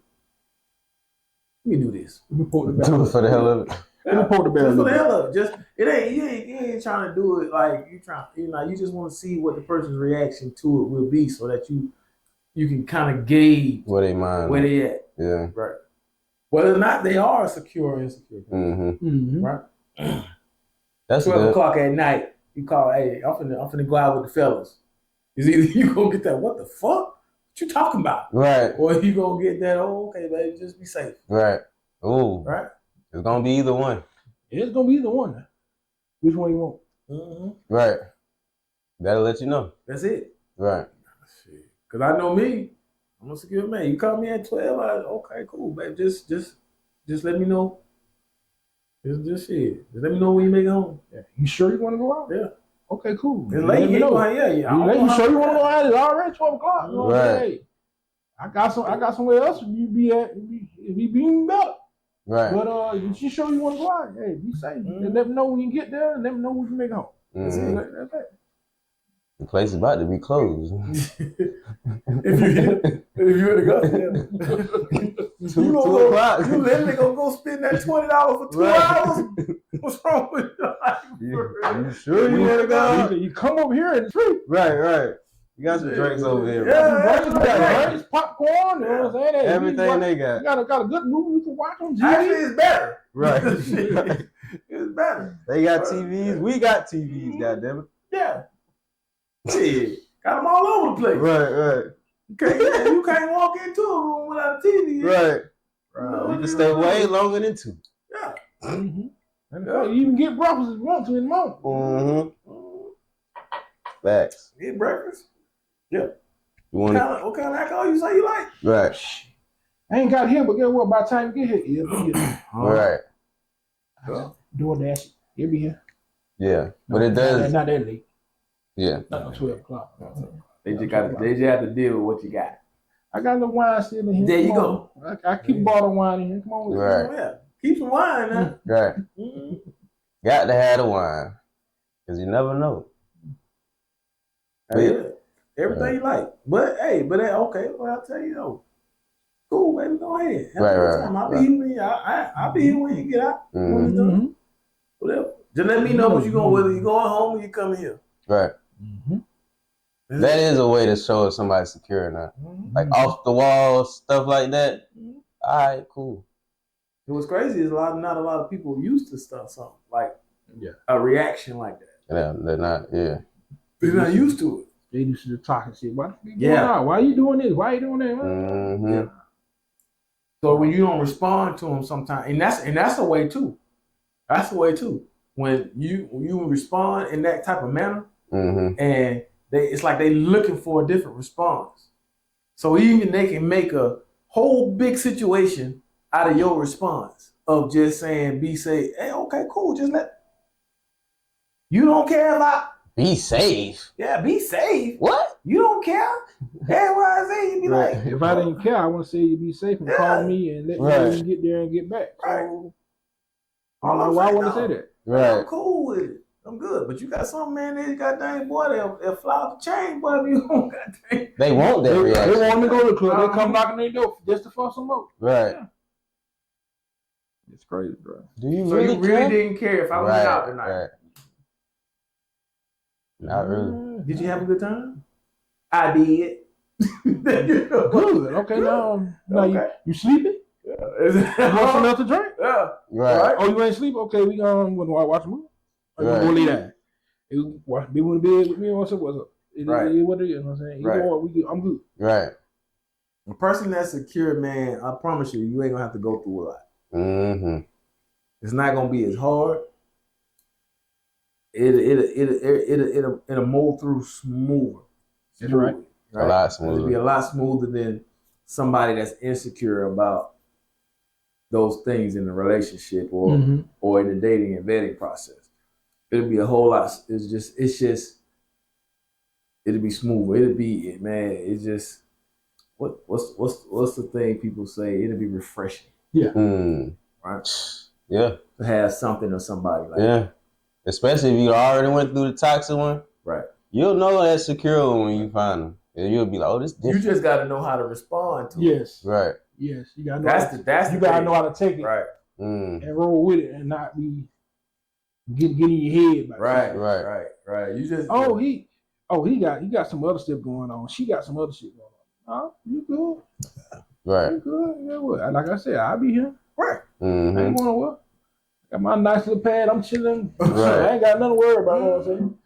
[SPEAKER 2] do this.
[SPEAKER 3] Let me poke the bear.
[SPEAKER 4] Do it for the hell of it.
[SPEAKER 3] Let me poke the bear.
[SPEAKER 2] Just for the
[SPEAKER 3] a little
[SPEAKER 2] hell of it. Just you ain't trying to do it like you just want to see what the person's reaction to it will be, so that you can kind of gauge
[SPEAKER 4] Where they mind.
[SPEAKER 2] where they at.
[SPEAKER 4] Yeah.
[SPEAKER 2] Right. Whether or not they are secure or insecure.
[SPEAKER 4] Mm-hmm.
[SPEAKER 3] bit. Mm-hmm.
[SPEAKER 2] Right.
[SPEAKER 4] That's
[SPEAKER 2] 12
[SPEAKER 4] good.
[SPEAKER 2] o'clock at night, you call, hey, I'm finna go out with the fellas. Is either you gonna get that, what the fuck? What you talking about?
[SPEAKER 4] Right.
[SPEAKER 2] Or you gonna get that, oh, okay, baby, just be safe.
[SPEAKER 4] Right. Ooh.
[SPEAKER 2] Right?
[SPEAKER 4] It's gonna be either one.
[SPEAKER 3] It's gonna be either one. Which one you want?
[SPEAKER 2] Mm-hmm.
[SPEAKER 4] Right. That'll let you know.
[SPEAKER 2] That's it.
[SPEAKER 4] Right.
[SPEAKER 2] Because I know me, I'm a secure man. You call me at 12, okay, cool, baby. Just let me know. Just shit. Just let me know when you make it home.
[SPEAKER 3] Yeah. You sure you want to go out?
[SPEAKER 2] Yeah.
[SPEAKER 3] Okay, cool.
[SPEAKER 2] It's late. You
[SPEAKER 3] sure you want to go out? It's already 12 o'clock. You know,
[SPEAKER 4] Right.
[SPEAKER 3] hey, I got somewhere else. You be at. It be even better.
[SPEAKER 4] Right.
[SPEAKER 3] But if you sure you want to go out, hey, be safe. And let me know when you get there. And let me know when you make it home.
[SPEAKER 4] Mm-hmm.
[SPEAKER 3] That's it.
[SPEAKER 4] The place is about to be closed.
[SPEAKER 2] if you in the goddamn
[SPEAKER 4] 2 o'clock.
[SPEAKER 2] You literally gonna go spend that $20 for 2 hours? What's wrong with you?
[SPEAKER 4] You sure you want to go?
[SPEAKER 3] You come over here and free.
[SPEAKER 4] Right. You got some drinks over here.
[SPEAKER 2] Yeah,
[SPEAKER 3] You got drinks, popcorn, you know what I'm saying? Hey,
[SPEAKER 4] Everything they got.
[SPEAKER 3] You got a good movie you can watch on TV.
[SPEAKER 2] Actually, it's better.
[SPEAKER 4] Right.
[SPEAKER 2] It's better.
[SPEAKER 4] They got TVs. We got TVs, goddammit.
[SPEAKER 2] Yeah. Shit. Got them all over the place.
[SPEAKER 4] Right.
[SPEAKER 2] You can't walk into a room without a TV.
[SPEAKER 4] Right.
[SPEAKER 2] Right.
[SPEAKER 4] You can stay way longer than 2.
[SPEAKER 2] Yeah.
[SPEAKER 3] Mm-hmm. You even get breakfast if you want to in the morning.
[SPEAKER 4] Mm-hmm. Facts.
[SPEAKER 2] Get breakfast. Yeah.
[SPEAKER 4] You want
[SPEAKER 2] What kind of alcohol you say you like?
[SPEAKER 4] Right.
[SPEAKER 3] I ain't got here, but guess what? By the time you get here, it'll be here.
[SPEAKER 4] Right.
[SPEAKER 3] DoorDash, it'll be here.
[SPEAKER 4] Yeah. But it does.
[SPEAKER 3] Not that late.
[SPEAKER 4] Yeah.
[SPEAKER 3] Not 12 o'clock.
[SPEAKER 2] They just have to deal with what you got.
[SPEAKER 3] I got a little wine still in here.
[SPEAKER 2] There you
[SPEAKER 3] Come
[SPEAKER 2] go.
[SPEAKER 3] on. I keep a bottle of wine in here. Come on.
[SPEAKER 4] Right.
[SPEAKER 2] Yeah. Keep some wine now.
[SPEAKER 4] Right.
[SPEAKER 2] Mm-hmm.
[SPEAKER 4] Got to have the wine. Because you never know.
[SPEAKER 2] Yeah. Everything you like. But okay, well I'll tell you though. Cool, baby, go ahead. Have a good time. I'll be here when I'll be here when you get out. When it's done. Whatever. Just let me know what you going, whether you're going home or you coming here.
[SPEAKER 4] Right.
[SPEAKER 3] Mm-hmm.
[SPEAKER 4] That is a way to show if somebody's secure or not.
[SPEAKER 2] Mm-hmm.
[SPEAKER 4] Like off the wall stuff like that.
[SPEAKER 2] Mm-hmm.
[SPEAKER 4] All right, cool.
[SPEAKER 2] What's crazy is not a lot of people used to something like a reaction like that.
[SPEAKER 4] Yeah, they're not. Yeah.
[SPEAKER 2] They're not used to it.
[SPEAKER 3] They used to talk and shit. Why are you doing this? Why are you doing that?
[SPEAKER 4] Mm-hmm.
[SPEAKER 2] Yeah. So when you don't respond to them sometimes, and that's a way too. That's the way too. When you respond in that type of manner, and it's like they looking for a different response. So even they can make a whole big situation out of your response of just saying, be safe. Hey, okay, cool. Just you don't care about.
[SPEAKER 4] Be safe.
[SPEAKER 2] Yeah, be safe.
[SPEAKER 4] What?
[SPEAKER 2] You don't care. XYZ, you be like.
[SPEAKER 3] If I didn't care, I want to say you be safe and call me and let me get there and get back.
[SPEAKER 2] Right.
[SPEAKER 3] So, why I want to say that?
[SPEAKER 2] Right. I'm cool with it. I'm good. But you got some man there, goddamn boy, they'll fly off the chain, boy. If you don't goddamn.
[SPEAKER 4] They want that reaction.
[SPEAKER 3] They want me to go to the club. They come knocking their door just to fuck some more.
[SPEAKER 4] Right.
[SPEAKER 3] Yeah. It's crazy, bro.
[SPEAKER 2] Do you really didn't care if I was out tonight?
[SPEAKER 4] Right. Not really.
[SPEAKER 2] Did you have a good time? I did.
[SPEAKER 3] Good. Okay, now you sleeping?
[SPEAKER 2] Yeah.
[SPEAKER 3] You want something else to drink?
[SPEAKER 2] Yeah.
[SPEAKER 4] Right.
[SPEAKER 3] Oh, you ain't sleep? Okay, we gonna watch a movie. Or you gonna lay down? Be in bed with me or what's up?
[SPEAKER 2] Right.
[SPEAKER 3] What it is, you know what I'm saying?
[SPEAKER 2] Right.
[SPEAKER 3] I'm good.
[SPEAKER 4] Right.
[SPEAKER 2] A person that's secure, man, I promise you ain't gonna have to go through a lot.
[SPEAKER 4] Mm-hmm.
[SPEAKER 2] It's not gonna be as hard. It'll mold through smoother.
[SPEAKER 3] That's right.
[SPEAKER 2] A
[SPEAKER 4] lot smoother.
[SPEAKER 2] It'll be a lot smoother than somebody that's insecure about those things in the relationship or
[SPEAKER 3] Mm-hmm.
[SPEAKER 2] or in the dating and vetting process. It'll be a whole lot. It's just it'll be smooth. It'll be, man. It's just what's the thing people say? It'll be refreshing, right?
[SPEAKER 4] Yeah.
[SPEAKER 2] To have something or somebody like
[SPEAKER 4] Yeah.
[SPEAKER 2] that.
[SPEAKER 4] Especially if you already went through the toxic one.
[SPEAKER 2] Right.
[SPEAKER 4] You'll know that secure one when you find them. And you'll be like, oh, this different.
[SPEAKER 2] You just got to know how to respond to it.
[SPEAKER 3] Yes.
[SPEAKER 4] Right.
[SPEAKER 3] Yes. You gotta know.
[SPEAKER 2] That's
[SPEAKER 3] you
[SPEAKER 2] the
[SPEAKER 3] gotta
[SPEAKER 2] thing.
[SPEAKER 3] know how to take it
[SPEAKER 2] Right.
[SPEAKER 3] and roll with it and not be get in your head. About it.
[SPEAKER 2] Right. You just
[SPEAKER 3] he got some other stuff going on. She got some other shit going on. Oh, you good?
[SPEAKER 4] Right.
[SPEAKER 3] You good? Yeah, what? Like I said, I'll be here.
[SPEAKER 2] right.
[SPEAKER 3] I ain't going to work. Got my nice little pad. I'm chilling.
[SPEAKER 4] Right.
[SPEAKER 3] I ain't got nothing to worry about. You know what I'm saying?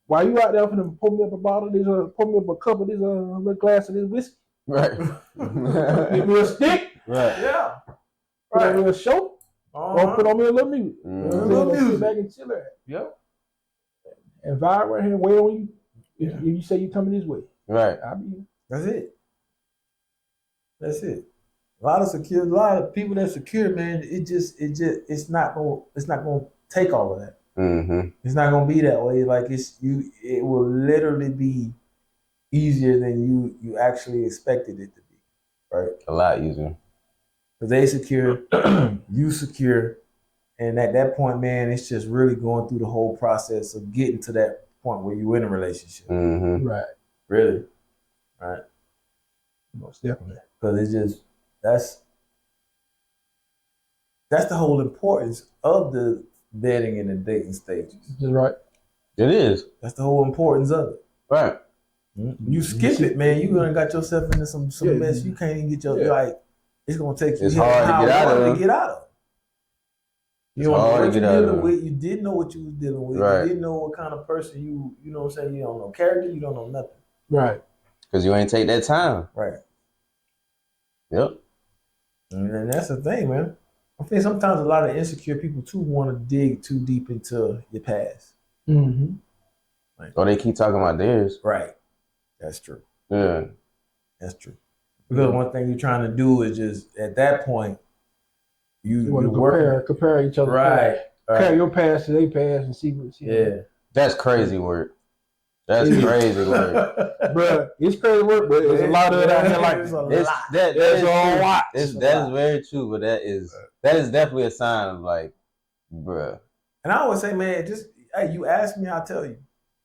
[SPEAKER 3] While you out there finna pour me up a bottle, pour me up a cup of this little glass of this whiskey.
[SPEAKER 4] Right.
[SPEAKER 3] Give me a stick.
[SPEAKER 4] Right.
[SPEAKER 2] Yeah.
[SPEAKER 3] Put on
[SPEAKER 2] Right.
[SPEAKER 3] me a show. Or put on me a little music.
[SPEAKER 4] Mhm.
[SPEAKER 3] You know what I'm saying?
[SPEAKER 2] Music.
[SPEAKER 3] Sit back and chill at.
[SPEAKER 2] Yep.
[SPEAKER 3] And vibe right here. Wait on you. If you say you coming this way,
[SPEAKER 4] Right.
[SPEAKER 3] I'll be here.
[SPEAKER 2] That's it. That's it. A lot of people that secure, man. It's not gonna take all of that.
[SPEAKER 4] Mm-hmm.
[SPEAKER 2] It's not gonna be that way. Like it will literally be easier than you actually expected it to be, right?
[SPEAKER 4] A lot easier.
[SPEAKER 2] Because they secure, you secure, and at that point, man, it's just really going through the whole process of getting to that point where you're in a relationship.
[SPEAKER 4] Mm-hmm.
[SPEAKER 3] Right.
[SPEAKER 2] Really, right?
[SPEAKER 3] Most definitely.
[SPEAKER 2] Because it's just that's the whole importance of the vetting and the dating stages.
[SPEAKER 3] Just right.
[SPEAKER 4] It is.
[SPEAKER 2] That's the whole importance of it.
[SPEAKER 4] Right.
[SPEAKER 2] You skip it, man. You gonna got yourself into some
[SPEAKER 3] Yeah.
[SPEAKER 2] mess. You can't even get your
[SPEAKER 3] Yeah.
[SPEAKER 2] like. It's gonna take you.
[SPEAKER 4] It's hard to get out of.
[SPEAKER 2] Get out of. You
[SPEAKER 4] It's
[SPEAKER 2] don't know
[SPEAKER 4] hard
[SPEAKER 2] what
[SPEAKER 4] to
[SPEAKER 2] you're
[SPEAKER 4] get out
[SPEAKER 2] dealing
[SPEAKER 4] of.
[SPEAKER 2] with. You didn't know what you was dealing with.
[SPEAKER 4] Right.
[SPEAKER 2] You didn't know what kind of person you know what I'm saying. You don't know character. You don't know nothing.
[SPEAKER 3] Right.
[SPEAKER 4] Because you ain't take that time.
[SPEAKER 2] Right.
[SPEAKER 4] Yep.
[SPEAKER 2] And that's the thing, man. I think sometimes a lot of insecure people too want to dig too deep into your past.
[SPEAKER 3] Mm-hmm.
[SPEAKER 4] Or they keep talking about theirs.
[SPEAKER 2] Right. That's true.
[SPEAKER 4] Yeah.
[SPEAKER 2] That's true. Because one thing you're trying to do is just at that point,
[SPEAKER 3] You want
[SPEAKER 2] you're
[SPEAKER 3] to
[SPEAKER 2] working.
[SPEAKER 3] compare each other.
[SPEAKER 2] Right.
[SPEAKER 3] Compare
[SPEAKER 2] Right.
[SPEAKER 3] your past to their past and see what.
[SPEAKER 2] Yeah.
[SPEAKER 4] That's crazy work. That's
[SPEAKER 3] Yeah.
[SPEAKER 4] crazy work.
[SPEAKER 3] Bruh, it's crazy work, but there's a lot of it out here like
[SPEAKER 2] There's a
[SPEAKER 4] It's,
[SPEAKER 2] lot.
[SPEAKER 4] that
[SPEAKER 3] There's
[SPEAKER 4] is
[SPEAKER 3] a
[SPEAKER 4] true.
[SPEAKER 3] lot.
[SPEAKER 4] It's,
[SPEAKER 2] There's a
[SPEAKER 4] that's
[SPEAKER 2] lot.
[SPEAKER 4] very true, but that is definitely a sign of like, bruh.
[SPEAKER 2] And I always say, man, just hey, you ask me, I'll tell you.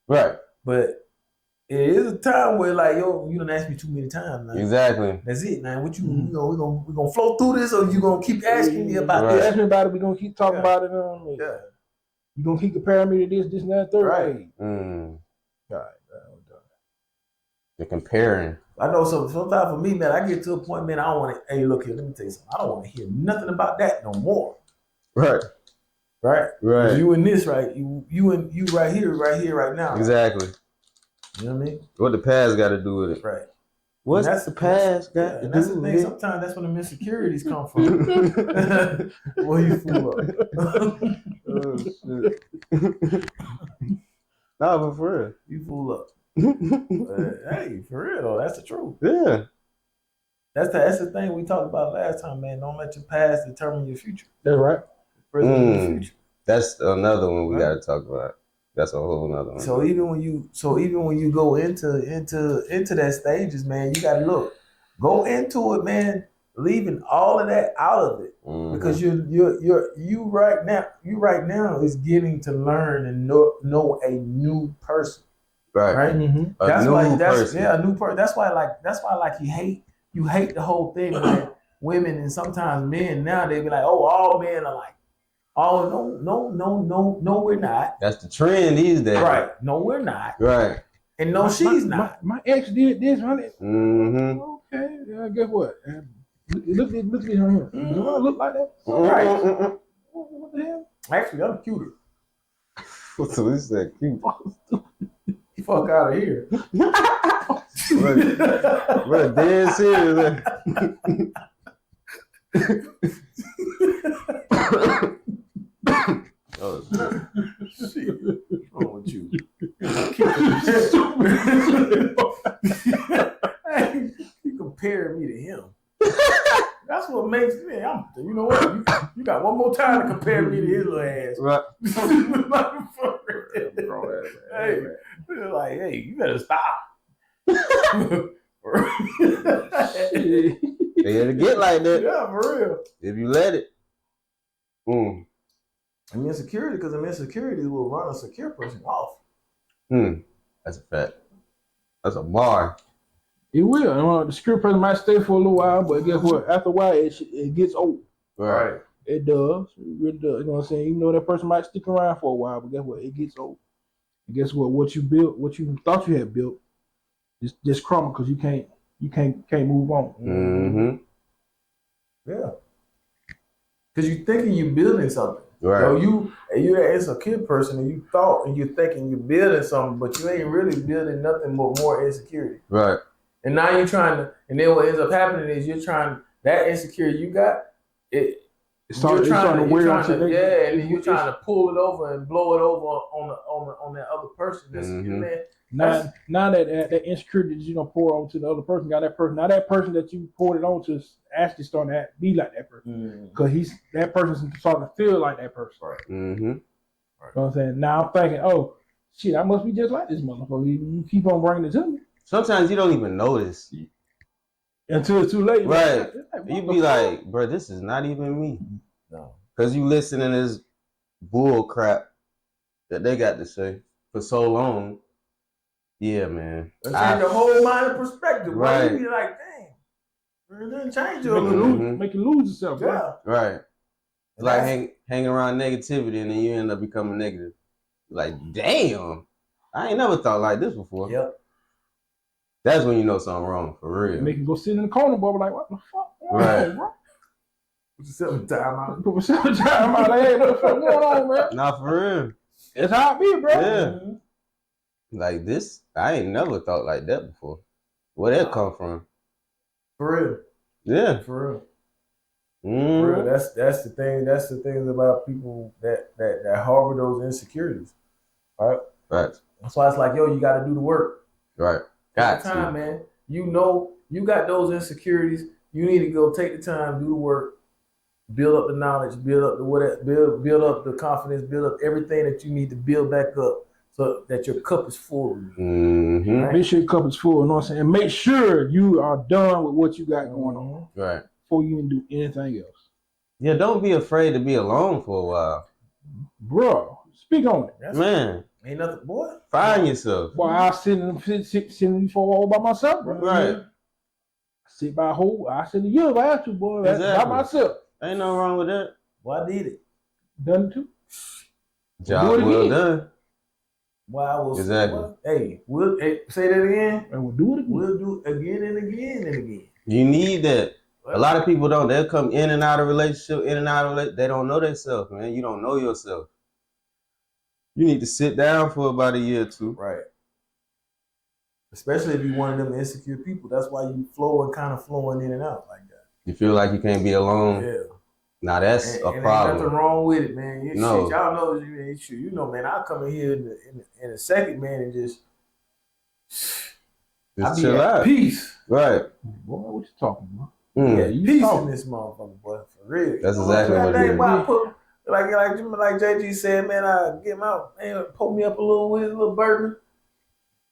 [SPEAKER 4] Right.
[SPEAKER 2] But it is a time where like, yo, you done asked me too many times. Now.
[SPEAKER 4] Exactly.
[SPEAKER 2] That's it. Now, what you know, we're gonna flow through this, or you gonna keep asking me about
[SPEAKER 4] Right.
[SPEAKER 3] Ask me about it. We're gonna keep talking
[SPEAKER 2] Yeah.
[SPEAKER 3] about it.
[SPEAKER 2] Yeah.
[SPEAKER 3] You gonna keep comparing me to this, and that, third.
[SPEAKER 2] Right.
[SPEAKER 3] Hey,
[SPEAKER 4] Mm.
[SPEAKER 3] God,
[SPEAKER 4] The comparing.
[SPEAKER 2] I know sometimes for me, man, I get to a point, man, I don't want to, hey, look here, let me tell you something. I don't want to hear nothing about that no more.
[SPEAKER 4] Right.
[SPEAKER 2] Right?
[SPEAKER 4] Right.
[SPEAKER 2] You and this, right? You and you right here, right now.
[SPEAKER 4] Exactly.
[SPEAKER 2] You know what I mean?
[SPEAKER 4] What the past got to do with it?
[SPEAKER 2] Right.
[SPEAKER 4] What's
[SPEAKER 2] And
[SPEAKER 4] the past
[SPEAKER 2] yeah,
[SPEAKER 4] got to
[SPEAKER 2] and that's
[SPEAKER 4] do
[SPEAKER 2] the
[SPEAKER 4] with
[SPEAKER 2] thing.
[SPEAKER 4] it?
[SPEAKER 2] Sometimes that's when the insecurities come from. Well, you fool up.
[SPEAKER 4] Oh, shit. Nah, but for real.
[SPEAKER 2] You fool up. Hey, for real though, that's the truth.
[SPEAKER 4] Yeah.
[SPEAKER 2] That's the thing we talked about last time, man. Don't let your past determine your future.
[SPEAKER 3] that's right.
[SPEAKER 2] Present and your future.
[SPEAKER 4] That's another one we
[SPEAKER 2] Right.
[SPEAKER 4] got to talk about. That's a whole nother one.
[SPEAKER 2] So even when you go into that stages, man, you gotta go into it, man, leaving all of that out of it.
[SPEAKER 4] Mhm.
[SPEAKER 2] Because you right now is getting to learn and know a new person.
[SPEAKER 4] right.
[SPEAKER 2] Right?
[SPEAKER 3] Mm-hmm.
[SPEAKER 4] A
[SPEAKER 2] That's
[SPEAKER 4] new
[SPEAKER 2] why
[SPEAKER 4] person.
[SPEAKER 2] a new person. That's why you hate the whole thing like women and sometimes men now they be like, oh, all men are like, oh no, we're not.
[SPEAKER 4] That's the trend these days.
[SPEAKER 2] Right. No, we're not.
[SPEAKER 4] Right.
[SPEAKER 2] And no, she's not.
[SPEAKER 3] My ex did this, honey.
[SPEAKER 4] Mm-hmm.
[SPEAKER 3] Okay, guess what? Look at this on here. Do I look like that?
[SPEAKER 2] Right.
[SPEAKER 3] What the hell?
[SPEAKER 2] Actually, I'm cuter.
[SPEAKER 4] So this that cute.
[SPEAKER 2] Fuck out of here.
[SPEAKER 4] Bro, dead serious. Oh,
[SPEAKER 2] Shit. What's wrong with you? Hey, you compare me to him. That's what makes me. I'm You know what? You got one more time to compare me to his little ass.
[SPEAKER 4] Right.
[SPEAKER 2] Hey, they're like, hey, you better stop.
[SPEAKER 4] It'll get like that.
[SPEAKER 2] Yeah, for real.
[SPEAKER 4] If you let it.
[SPEAKER 2] And insecurity, because insecurity will run a secure person off.
[SPEAKER 4] That's a fact. That's a bar.
[SPEAKER 3] It will. The secure person might stay for a little while, but guess what? After a while, it gets old.
[SPEAKER 4] Right.
[SPEAKER 3] It does. It really does. You know what I'm saying? Even though that person might stick around for a while, but guess what? It gets old. And guess what? What you built, what you thought you had built, just crumble because you can't move on.
[SPEAKER 4] Mm-hmm.
[SPEAKER 2] Yeah. Because you're thinking you're building something.
[SPEAKER 4] Right.
[SPEAKER 2] So you're that insecure person, and you thought and you're thinking you're building something, but you ain't really building nothing but more insecurity.
[SPEAKER 4] Right.
[SPEAKER 2] And now you're trying to, and then what ends up happening is you're trying, that insecurity you got, and then you're trying to pull it over and blow it over on that other person. That's
[SPEAKER 3] Now that insecurity that you don't pour onto the other person, now that person that you poured it on to is actually starting to be like that person, because that person's starting to feel like that person.
[SPEAKER 2] Right.
[SPEAKER 4] Mm-hmm.
[SPEAKER 3] You know what I'm saying? Now I'm thinking, oh shit, I must be just like this motherfucker. You keep on bringing it to me.
[SPEAKER 4] Sometimes you don't even notice
[SPEAKER 3] until it's too late.
[SPEAKER 4] Right. You be like, bro, this is not even me.
[SPEAKER 2] No.
[SPEAKER 4] Because you listening to this bull crap that they got to say for so long. Yeah, man.
[SPEAKER 2] It change your whole mind and perspective.
[SPEAKER 4] Right.
[SPEAKER 2] You be like, dang, it didn't change your
[SPEAKER 3] make you lose yourself.
[SPEAKER 2] Yeah.
[SPEAKER 4] Right. It's like hang around negativity and then you end up becoming negative. Like, damn, I ain't never thought like this before.
[SPEAKER 2] Yep.
[SPEAKER 4] That's when you know something wrong, for real.
[SPEAKER 3] Make you go sit in the corner, boy, like, what the fuck?
[SPEAKER 4] Right.
[SPEAKER 3] Bro?
[SPEAKER 2] Put yourself in time out.
[SPEAKER 3] Put yourself in time out. Hey, what the fuck going on, man?
[SPEAKER 4] Nah, for real.
[SPEAKER 3] It's how it be, bro.
[SPEAKER 4] Yeah. Like this, I ain't never thought like that before. Where that come from?
[SPEAKER 2] For real.
[SPEAKER 4] Yeah.
[SPEAKER 2] For real.
[SPEAKER 4] Mm.
[SPEAKER 2] For real. That's the thing. That's the thing about people that harbor those insecurities. Right?
[SPEAKER 4] Right.
[SPEAKER 2] That's why it's like, yo, you gotta do the work.
[SPEAKER 4] Right. Got
[SPEAKER 2] Take the time, man. You know you got those insecurities. You need to go take the time, do the work, build up the knowledge, build up build up the confidence, build up everything that you need to build back up so that your cup is full.
[SPEAKER 4] Mm-hmm.
[SPEAKER 3] Right? Make sure your cup is full, you know what I'm saying? And make sure you are done with what you got going on.
[SPEAKER 4] Right.
[SPEAKER 3] Before you even do anything else.
[SPEAKER 4] Yeah, don't be afraid to be alone for a while.
[SPEAKER 3] Bro, speak on it.
[SPEAKER 4] Man.
[SPEAKER 2] Ain't nothing, boy.
[SPEAKER 4] Find yourself.
[SPEAKER 3] Boy, I sit before all by myself, bro.
[SPEAKER 4] Right.
[SPEAKER 3] I sit by a whole, I sit a year if I have to, boy.
[SPEAKER 4] Exactly.
[SPEAKER 3] By myself.
[SPEAKER 4] Ain't nothing wrong with that.
[SPEAKER 2] Well, I did it.
[SPEAKER 3] Done it too.
[SPEAKER 4] Job well done.
[SPEAKER 2] Well, I will.
[SPEAKER 4] Exactly.
[SPEAKER 2] Hey, say that again.
[SPEAKER 3] And we'll do it again.
[SPEAKER 2] We'll do it again and again and again.
[SPEAKER 4] You need that. A lot of people don't. They'll come in and out of relationship, They don't know themselves, man. You don't know yourself. You need to sit down for about a year or two.
[SPEAKER 2] Right. Especially if you're one of them insecure people. That's why you kind of flowing in and out like that.
[SPEAKER 4] You feel like you can't be alone.
[SPEAKER 2] Yeah.
[SPEAKER 4] Now that's a problem.
[SPEAKER 2] Ain't nothing wrong with it, man.
[SPEAKER 4] No.
[SPEAKER 2] Shit, y'all know, you know, man. I'll come in here in a second, man, and just
[SPEAKER 4] chill out.
[SPEAKER 2] Peace.
[SPEAKER 4] Right.
[SPEAKER 3] Boy, what you talking about?
[SPEAKER 2] Yeah, peace in this motherfucker, boy. For real.
[SPEAKER 4] That's exactly what it is.
[SPEAKER 2] Why I put, like JG said, man, I get him out, man, pull me up a little with a little bourbon,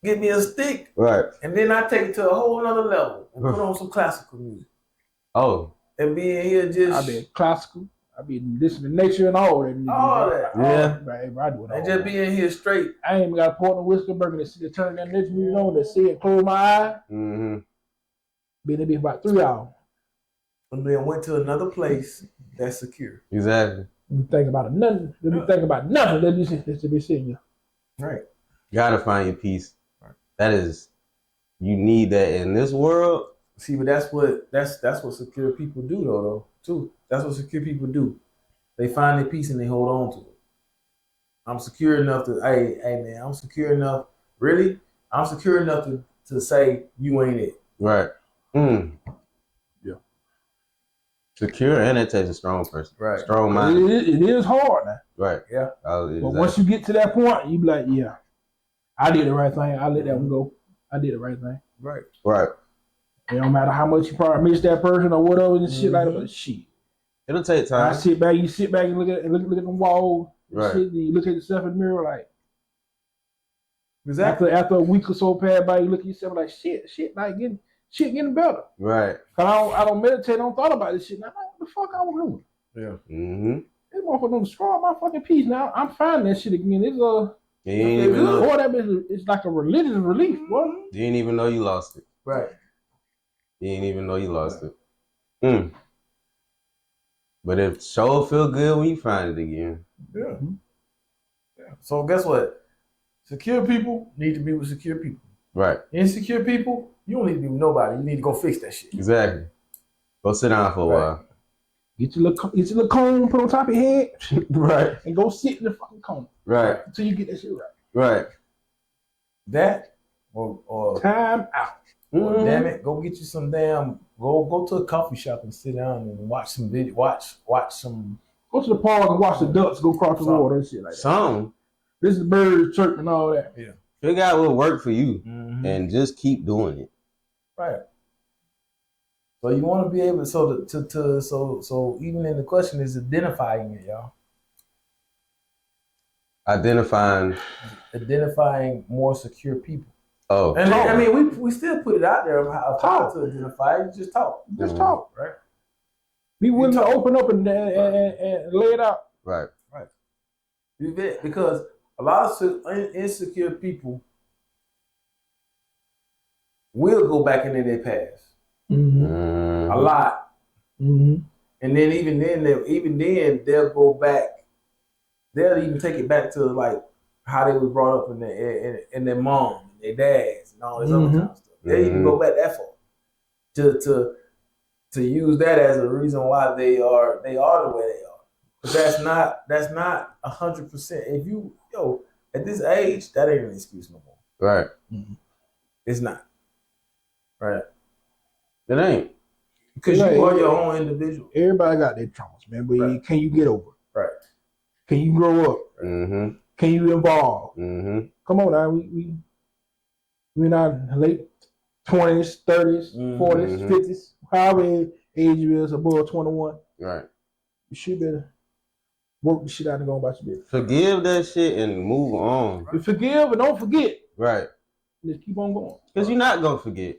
[SPEAKER 2] get me a stick,
[SPEAKER 4] right, and
[SPEAKER 2] then I take it to a whole nother level and put on some classical music.
[SPEAKER 4] Oh,
[SPEAKER 2] and be in here just.
[SPEAKER 3] I be classical. I be listening to nature and all that.
[SPEAKER 2] All that.
[SPEAKER 3] Yeah. Right, I do it all.
[SPEAKER 2] And just be in here straight.
[SPEAKER 3] I ain't even got a pour no whiskey bourbon to turn that nature music on, to see it, close my eye.
[SPEAKER 4] Mm-hmm.
[SPEAKER 3] Been there about 3 hours.
[SPEAKER 2] And then went to another place that's secure.
[SPEAKER 4] Exactly.
[SPEAKER 3] Let me think about nothing. Let me think about nothing. Let me be sitting here.
[SPEAKER 2] Right.
[SPEAKER 4] Gotta find your peace. Right. That is, you need that in this world.
[SPEAKER 2] See, but that's what secure people do though too. That's what secure people do. They find their peace and they hold on to it. I'm secure enough to, hey man, I'm secure enough. Really? I'm secure enough to say you ain't it.
[SPEAKER 4] Right. Mm.
[SPEAKER 3] Yeah.
[SPEAKER 4] Secure, and it takes a strong person.
[SPEAKER 2] Right.
[SPEAKER 4] Strong mind.
[SPEAKER 3] It is hard now.
[SPEAKER 4] Right.
[SPEAKER 2] Yeah.
[SPEAKER 4] Exactly.
[SPEAKER 3] But once you get to that point, you be like, yeah, I did the right thing. I let that one go. I did the right thing.
[SPEAKER 2] Right.
[SPEAKER 4] Right.
[SPEAKER 3] It don't matter how much you probably miss that person or whatever and shit like that. But shit.
[SPEAKER 4] It'll take
[SPEAKER 3] And I
[SPEAKER 4] time.
[SPEAKER 3] sit back, you sit back and look at the wall.
[SPEAKER 4] Right.
[SPEAKER 3] You look at yourself in the mirror like
[SPEAKER 2] Exactly.
[SPEAKER 3] after a week or so pass by, you look at yourself like shit getting better.
[SPEAKER 4] Right.
[SPEAKER 3] Cause I don't meditate, I don't thought about this shit. Now what the fuck I was doing?
[SPEAKER 2] Yeah.
[SPEAKER 4] Mm-hmm.
[SPEAKER 3] This motherfucker don't destroy my fucking peace. Now I'm finding that shit again. It's
[SPEAKER 4] You ain't even know.
[SPEAKER 3] boy, that bitch, it's like a religious relief, boy.
[SPEAKER 4] You didn't even know you lost it.
[SPEAKER 2] Right.
[SPEAKER 4] You didn't even know you lost it. Mm. But it sure feel good when you find it again.
[SPEAKER 2] Yeah. Yeah. So guess what? Secure people need to be with secure people.
[SPEAKER 4] Right.
[SPEAKER 2] Insecure people, you don't need to be with nobody. You need to go fix that shit.
[SPEAKER 4] Exactly. Go sit down for a while.
[SPEAKER 3] Get your little cone, put on top of your head,
[SPEAKER 4] Right.
[SPEAKER 3] and go sit in the fucking cone
[SPEAKER 4] Right.
[SPEAKER 3] until you get that shit right.
[SPEAKER 4] Right.
[SPEAKER 2] That or
[SPEAKER 3] Time out.
[SPEAKER 2] Well, damn it, go get you some damn. Go to a coffee shop and sit down and watch some video. Watch some.
[SPEAKER 3] Go to the park and watch the ducks go across the water and shit like that.
[SPEAKER 4] Some.
[SPEAKER 3] This is birds chirping and all that.
[SPEAKER 2] Yeah.
[SPEAKER 4] Figure out what worked for you
[SPEAKER 2] Mm-hmm.
[SPEAKER 4] and just keep doing it.
[SPEAKER 2] Right. So you want to be able so even in the question is identifying it, y'all. Identifying more secure people.
[SPEAKER 4] Oh.
[SPEAKER 2] And I mean we still put it out there of how to identify. You just talk.
[SPEAKER 3] Just
[SPEAKER 4] Mhm.
[SPEAKER 3] talk.
[SPEAKER 2] Right.
[SPEAKER 3] Be willing to open up and lay it out.
[SPEAKER 4] Right.
[SPEAKER 2] You bet, because a lot of insecure people will go back into their past.
[SPEAKER 3] Mm-hmm.
[SPEAKER 2] A lot.
[SPEAKER 3] Mm-hmm.
[SPEAKER 2] And then even then they'll go back. They'll even take it back to like how they was brought up in their mom, and their dads, and all this other kind of stuff. They even go back that far to use that as a reason why they are the way they are. But that's not 100%. If you at this age, that ain't an excuse no more.
[SPEAKER 4] Right.
[SPEAKER 2] It's not. Right.
[SPEAKER 4] It ain't.
[SPEAKER 2] Because you are your own individual.
[SPEAKER 3] Everybody got their traumas, man. But can you get over it?
[SPEAKER 2] Right.
[SPEAKER 3] Can you grow up?
[SPEAKER 4] Mm-hmm.
[SPEAKER 3] Can you evolve?
[SPEAKER 4] Mm-hmm.
[SPEAKER 3] Come on now, we're in our late 20s, 30s, 40s, 50s, however age you is above 21.
[SPEAKER 4] Right.
[SPEAKER 3] You should better work the shit out and go about your business.
[SPEAKER 4] Forgive that shit and move on.
[SPEAKER 3] You forgive and don't forget.
[SPEAKER 4] Right.
[SPEAKER 3] Just keep on going.
[SPEAKER 4] Because you're not gonna forget.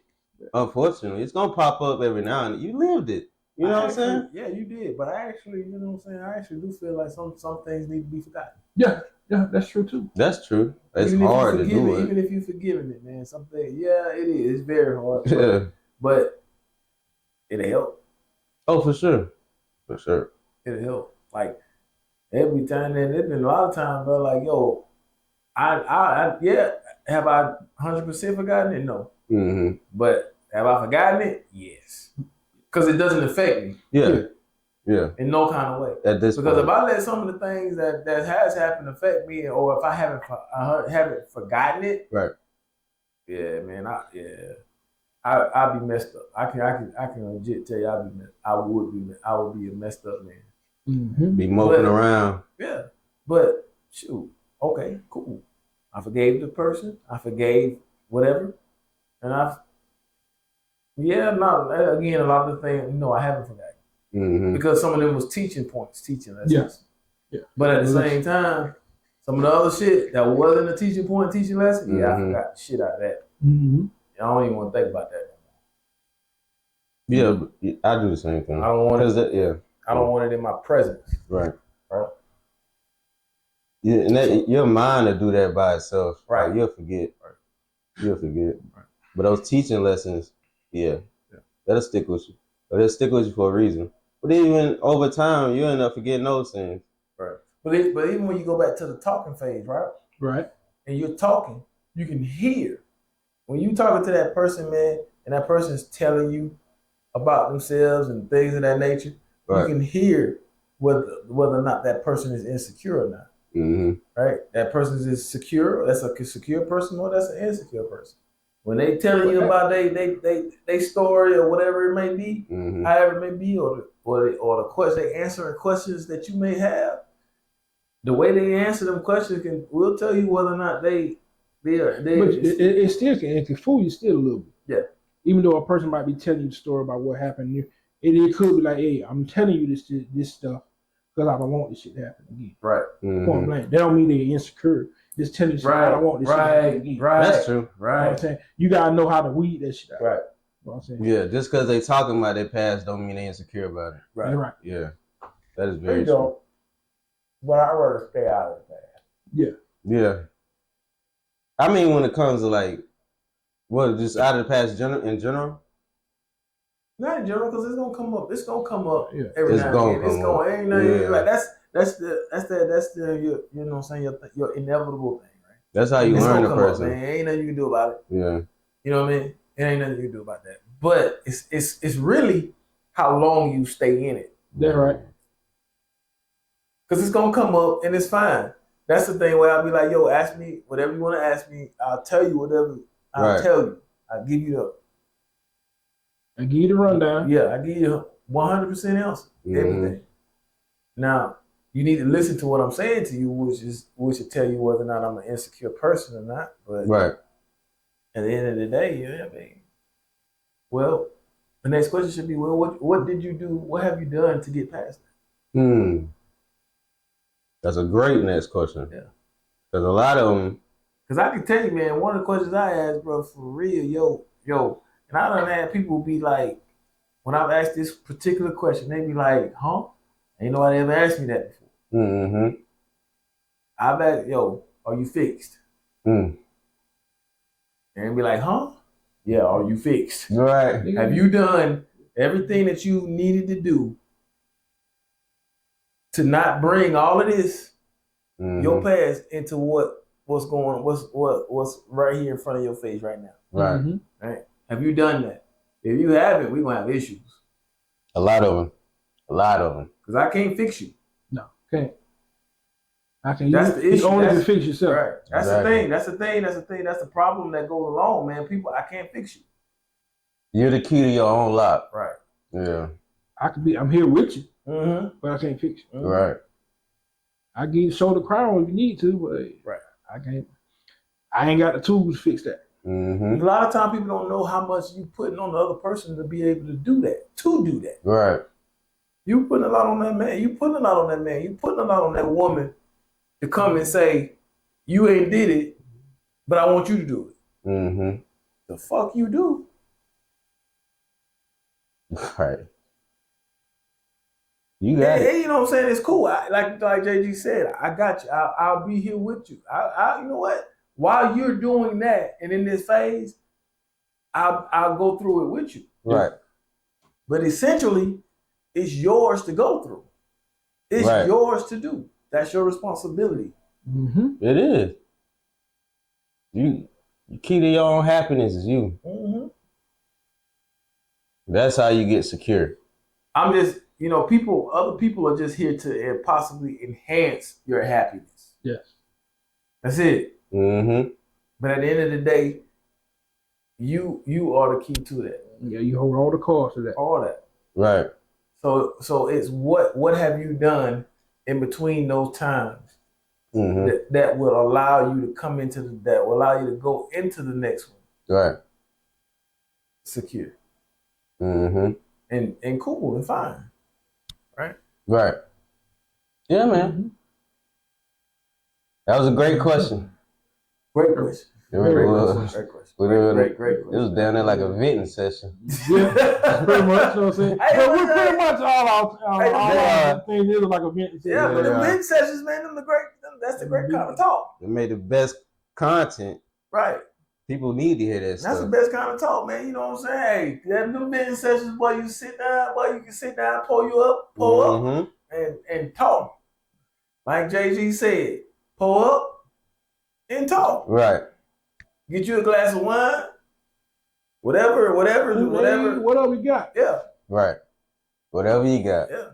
[SPEAKER 4] Unfortunately, it's gonna pop up every now and then. You lived it. You know what I'm saying?
[SPEAKER 2] Yeah, you did. But I actually, you know what I'm saying? I actually do feel like some things need to be forgotten.
[SPEAKER 3] Yeah, that's true too.
[SPEAKER 4] That's true. It's
[SPEAKER 2] Even if you
[SPEAKER 4] hard to
[SPEAKER 2] forgive
[SPEAKER 4] do
[SPEAKER 2] it.
[SPEAKER 4] it.
[SPEAKER 2] Even if you're forgiving it, man. Something, yeah, it is. It's very hard.
[SPEAKER 4] Yeah.
[SPEAKER 2] But it'll help.
[SPEAKER 4] Oh, for sure. For sure.
[SPEAKER 2] It'll help. Like every time, and there's been a lot of times, bro. Like, yo, have I 100% forgotten it? No.
[SPEAKER 4] Mm-hmm.
[SPEAKER 2] But have I forgotten it? Yes. Because it doesn't affect me.
[SPEAKER 4] Yeah. Yeah.
[SPEAKER 2] In no kind of way.
[SPEAKER 4] At this
[SPEAKER 2] Because
[SPEAKER 4] point.
[SPEAKER 2] if I let some of the things that has happened affect me, or if I haven't forgotten it,
[SPEAKER 4] Right.
[SPEAKER 2] Yeah, man. I'll be messed up. I can legit tell you I would be a messed up man.
[SPEAKER 3] Mm-hmm.
[SPEAKER 4] Be moping around.
[SPEAKER 2] Yeah, but shoot, okay, cool. I forgave the person. I forgave whatever, and again, a lot of the things, I haven't forgotten.
[SPEAKER 4] Mm-hmm.
[SPEAKER 2] Because some of them was teaching lessons.
[SPEAKER 3] Yeah.
[SPEAKER 2] But at the same time, some of the other shit that wasn't a teaching lesson, I forgot the shit out of that.
[SPEAKER 3] Mm-hmm.
[SPEAKER 2] I don't even want to think about that.
[SPEAKER 4] Yeah, but I do the same thing.
[SPEAKER 2] I don't want it.
[SPEAKER 4] Yeah.
[SPEAKER 2] I don't want it in my presence.
[SPEAKER 4] Right.
[SPEAKER 2] Right.
[SPEAKER 4] Yeah, and your mind will do that by itself.
[SPEAKER 2] Right.
[SPEAKER 4] Like, you'll forget.
[SPEAKER 2] Right.
[SPEAKER 4] You'll forget.
[SPEAKER 2] Right.
[SPEAKER 4] But those teaching lessons, that'll stick with you. But they'll stick with you for a reason. But even over time, you end up forgetting those things.
[SPEAKER 2] Right. But even when you go back to the talking phase, right?
[SPEAKER 3] Right.
[SPEAKER 2] And you're talking, you can hear. When you talking to that person, man, and that person is telling you about themselves and things of that nature,
[SPEAKER 4] Right.
[SPEAKER 2] you can hear whether or not that person is insecure or not.
[SPEAKER 4] Mm-hmm.
[SPEAKER 2] Right? That person is secure, that's a secure person, or that's an insecure person. When they telling you about they story or whatever it may be,
[SPEAKER 4] Mm-hmm.
[SPEAKER 2] however it may be, or the question, they answering questions that you may have, the way they answer them questions will tell you whether or not they are.
[SPEAKER 3] But it still can fool you still a little bit.
[SPEAKER 2] Yeah.
[SPEAKER 3] Even though a person might be telling you the story about what happened, It could be like, hey, I'm telling you this stuff because I don't want this shit to happen again.
[SPEAKER 2] Right.
[SPEAKER 3] Point blank. That don't mean they're insecure. Just telling you, I don't want this shit to happen again.
[SPEAKER 2] Right.
[SPEAKER 4] That's true.
[SPEAKER 3] You know what
[SPEAKER 2] Right.
[SPEAKER 3] I'm saying? You gotta know how to weed that shit out.
[SPEAKER 2] Right.
[SPEAKER 3] You know what I'm saying?
[SPEAKER 4] Yeah, just because they talking about their past don't mean they insecure about it.
[SPEAKER 2] Right.
[SPEAKER 3] You're right.
[SPEAKER 4] Yeah, that is
[SPEAKER 2] They
[SPEAKER 4] very true.
[SPEAKER 2] don't. But I'd rather stay out of that.
[SPEAKER 4] Yeah. I mean, when it comes to like, what, just out of the past in general?
[SPEAKER 2] Not in general, because it's gonna come up. It's gonna come up
[SPEAKER 3] Yeah.
[SPEAKER 2] every
[SPEAKER 4] It's
[SPEAKER 2] now
[SPEAKER 4] gonna
[SPEAKER 2] and again. It's
[SPEAKER 4] come
[SPEAKER 2] gonna ain't nothing
[SPEAKER 4] Yeah.
[SPEAKER 2] like that's the you know what I'm saying, your inevitable thing, right?
[SPEAKER 4] That's how you
[SPEAKER 2] It's
[SPEAKER 4] learn
[SPEAKER 2] gonna
[SPEAKER 4] a
[SPEAKER 2] come up,
[SPEAKER 4] person.
[SPEAKER 2] man. Ain't nothing you can do about it.
[SPEAKER 4] Yeah.
[SPEAKER 2] You know what I mean? It ain't nothing you can do about that. But it's really how long you stay in it.
[SPEAKER 3] That's right.
[SPEAKER 2] Because it's gonna come up and it's fine. That's the thing where I'll be like, yo, ask me whatever you want to ask me. I'll tell you whatever. I'll
[SPEAKER 4] Right.
[SPEAKER 2] tell you. I'll give you the
[SPEAKER 3] I give you the rundown.
[SPEAKER 2] yeah. I give you 100% answer. Everything. Now you need to listen to what I'm saying to you, which will tell you whether or not I'm an insecure person or not. But
[SPEAKER 4] Right.
[SPEAKER 2] at the end of the day, you know what I mean. Well, the next question should be, well, what did you do? What have you done to get past that?
[SPEAKER 4] That's a great next question.
[SPEAKER 2] Yeah.
[SPEAKER 4] Because a lot of them.
[SPEAKER 2] Because I can tell you, man, one of the questions I asked, bro, for real, yo, and I done had people be like, when I've asked this particular question, they be like, huh? Ain't nobody ever asked me that before.
[SPEAKER 4] Mm-hmm.
[SPEAKER 2] I've asked, yo, are you fixed? And they be like, huh? Yeah, are you fixed?
[SPEAKER 4] Right.
[SPEAKER 2] Have you done everything that you needed to do to not bring all of this, your past, into what's going on, what's right here in front of your face right now?
[SPEAKER 4] Right.
[SPEAKER 3] Mm-hmm.
[SPEAKER 2] Right? Have you done that? If you haven't, we're gonna have issues.
[SPEAKER 4] A lot of them.
[SPEAKER 2] Because I can't fix you.
[SPEAKER 3] No, can't. I can.
[SPEAKER 2] That's the issue.
[SPEAKER 3] You only can
[SPEAKER 2] That's-
[SPEAKER 3] fix yourself.
[SPEAKER 2] Right. That's
[SPEAKER 4] Exactly.
[SPEAKER 2] the thing. That's the problem that goes along, man. People, I can't fix you.
[SPEAKER 4] You're the key to your own lock.
[SPEAKER 2] Right.
[SPEAKER 4] Yeah.
[SPEAKER 3] I'm here with you,
[SPEAKER 2] Mm-hmm.
[SPEAKER 3] but I can't fix you.
[SPEAKER 4] Right.
[SPEAKER 3] I give you shoulder crown if you need to, but
[SPEAKER 2] Right.
[SPEAKER 3] I can't. I ain't got the tools to fix that.
[SPEAKER 4] Mm-hmm.
[SPEAKER 2] A lot of time people don't know how much you putting on the other person to be able to do that.
[SPEAKER 4] Right.
[SPEAKER 2] You putting a lot on that man. You putting a lot on that man. You putting a lot on that woman to come and say, you ain't did it, but I want you to do it.
[SPEAKER 4] Mm-hmm.
[SPEAKER 2] The fuck you do?
[SPEAKER 4] Right. You got it.
[SPEAKER 2] Hey, you know what I'm saying? It's cool. Like JG said, I got you. I'll be here with you. You know what? While you're doing that and in this phase, I'll go through it with you.
[SPEAKER 4] Right.
[SPEAKER 2] But essentially, it's yours to go through. It's
[SPEAKER 4] Right.
[SPEAKER 2] yours to do. That's your responsibility.
[SPEAKER 3] Mm-hmm.
[SPEAKER 4] It is. You key to your own happiness is you.
[SPEAKER 2] Mm-hmm.
[SPEAKER 4] That's how you get secure.
[SPEAKER 2] I'm just, other people are just here to possibly enhance your happiness.
[SPEAKER 3] Yes.
[SPEAKER 2] That's it.
[SPEAKER 4] Mm-hmm.
[SPEAKER 2] But at the end of the day, you are the key to that.
[SPEAKER 3] Yeah, you hold all the cards to that.
[SPEAKER 2] All that.
[SPEAKER 4] Right.
[SPEAKER 2] So it's what have you done in between those times
[SPEAKER 4] Mm-hmm.
[SPEAKER 2] that will allow you to come into that will allow you to go into the next one
[SPEAKER 4] Right.
[SPEAKER 2] secure
[SPEAKER 4] Mm-hmm.
[SPEAKER 2] and cool and fine.
[SPEAKER 4] Right. Yeah, man.
[SPEAKER 3] Mm-hmm.
[SPEAKER 4] That was a great question.
[SPEAKER 2] Great question.
[SPEAKER 4] It really
[SPEAKER 3] Great
[SPEAKER 4] was.
[SPEAKER 2] Great question.
[SPEAKER 4] Great
[SPEAKER 2] Great
[SPEAKER 4] It was down there like a venting session.
[SPEAKER 3] Yeah, pretty much. You know what I'm saying?
[SPEAKER 2] Hey,
[SPEAKER 3] But
[SPEAKER 2] what's
[SPEAKER 3] we
[SPEAKER 2] that?
[SPEAKER 3] pretty much all
[SPEAKER 4] Yeah.
[SPEAKER 3] our things is like a vent.
[SPEAKER 2] Yeah, but the
[SPEAKER 4] Yeah.
[SPEAKER 2] mid sessions, man, that's the great kind of talk.
[SPEAKER 4] It made the best content.
[SPEAKER 2] Right.
[SPEAKER 4] People need to hear that
[SPEAKER 2] That's
[SPEAKER 4] stuff.
[SPEAKER 2] the best kind of talk, man. You know what I'm saying? Hey, them mid sessions, boy, you sit down, you can sit down, pull up,
[SPEAKER 4] Mm-hmm.
[SPEAKER 2] and talk. Like JG said, pull up and talk.
[SPEAKER 4] Right.
[SPEAKER 2] Get you a glass of wine, whatever.
[SPEAKER 3] Whatever we got.
[SPEAKER 2] Yeah,
[SPEAKER 4] Right. Whatever you got.
[SPEAKER 2] yeah.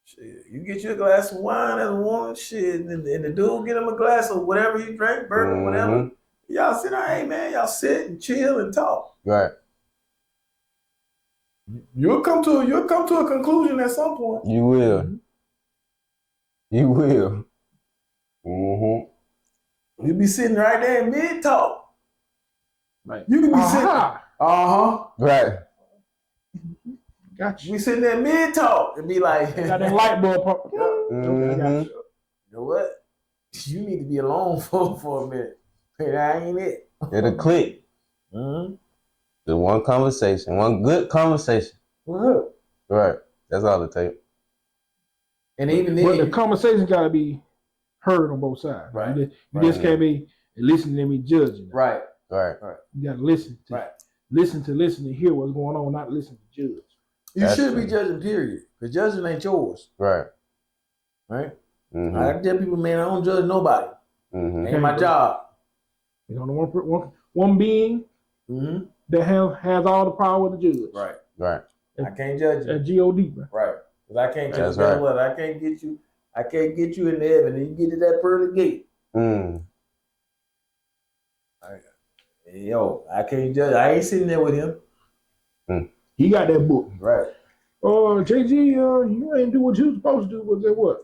[SPEAKER 2] Shit, you get you a glass of wine as a woman, shit, and the dude get him a glass of whatever he drank, bourbon, whatever. Y'all sit down, hey man, y'all sit and chill and talk.
[SPEAKER 4] Right.
[SPEAKER 2] You'll come to a conclusion at some point.
[SPEAKER 4] You will. You will. Mm-hmm.
[SPEAKER 2] You'll be sitting right there in mid talk.
[SPEAKER 3] Like,
[SPEAKER 2] You can be sitting.
[SPEAKER 3] aha.
[SPEAKER 2] Uh-huh.
[SPEAKER 4] Right.
[SPEAKER 3] Got you.
[SPEAKER 2] We sitting there mid talk and be like,
[SPEAKER 3] Got that light bulb pop. Okay, I got you.
[SPEAKER 2] you know what? You need to be alone for a minute. Hey, that ain't it.
[SPEAKER 4] It'll click.
[SPEAKER 2] Mm-hmm.
[SPEAKER 4] The one conversation, one good conversation.
[SPEAKER 2] What up?
[SPEAKER 4] Right. That's all it takes.
[SPEAKER 2] And even
[SPEAKER 3] But the
[SPEAKER 2] then,
[SPEAKER 3] conversation got to be heard on both sides.
[SPEAKER 2] Right.
[SPEAKER 3] You
[SPEAKER 4] Right.
[SPEAKER 3] just can't be listening and be judging.
[SPEAKER 2] right.
[SPEAKER 4] Right.
[SPEAKER 3] You got to listen to
[SPEAKER 2] Right.
[SPEAKER 3] listen to hear what's going on, not listen to judge.
[SPEAKER 2] You
[SPEAKER 4] That's
[SPEAKER 2] should be
[SPEAKER 4] true.
[SPEAKER 2] judging, period. Because judging ain't yours.
[SPEAKER 4] Right.
[SPEAKER 2] Right?
[SPEAKER 4] Mm-hmm.
[SPEAKER 2] I tell people, man, I don't judge nobody.
[SPEAKER 4] Mm-hmm.
[SPEAKER 2] Ain't my job.
[SPEAKER 3] You know, the one being
[SPEAKER 2] Mm-hmm.
[SPEAKER 3] that has all the power to judge.
[SPEAKER 2] Right.
[SPEAKER 4] Right.
[SPEAKER 2] I can't judge you.
[SPEAKER 3] That G-O-D, bro.
[SPEAKER 2] Right. Because I can't
[SPEAKER 4] That's
[SPEAKER 2] just right.
[SPEAKER 4] right.
[SPEAKER 2] What I can't get you. I can't get you in the heaven. And you get to that pearly gate.
[SPEAKER 4] Mm.
[SPEAKER 2] Yo, I can't judge. I ain't sitting there with him.
[SPEAKER 3] He got that book.
[SPEAKER 2] Right.
[SPEAKER 3] JG, you ain't do what you was supposed to do. Was that what?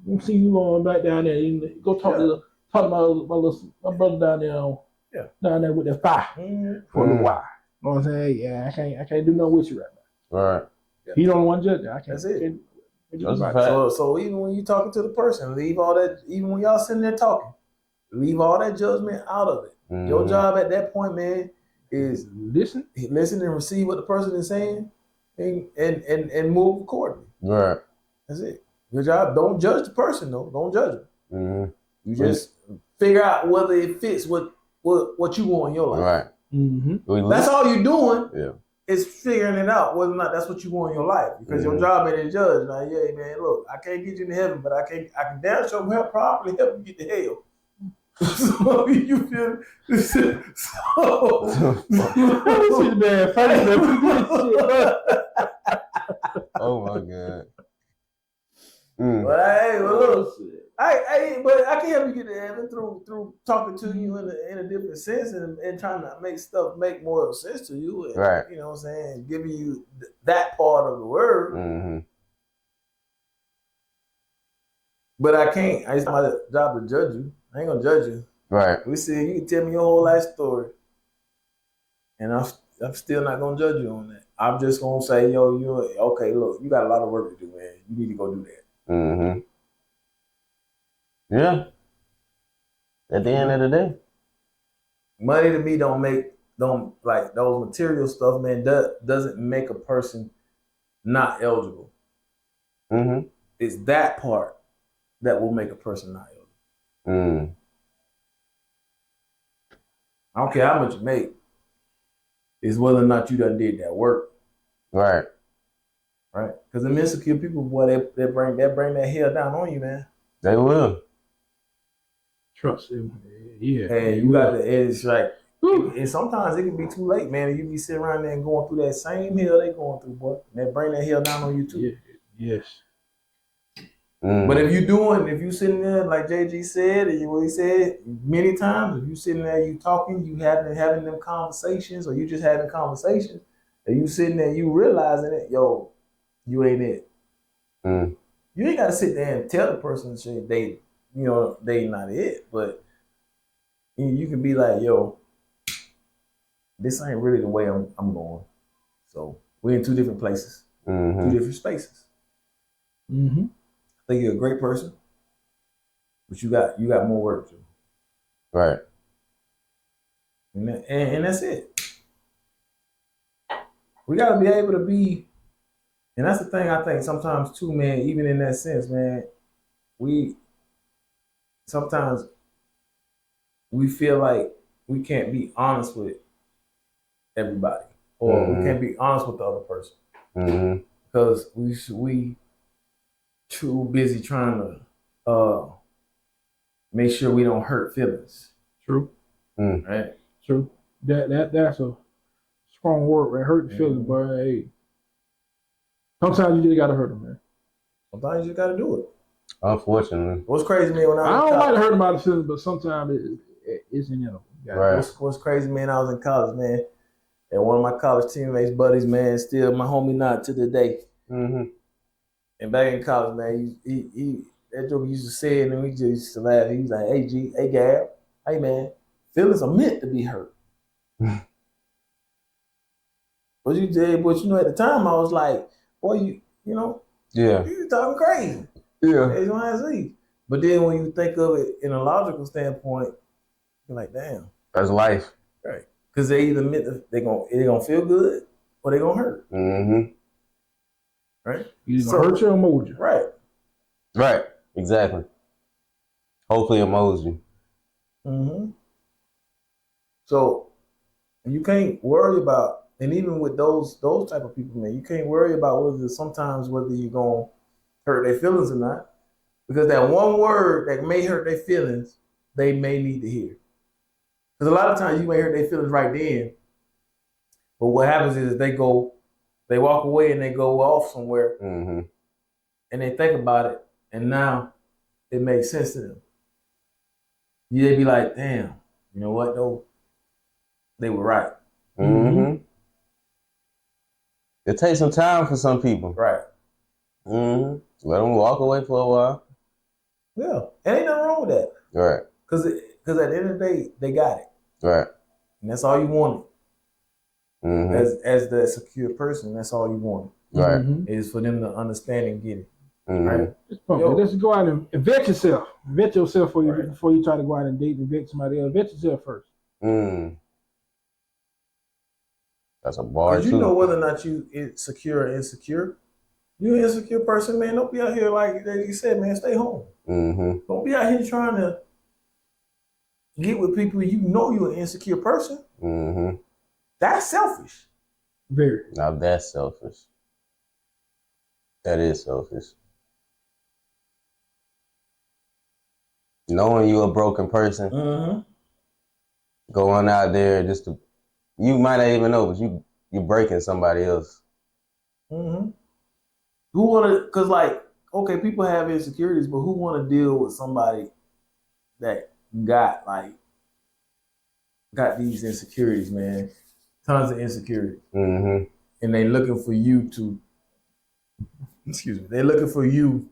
[SPEAKER 3] We'll see you going back down there. You go talk to my brother down there. Down there with the fire for a little while. You know what I'm saying? Yeah, I can't do no with you right now.
[SPEAKER 4] Right.
[SPEAKER 3] He don't want to judge that. I can't.
[SPEAKER 2] That's it.
[SPEAKER 3] can't do
[SPEAKER 4] That's a
[SPEAKER 3] about it.
[SPEAKER 4] fact.
[SPEAKER 2] So even when you talking to the person, leave all that. Even when y'all sitting there talking, leave all that judgment out of it.
[SPEAKER 4] Mm-hmm.
[SPEAKER 2] Your job at that point, man, is
[SPEAKER 3] Listen.
[SPEAKER 2] listen and receive what the person is saying, and move accordingly.
[SPEAKER 4] Right.
[SPEAKER 2] That's it. Your job. Don't judge the person though. Don't judge them.
[SPEAKER 4] Mm-hmm.
[SPEAKER 2] You just figure out whether it fits what you want in your life.
[SPEAKER 4] Right.
[SPEAKER 3] Mm-hmm.
[SPEAKER 2] That's all you're doing.
[SPEAKER 4] Yeah.
[SPEAKER 2] Is figuring it out whether or not that's what you want in your life. Because your job ain't to judge. Like, yeah, man, look, I can't get you to heaven, but I can damn sure help probably help you get to hell. So you feel
[SPEAKER 4] Oh my God. Mm.
[SPEAKER 2] But hey, well, look, but I can help you get to heaven through talking to you in a different sense and trying to make stuff make more sense to you. And,
[SPEAKER 4] Right.
[SPEAKER 2] You know what I'm saying? Giving you that part of the word.
[SPEAKER 4] Mm-hmm.
[SPEAKER 2] But I can't. It's my job to judge you. I ain't gonna judge you.
[SPEAKER 4] Right.
[SPEAKER 2] We see you can tell me your whole life story, and I'm still not gonna judge you on that. I'm just gonna say, yo, you okay? Look, you got a lot of work to do, man. You need to go do that.
[SPEAKER 4] Mm-hmm. Yeah. At the end of the day.
[SPEAKER 2] Money to me don't like those material stuff, man. Doesn't make a person not eligible.
[SPEAKER 4] Mm-hmm.
[SPEAKER 2] It's that part that will make a person not eligible.
[SPEAKER 4] Mm.
[SPEAKER 2] I don't care how much you make. It's whether or not you done did that work.
[SPEAKER 4] Right.
[SPEAKER 2] Right? Because the insecure people, boy, they bring that hell down on you, man.
[SPEAKER 4] They will.
[SPEAKER 3] Trust him. Yeah.
[SPEAKER 2] And you got to, it's like, and sometimes it can be too late, man. And you be sitting around there and going through that same hell they going through, boy. And they bring that hell down on you too.
[SPEAKER 3] Yeah. Yes.
[SPEAKER 4] Mm.
[SPEAKER 2] But if you sitting there, like JG said, and what he said many times, if you sitting there, you talking, you having them conversations, or you just having conversations, and you sitting there, you realizing it, yo, you ain't it.
[SPEAKER 4] Mm.
[SPEAKER 2] You ain't gotta sit there and tell the person shit they not it, but you can be like, yo, this ain't really the way I'm going. So we're in two different places,
[SPEAKER 4] Mm-hmm.
[SPEAKER 2] two different spaces.
[SPEAKER 3] Mm-hmm.
[SPEAKER 2] I think you're a great person, but you got more work to do.
[SPEAKER 4] Right.
[SPEAKER 2] And that's it. We gotta be able to be, and that's the thing I think sometimes too, man, even in that sense, man, sometimes we feel like we can't be honest with everybody, or we can't be honest with the other person.
[SPEAKER 4] Mm-hmm.
[SPEAKER 2] Because we too busy trying to make sure we don't hurt feelings.
[SPEAKER 3] True.
[SPEAKER 2] Right?
[SPEAKER 3] True. That's a strong word, right? Hurt the feelings, but hey, sometimes you just gotta hurt them, man.
[SPEAKER 2] Sometimes you just gotta do it.
[SPEAKER 4] Unfortunately.
[SPEAKER 2] What's crazy, man, when I
[SPEAKER 3] I
[SPEAKER 2] was
[SPEAKER 3] don't
[SPEAKER 2] in
[SPEAKER 3] like to
[SPEAKER 2] college,
[SPEAKER 3] hurt about the feelings, but sometimes it's inevitable.
[SPEAKER 4] Right.
[SPEAKER 2] what's crazy, man, I was in college, man, and one of my college teammates, buddies, man, still my homie not to the day.
[SPEAKER 4] Mm-hmm.
[SPEAKER 2] And back in college, man, he that joke used to say it, and we just used to laugh. He was like, hey Gab, hey man, feelings are meant to be hurt. But you did, but at the time I was like, boy,
[SPEAKER 4] Yeah.
[SPEAKER 2] you talking crazy.
[SPEAKER 4] Yeah.
[SPEAKER 2] X, Y, and Z. But then when you think of it in a logical standpoint, you're like, damn.
[SPEAKER 4] That's life.
[SPEAKER 2] Right. Because they either meant they gonna feel good or they gonna hurt.
[SPEAKER 4] Mm-hmm.
[SPEAKER 2] Right?
[SPEAKER 3] Either hurt you or mold you.
[SPEAKER 2] Right.
[SPEAKER 4] Right. Exactly. Hopefully emoji.
[SPEAKER 2] Mm-hmm. So you can't worry about, and even with those type of people, man, you can't worry about whether you're gonna hurt their feelings or not. Because that one word that may hurt their feelings, they may need to hear. Because a lot of times you may hurt their feelings right then, but what happens is they walk away and they go off somewhere
[SPEAKER 4] Mm-hmm.
[SPEAKER 2] and they think about it, and now it makes sense to them. They be like, damn, you know what though? They were right.
[SPEAKER 4] Mm-hmm. It takes some time for some people.
[SPEAKER 2] Right.
[SPEAKER 4] Mm-hmm. Let them walk away for a while.
[SPEAKER 2] Yeah. And ain't nothing wrong with that.
[SPEAKER 4] Right.
[SPEAKER 2] Because at the end of the day, they got it.
[SPEAKER 4] Right.
[SPEAKER 2] And that's all you wanted.
[SPEAKER 4] Mm-hmm.
[SPEAKER 2] As the secure person, that's all you wanted.
[SPEAKER 4] Right.
[SPEAKER 3] Mm-hmm.
[SPEAKER 2] Is for them to understand and get it.
[SPEAKER 4] Mm-hmm.
[SPEAKER 2] Right?
[SPEAKER 3] Let's go out and vet yourself. Vet yourself
[SPEAKER 2] Right.
[SPEAKER 3] before you try to go out and date and vet somebody else. Vet yourself first.
[SPEAKER 4] Mm. That's a bar
[SPEAKER 2] Because
[SPEAKER 4] too.
[SPEAKER 2] you know whether or not you secure or insecure. You're an insecure person, man. Don't be out here like you said, man. Stay home.
[SPEAKER 4] Mm-hmm.
[SPEAKER 2] Don't be out here trying to get with people you know you're an insecure person.
[SPEAKER 4] Mm-hmm.
[SPEAKER 2] That's selfish.
[SPEAKER 3] Very.
[SPEAKER 4] Now that's selfish. That is selfish. Knowing you a broken person,
[SPEAKER 2] Mm-hmm.
[SPEAKER 4] going out there just to, you might not even know, but you're breaking somebody else.
[SPEAKER 2] Mm-hmm. Who wanna? Cause like, okay, people have insecurities, but who wanna deal with somebody that got these insecurities, man? Tons of insecurity,
[SPEAKER 4] Mm-hmm.
[SPEAKER 2] and they looking for you to. Excuse me. They're looking for you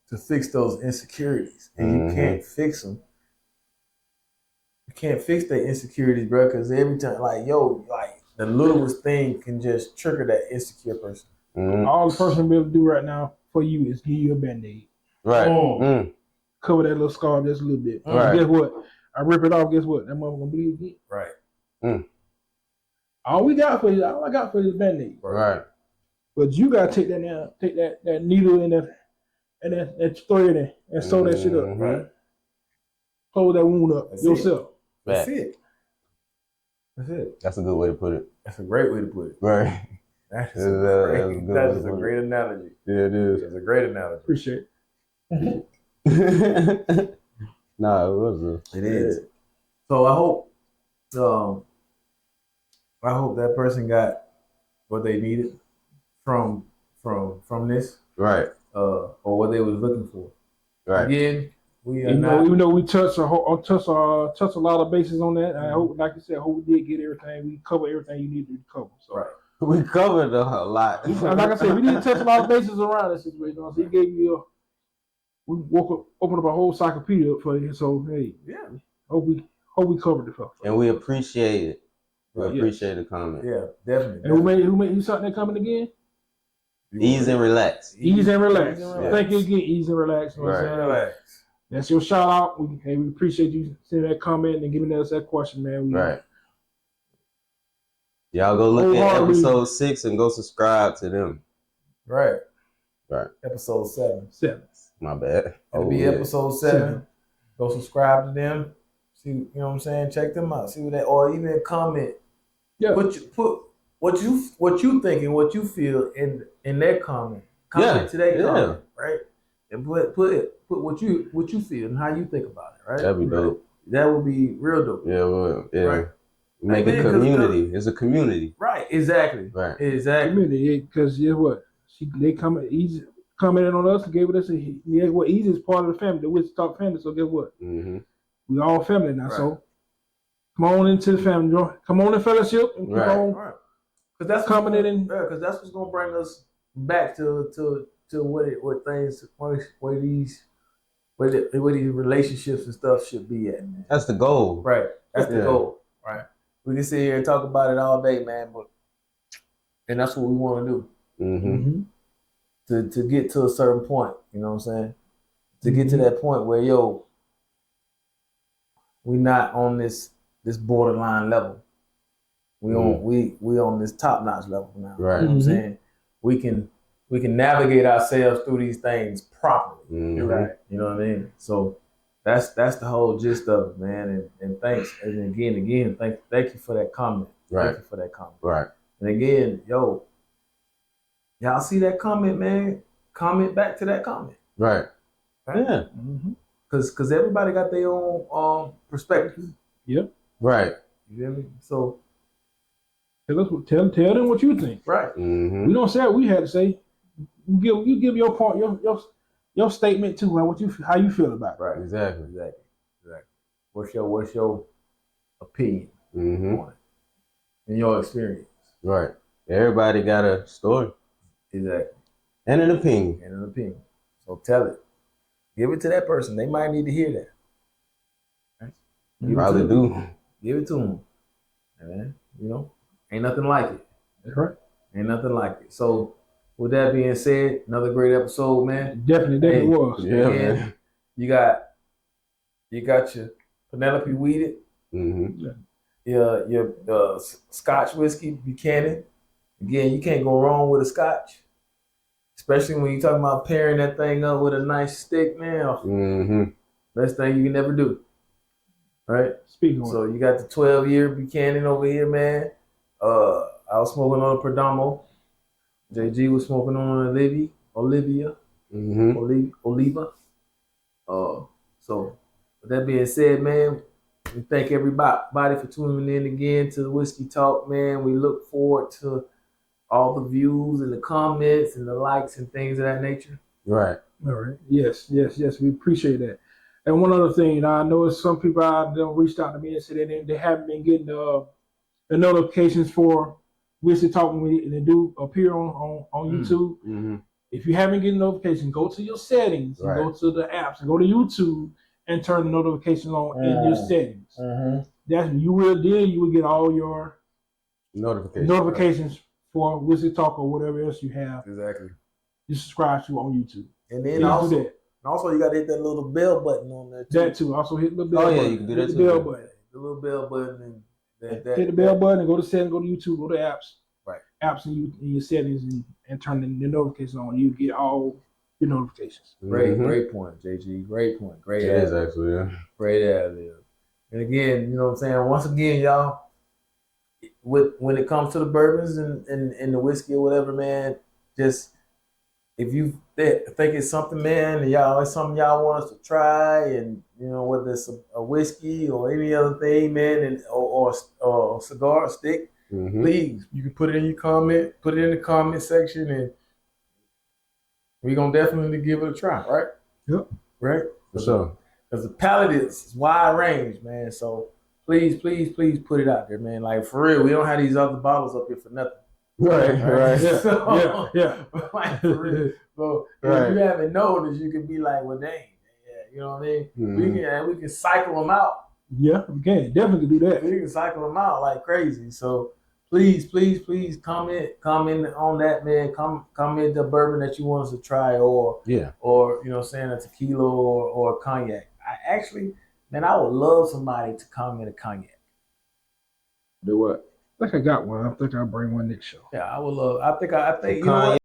[SPEAKER 2] to fix those insecurities, and you can't fix them. You can't fix their insecurities, bro. Because every time, the littlest thing can just trigger that insecure person.
[SPEAKER 4] Mm-hmm.
[SPEAKER 3] All the person will be able to do right now for you is give you a band-aid.
[SPEAKER 4] Right.
[SPEAKER 2] Oh.
[SPEAKER 4] Mm.
[SPEAKER 3] Cover that little scar just a little bit.
[SPEAKER 4] Right.
[SPEAKER 3] Guess what? I rip it off, guess what? That mother gonna bleed again.
[SPEAKER 2] Right.
[SPEAKER 4] Mm.
[SPEAKER 3] All I got for you is band-aid.
[SPEAKER 4] Right.
[SPEAKER 3] But you gotta take that now, take that needle and that thread and sew that shit up.
[SPEAKER 4] Mhm.
[SPEAKER 2] Right.
[SPEAKER 3] Close that wound up
[SPEAKER 2] That's
[SPEAKER 3] yourself.
[SPEAKER 2] That's
[SPEAKER 4] Right.
[SPEAKER 2] it. That's it.
[SPEAKER 4] That's a good way to put it.
[SPEAKER 2] That's a great way to put it.
[SPEAKER 4] Right.
[SPEAKER 2] That is
[SPEAKER 4] That's a good
[SPEAKER 2] that
[SPEAKER 4] way
[SPEAKER 2] is
[SPEAKER 4] to
[SPEAKER 2] a
[SPEAKER 4] put it.
[SPEAKER 2] great analogy.
[SPEAKER 4] Yeah, it is.
[SPEAKER 2] It's a great analogy.
[SPEAKER 3] Appreciate it.
[SPEAKER 4] Nah, it was
[SPEAKER 2] It is. So I hope that person got what they needed from this,
[SPEAKER 4] right.
[SPEAKER 2] or what they was looking for.
[SPEAKER 4] Right.
[SPEAKER 2] Again, we are
[SPEAKER 3] Even though we touch a lot of bases on that, I hope, like you said, I hope we did get everything. We cover everything you needed to cover. So,
[SPEAKER 2] right.
[SPEAKER 4] We covered a lot.
[SPEAKER 3] like I said, we didn't touch a lot of bases around this situation. So he gave you opened up a whole encyclopedia for you. So hey,
[SPEAKER 2] Yeah.
[SPEAKER 3] hope we covered it for.
[SPEAKER 4] And we appreciate it. We
[SPEAKER 3] Yes.
[SPEAKER 4] appreciate the comment.
[SPEAKER 2] Yeah, definitely.
[SPEAKER 3] And who made you something that coming again?
[SPEAKER 4] Ease and relax.
[SPEAKER 3] Ease and relax.
[SPEAKER 2] Ease and relax.
[SPEAKER 3] Thank you again. Ease and relax. You know what I'm
[SPEAKER 4] Right.
[SPEAKER 3] saying?
[SPEAKER 2] Relax.
[SPEAKER 3] That's your shout out. We appreciate you sending that comment and giving us that question, man.
[SPEAKER 4] Right. Y'all go look at
[SPEAKER 3] Wholeheartedly.
[SPEAKER 4] episode 6 and go subscribe to them.
[SPEAKER 2] Right.
[SPEAKER 4] Right.
[SPEAKER 2] Episode 7.
[SPEAKER 3] 7.
[SPEAKER 4] My bad.
[SPEAKER 2] It'll be
[SPEAKER 4] yeah.
[SPEAKER 2] episode 7. Go subscribe to them. See, you know what I'm saying? Check them out. See what they, or even comment.
[SPEAKER 3] Yeah.
[SPEAKER 2] Put what you think and what you feel in that comment. Comment
[SPEAKER 4] Yeah,
[SPEAKER 2] to that
[SPEAKER 4] yeah.
[SPEAKER 2] comment, right? And put what you feel and how you think about it, right?
[SPEAKER 4] That'd be dope.
[SPEAKER 2] That would be real dope.
[SPEAKER 4] Yeah, well, yeah.
[SPEAKER 2] Right.
[SPEAKER 4] Make
[SPEAKER 2] Hey,
[SPEAKER 4] a
[SPEAKER 2] man,
[SPEAKER 4] community. It's a community.
[SPEAKER 2] Right, exactly.
[SPEAKER 4] Right.
[SPEAKER 2] Exactly.
[SPEAKER 3] Because guess what? They commented on us and gave us Easy is part of the family, the Wichita family. So guess what?
[SPEAKER 4] Mm-hmm.
[SPEAKER 3] We all family now.
[SPEAKER 2] Right.
[SPEAKER 3] So come on into the family. Come on in fellowship and keep
[SPEAKER 4] Right.
[SPEAKER 3] on.
[SPEAKER 2] Right. Because that's
[SPEAKER 3] Commented in.
[SPEAKER 2] because that's what's gonna bring us back to where these relationships and stuff should be at. Man.
[SPEAKER 4] That's the goal.
[SPEAKER 2] Right. That's the
[SPEAKER 4] Yeah.
[SPEAKER 2] goal. Right. We can sit here and talk about it all day, man, but And that's what we want to do.
[SPEAKER 4] Mm-hmm.
[SPEAKER 2] To get to a certain point, you know what I'm saying? To get to that point where we not on this borderline level. We on this top notch level now.
[SPEAKER 4] Right.
[SPEAKER 2] You know what I'm saying? We can navigate ourselves through these things properly.
[SPEAKER 4] Mm-hmm.
[SPEAKER 2] Right. You know what I mean? So that's the whole gist of it, man. And thanks. And again, thank you for that comment.
[SPEAKER 4] Right.
[SPEAKER 2] Thank you for that comment.
[SPEAKER 4] Right.
[SPEAKER 2] And again, y'all see that comment, man? Comment back to that comment.
[SPEAKER 4] Right.
[SPEAKER 2] Right?
[SPEAKER 4] Yeah.
[SPEAKER 2] Cause everybody got their own perspective.
[SPEAKER 3] Yep.
[SPEAKER 4] Right.
[SPEAKER 2] You feel me? So
[SPEAKER 3] tell them what you think.
[SPEAKER 2] right.
[SPEAKER 4] Mm-hmm.
[SPEAKER 3] We don't say what we had to say. You give your point, your statement too, like how you feel about it.
[SPEAKER 2] Right.
[SPEAKER 4] Exactly.
[SPEAKER 2] What's your opinion
[SPEAKER 4] Mm-hmm.
[SPEAKER 2] on it? And your experience.
[SPEAKER 4] Right. Everybody got a story.
[SPEAKER 2] Exactly.
[SPEAKER 4] And an opinion.
[SPEAKER 2] So tell it. Give it to that person. They might need to hear that. Right?
[SPEAKER 4] You probably do.
[SPEAKER 2] Give it to them. And ain't nothing like it.
[SPEAKER 3] That's right.
[SPEAKER 2] Ain't nothing like it. So with that being said, another great episode, man.
[SPEAKER 3] Definitely was.
[SPEAKER 4] Yeah,
[SPEAKER 2] Again,
[SPEAKER 4] man.
[SPEAKER 2] You got your Penelope Weeded,
[SPEAKER 4] Mm-hmm.
[SPEAKER 2] your Scotch whiskey Buchanan. Again, you can't go wrong with a Scotch, especially when you're talking about pairing that thing up with a nice stick, man.
[SPEAKER 4] Mm-hmm.
[SPEAKER 2] Best thing you can never do, right?
[SPEAKER 3] Speaking
[SPEAKER 2] So you got the 12-year Buchanan over here, man. I was smoking on a Perdomo. JG was smoking on an Olivia.
[SPEAKER 4] Mm-hmm.
[SPEAKER 2] Oliva. So with that being said, man, we thank everybody for tuning in again to the Whiskey Talk, man. We look forward to all the views and the comments and the likes and things of that nature.
[SPEAKER 4] Right.
[SPEAKER 3] All right. Yes. We appreciate that. And one other thing, I know some people out there reached out to me and said they haven't been getting the notifications for Whiskey Talk when they do appear on YouTube.
[SPEAKER 4] Mm-hmm.
[SPEAKER 3] If you haven't getting notifications, go to your settings and go to the apps and go to YouTube and turn the notifications on in your settings. That's you will get all your notifications for Whiskey Talk or whatever else you have.
[SPEAKER 2] Exactly.
[SPEAKER 3] You subscribe to on YouTube.
[SPEAKER 2] And then also you got to hit that little bell button on there too.
[SPEAKER 3] That too. Also hit the bell button.
[SPEAKER 4] Oh yeah, you can do that
[SPEAKER 3] hit
[SPEAKER 4] too.
[SPEAKER 3] The bell button.
[SPEAKER 2] The little bell button and
[SPEAKER 3] hit the bell button and go to settings, go to YouTube, go to apps.
[SPEAKER 2] Right.
[SPEAKER 3] Apps in your settings and turn the notifications on. You get all your notifications.
[SPEAKER 2] Great point, JG. Great point. Great
[SPEAKER 4] it is actually, yeah.
[SPEAKER 2] Great ad lib. And again, you know what I'm saying? Once again, y'all, when it comes to the bourbons and the whiskey or whatever, man, just if you think it's something, man, and it's something y'all want us to try, and whether it's a whiskey or any other thing, man, and or a cigar, a stick, please, you can put it in your comment, put it in the comment section, and we're gonna definitely give it a try, right?
[SPEAKER 3] Yep.
[SPEAKER 2] Right?
[SPEAKER 4] For sure.
[SPEAKER 2] Because the palate is wide range, man. So please put it out there, man. Like for real, we don't have these other bottles up here for nothing.
[SPEAKER 4] Right.
[SPEAKER 3] Yeah.
[SPEAKER 2] Like for real. So if you haven't noticed, you can be like, well, dang, you know what I mean?
[SPEAKER 4] Mm-hmm.
[SPEAKER 2] We can cycle them out.
[SPEAKER 3] Yeah, we can definitely do that.
[SPEAKER 2] We can cycle them out like crazy. So please comment on that, man. Comment the bourbon that you want us to try, or a tequila or a cognac. I would love somebody to comment a cognac.
[SPEAKER 3] Do what? I think I got one. I think I'll bring one next show.
[SPEAKER 2] Yeah, I would love. I think you know what?